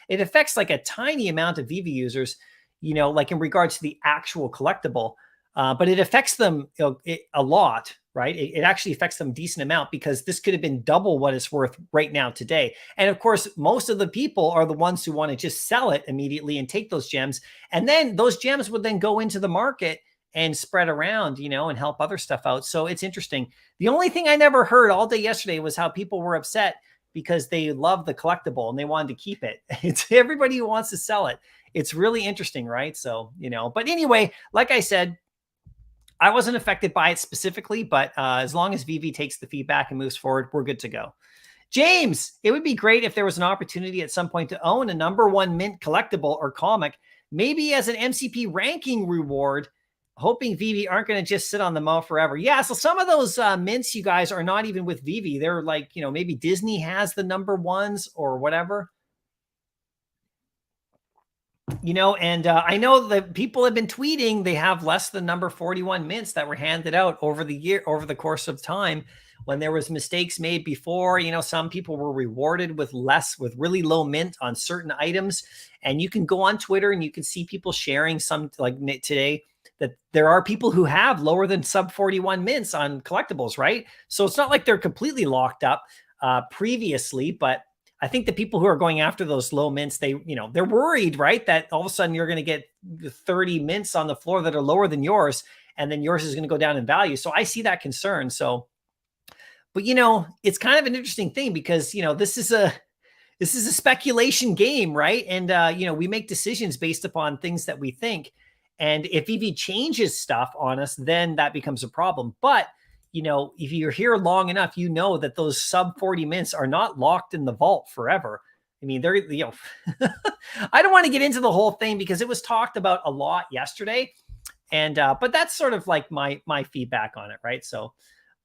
affects like a tiny amount of Veve users, like in regards to the actual collectible. But it affects them a lot, right? It actually affects them a decent amount, because this could have been double what it's worth right now today. And of course, most of the people are the ones who want to just sell it immediately and take those gems. And then those gems would then go into the market and spread around, and help other stuff out. So it's interesting. The only thing I never heard all day yesterday was how people were upset because they love the collectible and they wanted to keep it. It's everybody who wants to sell it. It's really interesting, right? So, but anyway, like I said, I wasn't affected by it specifically, but as long as Veve takes the feedback and moves forward, we're good to go. James, it would be great if there was an opportunity at some point to own a #1 mint collectible or comic, maybe as an MCP ranking reward. Hoping Veve aren't going to just sit on the MO forever. Yeah, so some of those mints, you guys, are not even with Veve. They're like, maybe Disney has the #1s or whatever. And I know that people have been tweeting they have less than number 41 mints that were handed out over the course of time, when there was mistakes made before. Some people were rewarded with really low mint on certain items. And you can go on Twitter and you can see people sharing some, like today, that there are people who have lower than sub 41 mints on collectibles, right? So it's not like they're completely locked up previously, but I think the people who are going after those low mints, they're worried, right? That all of a sudden you're going to get 30 mints on the floor that are lower than yours, and then yours is going to go down in value. So I see that concern. So, but it's kind of an interesting thing, because, this is a speculation game, right? And, we make decisions based upon things that we think. And if Veve changes stuff on us, then that becomes a problem. But, if you're here long enough, that those sub 40 mints are not locked in the vault forever. I mean, they're, I don't want to get into the whole thing because it was talked about a lot yesterday. And, but that's sort of like my feedback on it, right? So,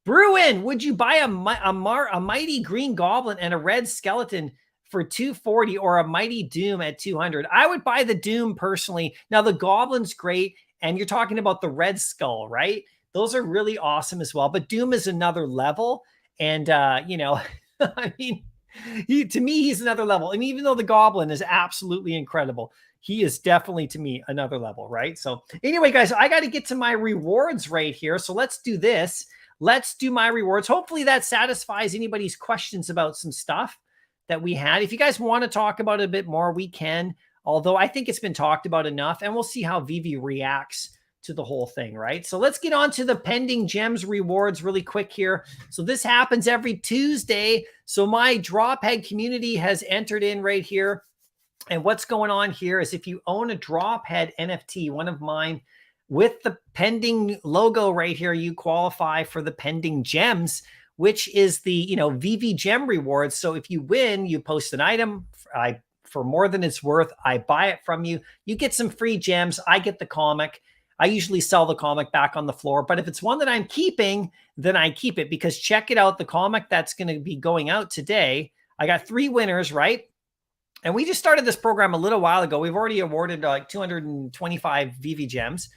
Bruin, would you buy a mighty green goblin and a red skeleton for 240, or a mighty Doom at 200? I would buy the Doom personally. Now the goblin's great, and you're talking about the red skull, right? Those are really awesome as well. But Doom is another level, and I mean, to me, he's another level. I mean, even though the goblin is absolutely incredible, he is definitely, to me, another level, right? So anyway, guys, I got to get to my rewards right here. So let's do this. Let's do my rewards. Hopefully that satisfies anybody's questions about some stuff that we had. If you guys want to talk about it a bit more, we can, although I think it's been talked about enough, and we'll see how Veve reacts to the whole thing, right? So let's get on to the pending gems rewards really quick here. So this happens every Tuesday. So my drop head community has entered in right here. And what's going on here is if you own a drop head NFT, one of mine, with the pending logo right here, you qualify for the pending gems, which is the, Veve gem rewards. So if you win, you post an item, for more than it's worth, I buy it from you. You get some free gems. I get the comic. I usually sell the comic back on the floor, but if it's one that I'm keeping, then I keep it, because check it out. The comic that's going to be going out today, I got 3 winners, right? And we just started this program a little while ago. We've already awarded like 225 Veve gems,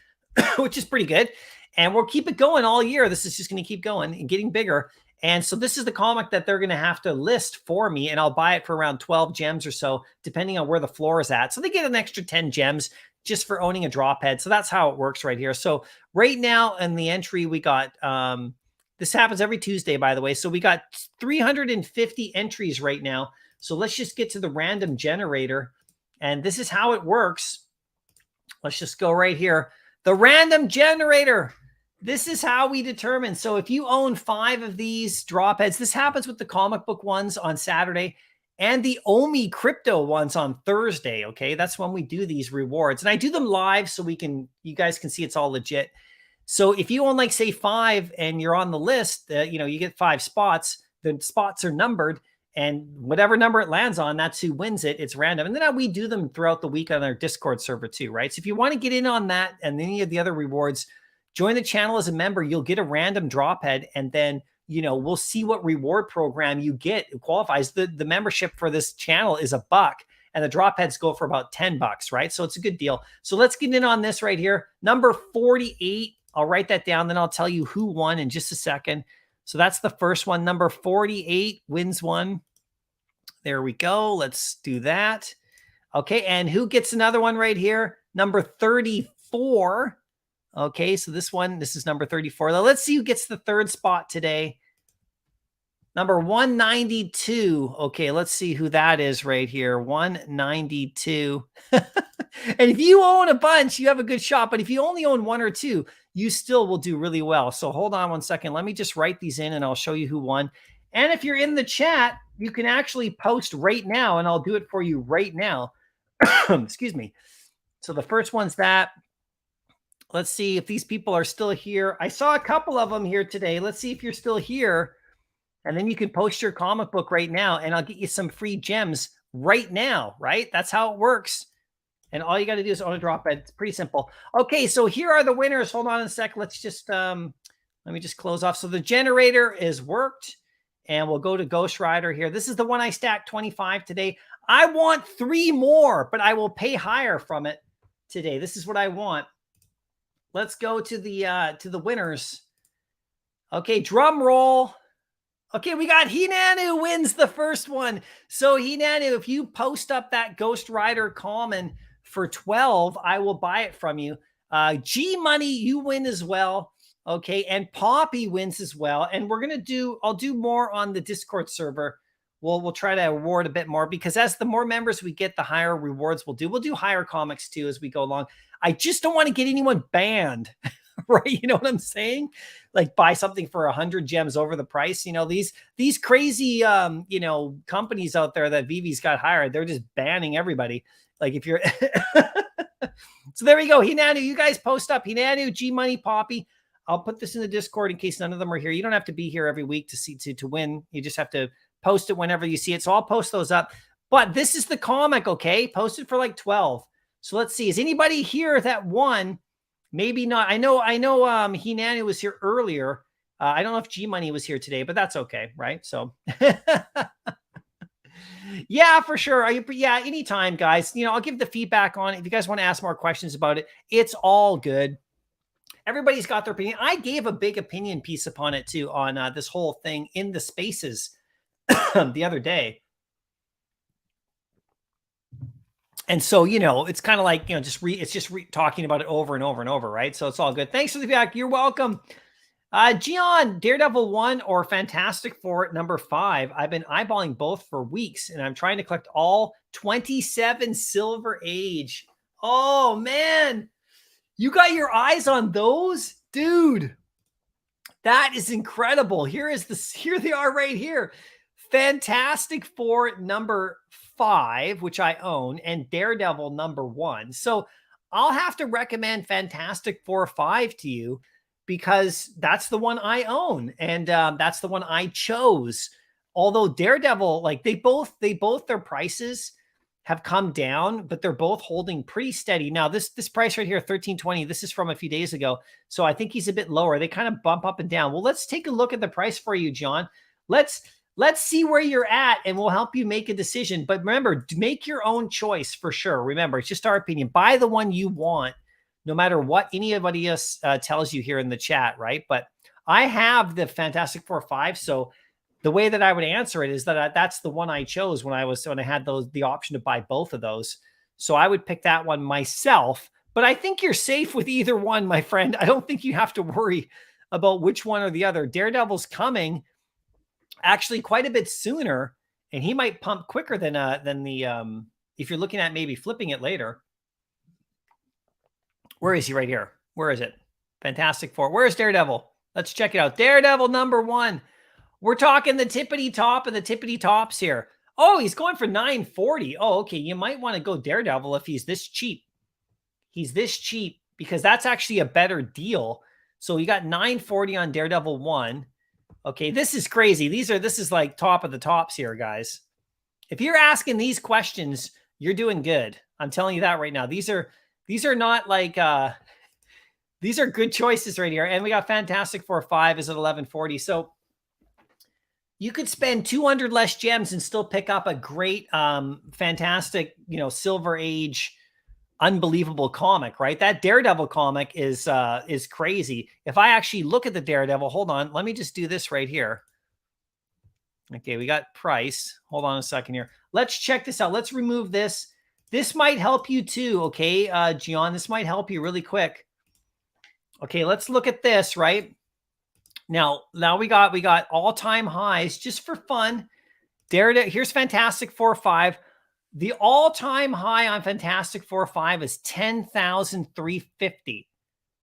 which is pretty good. And we'll keep it going all year. This is just going to keep going and getting bigger. And so this is the comic that they're going to have to list for me, and I'll buy it for around 12 gems or so, depending on where the floor is at. So they get an extra 10 gems just for owning a drop head. So that's how it works right here. So right now in the entry, we got, this happens every Tuesday, by the way. So we got 350 entries right now. So let's just get to the random generator. And this is how it works. Let's just go right here. The random generator. This is how we determine. So if you own 5 of these drop heads, this happens with the comic book ones on Saturday and the OMI crypto ones on Thursday. Okay. That's when we do these rewards. And I do them live so you guys can see it's all legit. So if you own like say 5 and you're on the list, you get 5 spots, the spots are numbered and whatever number it lands on, that's who wins it. It's random. And then we do them throughout the week on our Discord server too, right? So if you want to get in on that and any of the other rewards, join the channel as a member. You'll get a random drop head and then, we'll see what reward program you get. It qualifies. The membership for this channel is $1 and the drop heads go for about $10, right? So it's a good deal. So let's get in on this right here. Number 48. I'll write that down. Then I'll tell you who won in just a second. So that's the first one. Number 48 wins one. There we go. Let's do that. Okay. And who gets another one right here? Number 34. Okay. So this is number 34. Now let's see who gets the third spot today. Number 192. Okay. Let's see who that is right here. 192. And if you own a bunch, you have a good shot. But if you only own 1 or 2, you still will do really well. So hold on one second. Let me just write these in and I'll show you who won. And if you're in the chat, you can actually post right now and I'll do it for you right now. Excuse me. So the first one's that. Let's see if these people are still here. I saw a couple of them here today. Let's see if you're still here. And then you can post your comic book right now and I'll get you some free gems right now, right? That's how it works. And all you got to do is own a drop head. It's pretty simple. Okay, so here are the winners. Hold on a sec. Let's just, let me just close off. So the generator is worked and we'll go to Ghost Rider here. This is the one I stacked 25 today. I want 3 more, but I will pay higher from it today. This is what I want. Let's go to the winners. Okay, drum roll. Okay, we got Hinanu wins the first one. So Hinanu, if you post up that Ghost Rider common for 12, I will buy it from you. G Money, you win as well. Okay, and Poppy wins as well. And I'll do more on the Discord server. We'll try to reward a bit more because as the more members we get, the higher rewards we'll do. We'll do higher comics too as we go along. I just don't want to get anyone banned, right? You know what I'm saying? Like buy something for 100 gems over the price. These crazy, companies out there that Veve's got hired, they're just banning everybody. Like if you're, so there we go. Hinanu, you guys post up Hinanu, G Money, Poppy. I'll put this in the Discord in case none of them are here. You don't have to be here every week to win. You just have to post it whenever you see it. So I'll post those up. But this is the comic, okay? Posted for like 12. So let's see. Is anybody here that won? Maybe not. I know Hinanu was here earlier. I don't know if G Money was here today, but that's okay, right? So yeah, for sure. Yeah, anytime, guys. I'll give the feedback on it. If you guys want to ask more questions about it, it's all good. Everybody's got their opinion. I gave a big opinion piece upon it too, on this whole thing in the spaces the other day. And so, it's kind of like, it's just talking about it over and over and over, right? So it's all good. Thanks for the feedback. You're welcome. Gian, Daredevil 1 or Fantastic Four number 5. I've been eyeballing both for weeks and I'm trying to collect all 27 Silver Age. Oh man, you got your eyes on those? Dude, that is incredible. Here they are right here. Fantastic Four number 5, which I own, and Daredevil number 1. So I'll have to recommend Fantastic Four 5 to you because that's the one I own. And that's the one I chose. Although Daredevil, like they both their prices have come down, but they're both holding pretty steady. Now this price right here, $13.20, this is from a few days ago. So I think he's a bit lower. They kind of bump up and down. Well, let's take a look at the price for you, John. Let's see where you're at and we'll help you make a decision. But remember, make your own choice for sure. Remember, it's just our opinion. Buy the one you want, no matter what anybody else tells you here in the chat, right? But I have the Fantastic Four 5. So the way that I would answer it is that that's the one I chose when I had the option to buy both of those. So I would pick that one myself. But I think you're safe with either one, my friend. I don't think you have to worry about which one or the other. Daredevil's coming actually quite a bit sooner, and he might pump quicker than the if you're looking at maybe flipping it later. Where is he? Right here. Where is it? Fantastic Four. Where's Daredevil? Let's check it out. Daredevil #1. We're talking the tippity top of the tippity tops here. Oh, he's going for 940. Oh, okay. You might want to go Daredevil if he's this cheap. He's this cheap because that's actually a better deal. So you got 940 on Daredevil 1. Okay, this is crazy. This is like top of the tops here, guys. If you're asking these questions, you're doing good. I'm telling you that right now. These are not like these are good choices right here. And we got Fantastic Four 5 is at 1140. So you could spend 200 less gems and still pick up a great, fantastic, Silver Age, unbelievable comic, right? That Daredevil comic is crazy. If I actually look at the Daredevil, hold on, let me just do this right here. Okay, we got price. Hold on a second here. Let's check this out. Let's remove this. This might help you too, okay, Gian? This might help you really quick. Okay, let's look at this, right? Now we got all-time highs just for fun. Daredevil, here's Fantastic Four 5. The all-time high on Fantastic Four 5 is 10,350.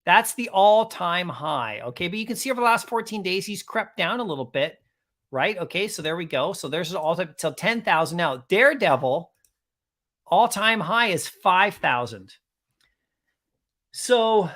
That's the all-time high, okay? But you can see over the last 14 days, he's crept down a little bit, right? Okay, so there we go. So there's all-time till 10,000. Now, Daredevil, all-time high is 5,000. So,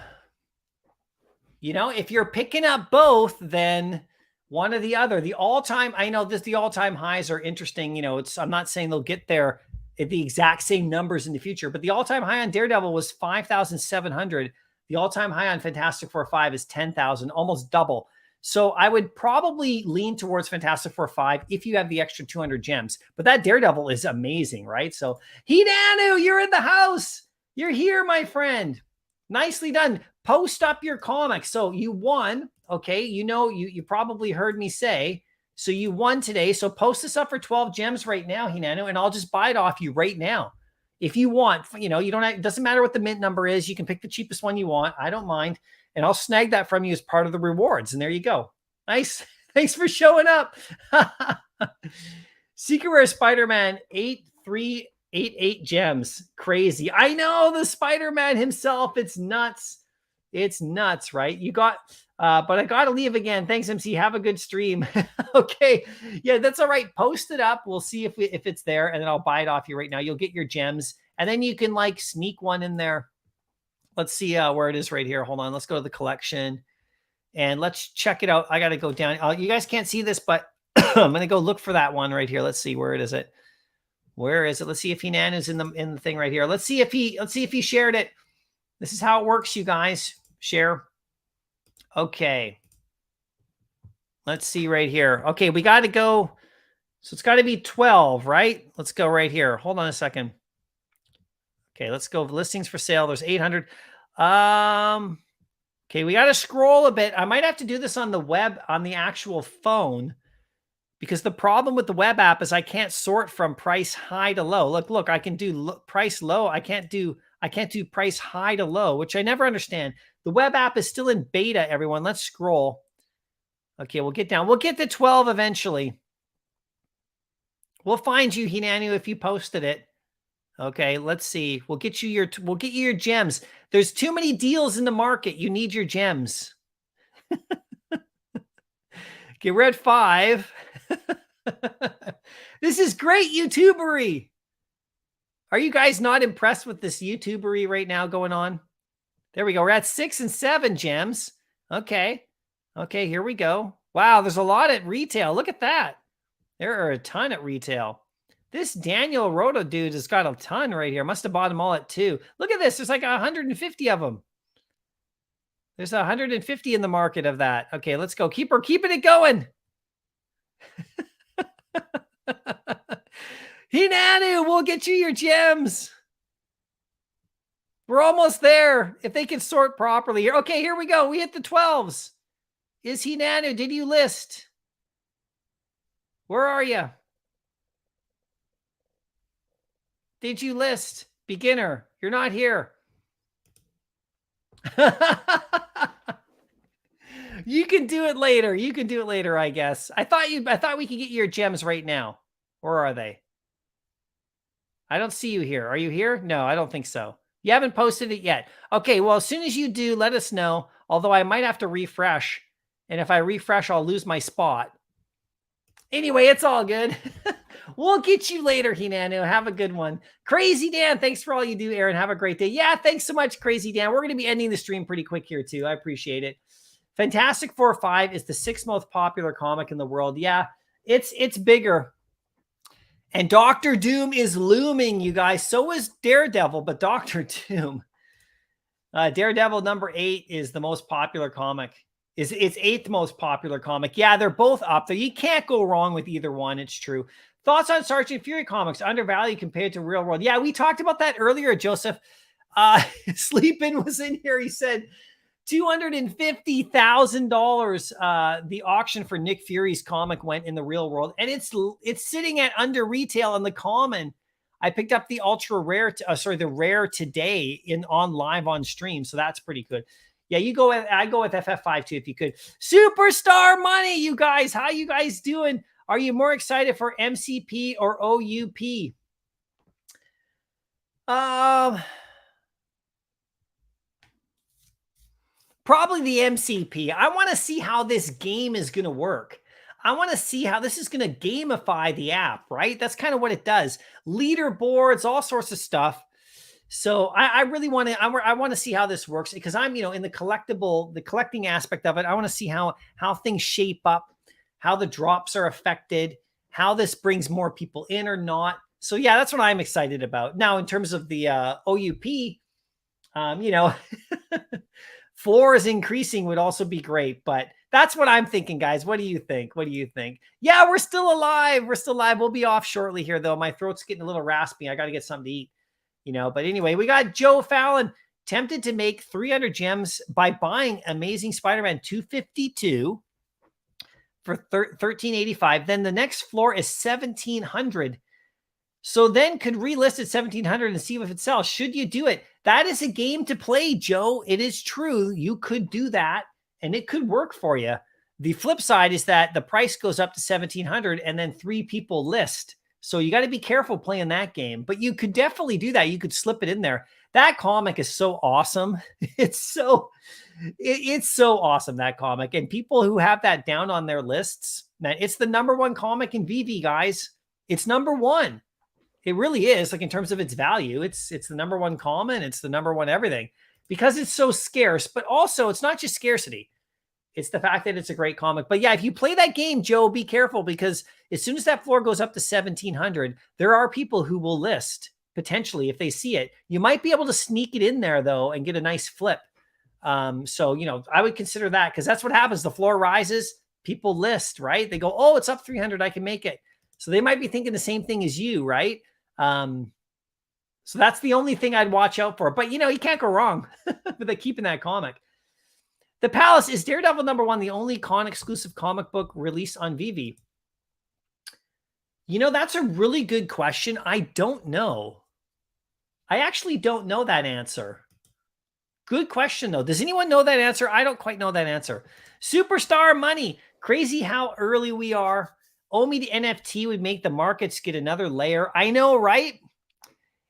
if you're picking up both, then one or the other. The all-time, I know the all-time highs are interesting. I'm not saying they'll get there at the exact same numbers in the future, but the all-time high on Daredevil was 5,700. The all-time high on Fantastic Four 5 is 10,000, almost double. So I would probably lean towards Fantastic Four 5 if you have the extra 200 gems. But that Daredevil is amazing, right? So, Hinanu, you're in the house. You're here, my friend. Nicely done. Post up your comics. So you won, okay? You probably heard me say, so you won today. So post this up for 12 gems right now, Hinanu, and I'll just buy it off you right now. If you want, you don't have, it doesn't matter what the mint number is. You can pick the cheapest one you want. I don't mind. And I'll snag that from you as part of the rewards. And there you go. Nice. Thanks for showing up. Secret Rare Spider-Man 8388 gems. Crazy. I know, the Spider-Man himself. It's nuts. It's nuts, right? You got, but I got to leave again. Thanks, MC. Have a good stream. Okay. Yeah, that's all right. Post it up. We'll see if it's there, and then I'll buy it off you right now. You'll get your gems, and then you can like sneak one in there. Let's see where it is right here. Hold on. Let's go to the collection, and let's check it out. I got to go down. You guys can't see this, but I'm going to go look for that one right here. Let's see, where it is. Where is it? Let's see if Hinan is in the thing right here. Let's see if he shared it. This is how it works, you guys. Share. Okay. Let's see right here. Okay, we got to go. So it's got to be 12, right? Let's go right here. Hold on a second. Okay, let's go. Listings for sale. There's 800. Okay, we got to scroll a bit. I might have to do this on the web, on the actual phone, because the problem with the web app is I can't sort from price high to low. Look, I can do price low. I can't do price high to low, which I never understand. The web app is still in beta, everyone. Let's scroll. Okay, we'll get down. We'll get to 12 eventually. We'll find you, Hinanu, if you posted it. Okay, let's see. We'll get you your gems. There's too many deals in the market. You need your gems. Okay, we're at 5. This is great YouTubery. Are you guys not impressed with this YouTubery right now going on? There we go. We're at 6 and 7 gems. Okay. Okay, here we go. Wow, there's a lot at retail. Look at that. There are a ton at retail. This Daniel Roto dude has got a ton right here. Must have bought them all at 2. Look at this. There's like 150 of them. There's 150 in the market of that. Okay, let's go. Keep it going. Hinanu, we'll get you your gems. We're almost there. If they can sort properly here. Okay, here we go. We hit the 12s. Is Hinanu? Did you list? Where are you? Did you list? Beginner, you're not here. You can do it later. You can do it later, I guess. I thought we could get your gems right now. Where are they? I don't see you here. Are you here? No, I don't think so. You haven't posted it yet. Okay, well, as soon as you do, let us know. Although I might have to refresh. And if I refresh, I'll lose my spot. Anyway, it's all good. We'll get you later, Hinanu. Have a good one. Crazy Dan, thanks for all you do, Aaron. Have a great day. Yeah, thanks so much, Crazy Dan. We're going to be ending the stream pretty quick here, too. I appreciate it. Fantastic Four 5 is the 6th most popular comic in the world. Yeah, it's bigger. And Doctor Doom is looming, you guys. So is Daredevil, but Doctor Doom. Daredevil number 8 is the most popular comic. It's 8th most popular comic. Yeah, they're both up there. You can't go wrong with either one. It's true. Thoughts on Sergeant Fury comics? Undervalued compared to real world. Yeah, we talked about that earlier, Joseph. Sleepin was in here. He said $250,000. The auction for Nick Fury's comic went in the real world, and it's sitting at under retail in the common. I picked up the ultra rare, the rare today on live on stream, so that's pretty good. Yeah, I go with FF5 too if you could. Superstar money, you guys. How you guys doing? Are you more excited for MCP or OUP? Probably the MCP. I want to see how this game is going to work. I want to see how this is going to gamify the app, right? That's kind of what it does. Leaderboards, all sorts of stuff. So I really want to, I want to see how this works because I'm, in the collecting aspect of it. I want to see how things shape up, how the drops are affected, how this brings more people in or not. So yeah, that's what I'm excited about. Now, in terms of the OUP, floor is increasing would also be great, but that's what I'm thinking, guys. What do you think? What do you think? Yeah, we're still alive. We're still alive. We'll be off shortly here, though. My throat's getting a little raspy. I got to get something to eat, But anyway, we got Joe Fallon tempted to make 300 gems by buying Amazing Spider-Man 252 for $13.85. Then the next floor is 1,700. So then could relist at 1,700 and see if it sells. Should you do it? That is a game to play, Joe. It is true. You could do that and it could work for you. The flip side is that the price goes up to 1,700 and then 3 people list. So you got to be careful playing that game, but you could definitely do that. You could slip it in there. That comic is so awesome. It's so awesome, that comic. And people who have that down on their lists, man, it's the #1 comic in Veve, guys. It's #1. It really is, like in terms of its value. It's the #1 common. It's the #1 everything because it's so scarce, but also it's not just scarcity. It's the fact that it's a great comic. But yeah, if you play that game, Joe, be careful because as soon as that floor goes up to 1,700, there are people who will list potentially if they see it. You might be able to sneak it in there though and get a nice flip. So, I would consider that because that's what happens. The floor rises, people list, right? They go, oh, it's up 300. I can make it. So they might be thinking the same thing as you, right? So that's the only thing I'd watch out for. But, you can't go wrong with keeping that comic. The Palace, is Daredevil #1 the only con-exclusive comic book released on Veve? That's a really good question. I don't know. I actually don't know that answer. Good question, though. Does anyone know that answer? I don't quite know that answer. Superstar money. Crazy how early we are. OMI the NFT would make the markets get another layer. I know, right?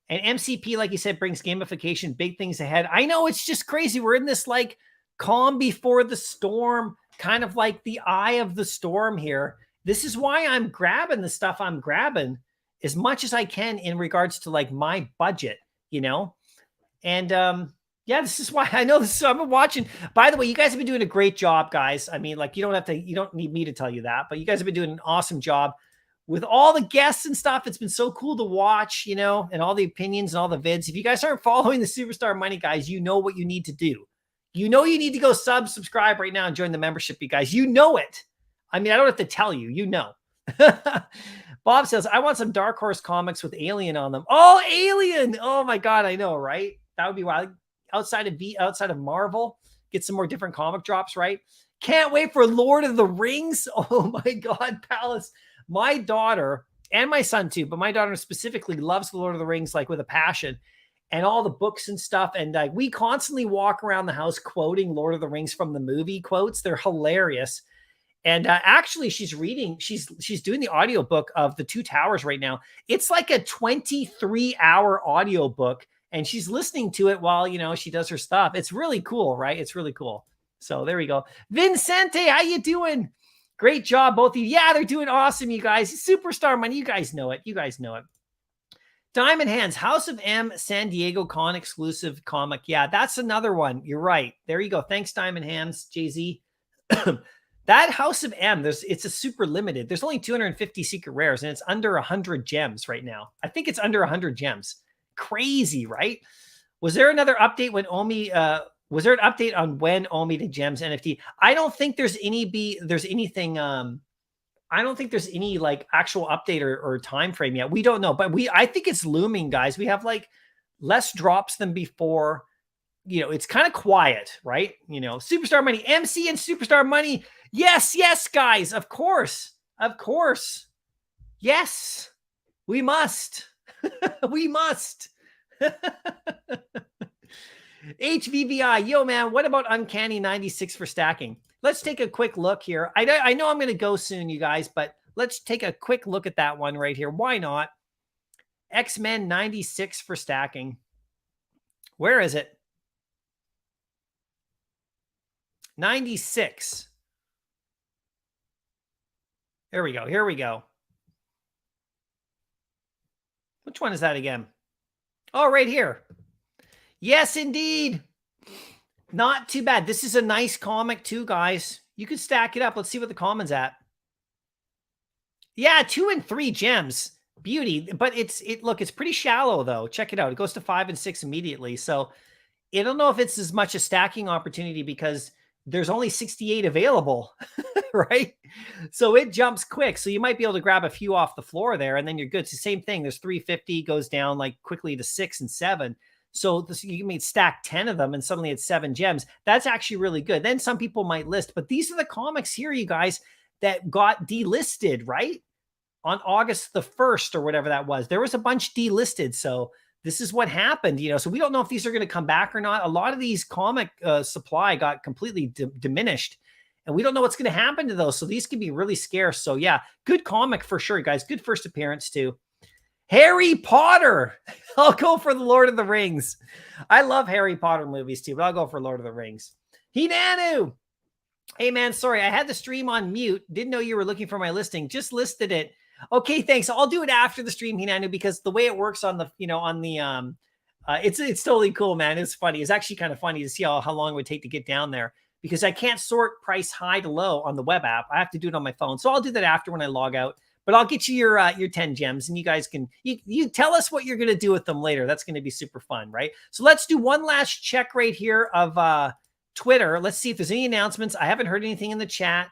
And MCP, like you said, brings gamification, big things ahead. I know, it's just crazy. We're in this like calm before the storm, kind of like the eye of the storm here. This is why I'm grabbing the stuff I'm grabbing as much as I can in regards to like my budget, And yeah, this is why I know this. So I've been watching. By the way, you guys have been doing a great job, guys. I mean, like you don't need me to tell you that, but you guys have been doing an awesome job with all the guests and stuff. It's been so cool to watch, and all the opinions and all the vids. If you guys aren't following the Superstar Money guys, you know what you need to do. You need to go subscribe right now and join the membership, you guys. You know it. I mean, I don't have to tell you, Bob says, I want some Dark Horse comics with Alien on them. Oh, Alien. Oh my God. I know, right? That would be wild. Outside of Marvel, get some more different comic drops, right? Can't wait for Lord of the Rings. Oh my God, Palace. My daughter and my son too, but my daughter specifically loves the Lord of the Rings, like with a passion, and all the books and stuff. And like we constantly walk around the house quoting Lord of the Rings from the movie quotes. They're hilarious. And actually she's doing the audiobook of The Two Towers right now. It's like a 23-hour audiobook. and she's listening to it while, she does her stuff. It's really cool, right? It's really cool. So there we go. Vincente, how you doing? Great job, both of you. Yeah, they're doing awesome, you guys. Superstar money. You guys know it. You guys know it. Diamond Hands, House of M, San Diego Con exclusive comic. Yeah, that's another one. You're right. There you go. Thanks, Diamond Hands, Jay-Z. That House of M, it's a super limited. There's only 250 secret rares, and it's under 100 gems right now. I think it's under 100 gems. Crazy, right? Was there another update when OMI? Was there an update on when OMI to gems NFT? I don't think there's anything. I don't think there's any like actual update or time frame yet. We don't know, but I think it's looming, guys. We have like less drops than before. It's kind of quiet, right? Superstar money, MC and superstar money. Yes, guys. Of course. Yes, we must. We must. HVVI, yo, man, what about Uncanny 96 for stacking? Let's take a quick look here. I know I'm going to go soon, you guys, but let's take a quick look at that one right here. Why not? X-Men 96 for stacking. Where is it? 96. Here we go. Which one is that again? Oh, right here. Yes, indeed. Not too bad. This is a nice comic too, guys. You could stack it up. Let's see what the common's at. Yeah, 2 and 3 gems. Beauty. But look, it's pretty shallow though. Check it out. It goes to 5 and 6 immediately. So I don't know if it's as much a stacking opportunity because there's only 68 available, right? So it jumps quick. So you might be able to grab a few off the floor there and then you're good. It's the same thing. There's 350, goes down like quickly to 6 and 7. So you can stack 10 of them and suddenly it's 7 gems. That's actually really good. Then some people might list, but these are the comics here, you guys, that got delisted, right? On August the 1st or whatever that was. There was a bunch delisted. So this is what happened, so we don't know if these are going to come back or not. A lot of these comic supply got completely diminished and we don't know what's going to happen to those. So these can be really scarce. So yeah, good comic for sure, guys. Good first appearance too. Harry Potter. I'll go for the Lord of the Rings. I love Harry Potter movies too, but I'll go for Lord of the Rings. Hinanu. Hey man, sorry. I had the stream on mute. Didn't know you were looking for my listing. Just listed it. Okay, thanks. I'll do it after the stream, Hinanu, because the way it works on the, it's totally cool, man. It's funny. It's actually kind of funny to see how long it would take to get down there because I can't sort price high to low on the web app. I have to do it on my phone. So I'll do that after when I log out, but I'll get you your 10 gems and you guys can, you tell us what you're going to do with them later. That's going to be super fun, right? So let's do one last check right here of Twitter. Let's see if there's any announcements. I haven't heard anything in the chat.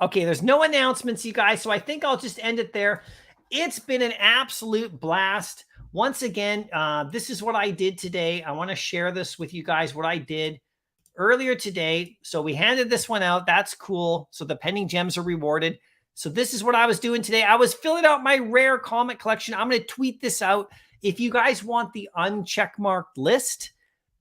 Okay, there's no announcements, you guys, so I think I'll just end it there. It's been an absolute blast. Once again, this is what I did today. I want to share this with you guys, what I did earlier today. So we handed this one out. That's cool. So the pending gems are rewarded. So this is what I was doing today. I was filling out my rare comic collection. I'm going to tweet this out. If you guys want the uncheckmarked list,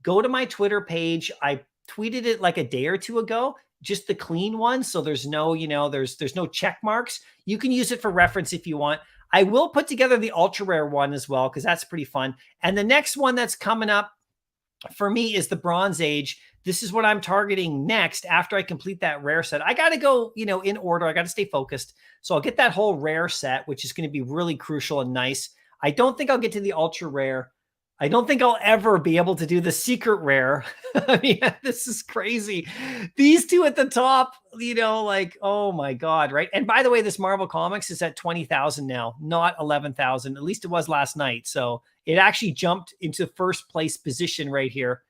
go to my Twitter page. I tweeted it like a day or two ago. Just the clean one. So there's no, there's no check marks. You can use it for reference if you want. I will put together the ultra rare one as well, because that's pretty fun. And the next one that's coming up for me is the Bronze Age. This is what I'm targeting next after I complete that rare set. I got to go, in order. I got to stay focused. So I'll get that whole rare set, which is going to be really crucial and nice. I don't think I'll get to the ultra rare. I don't think I'll ever be able to do the secret rare. I mean, this is crazy. These two at the top, oh my God, right? And by the way, this Marvel Comics is at 20,000 now, not 11,000. At least it was last night. So it actually jumped into first place position right here.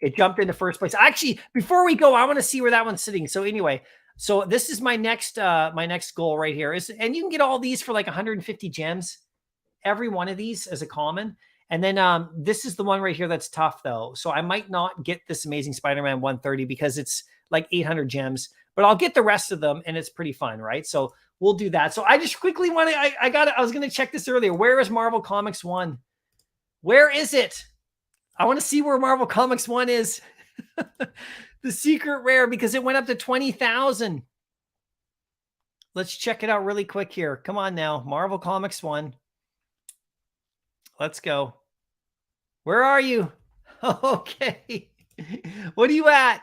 It jumped into first place. Actually, before we go, I want to see where that one's sitting. So anyway, so this is my next goal right here. And you can get all these for like 150 gems. Every one of these as a common. And then this is the one right here that's tough, though. So I might not get this Amazing Spider-Man 130 because it's like 800 gems. But I'll get the rest of them, and it's pretty fun, right? So we'll do that. So I just quickly want to – I was going to check this earlier. Where is Marvel Comics 1? Where is it? I want to see where Marvel Comics 1 is. The secret rare, because it went up to 20,000. Let's check it out really quick here. Come on now. Marvel Comics 1. Let's go. Where are you? Okay. What are you at?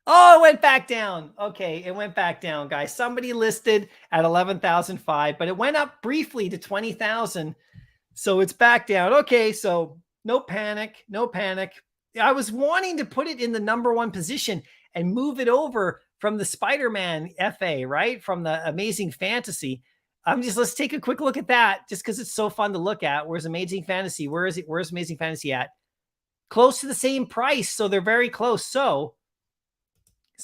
Oh, it went back down. Okay, it went back down, guys. Somebody listed at 11,005, but it went up briefly to 20,000. So it's back down. Okay, so no panic, no panic. I was wanting to put it in the number one position and move it over from the Spider-Man FA, right? From the Amazing Fantasy. Let's take a quick look at that just because it's so fun to look at. Where's Amazing Fantasy? Where is it? Where's Amazing Fantasy at? Close to the same price. So they're very close. So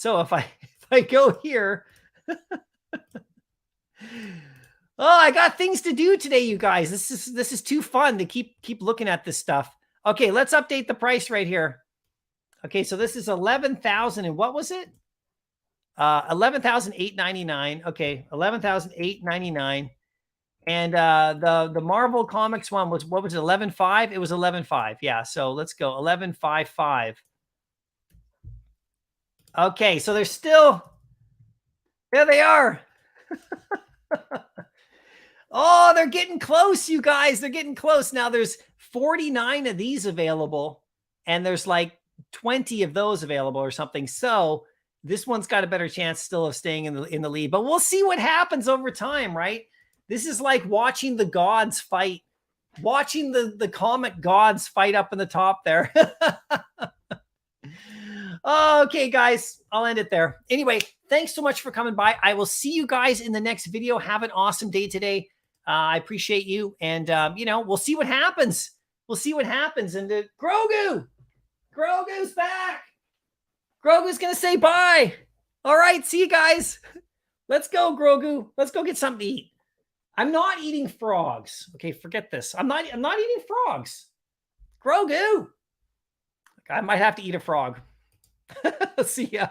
if I go here, oh, I got things to do today, you guys. This is too fun to keep looking at this stuff. Okay, let's update the price right here. Okay, so this is 11,000 and what was it? 11,899. Okay, 11,899. And the Marvel Comics one was, what was it? 11.5. It was 11.5. Yeah, so let's go 11.55. Okay, so they're still there. They are. Oh, they're getting close, you guys. They're getting close. Now there's 49 of these available, and there's like 20 of those available or something. So this one's got a better chance still of staying in the lead. But we'll see what happens over time, right? This is like watching the gods fight, watching the comic gods fight up in the top there. Okay, guys, I'll end it there. Anyway, thanks so much for coming by. I will see you guys in the next video. Have an awesome day today. I appreciate you. And, we'll see what happens. We'll see what happens. And Grogu's back. Grogu's going to say bye. All right, see you guys. Let's go, Grogu. Let's go get something to eat. I'm not eating frogs. Okay, forget this. I'm not eating frogs. Grogu. I might have to eat a frog. See ya.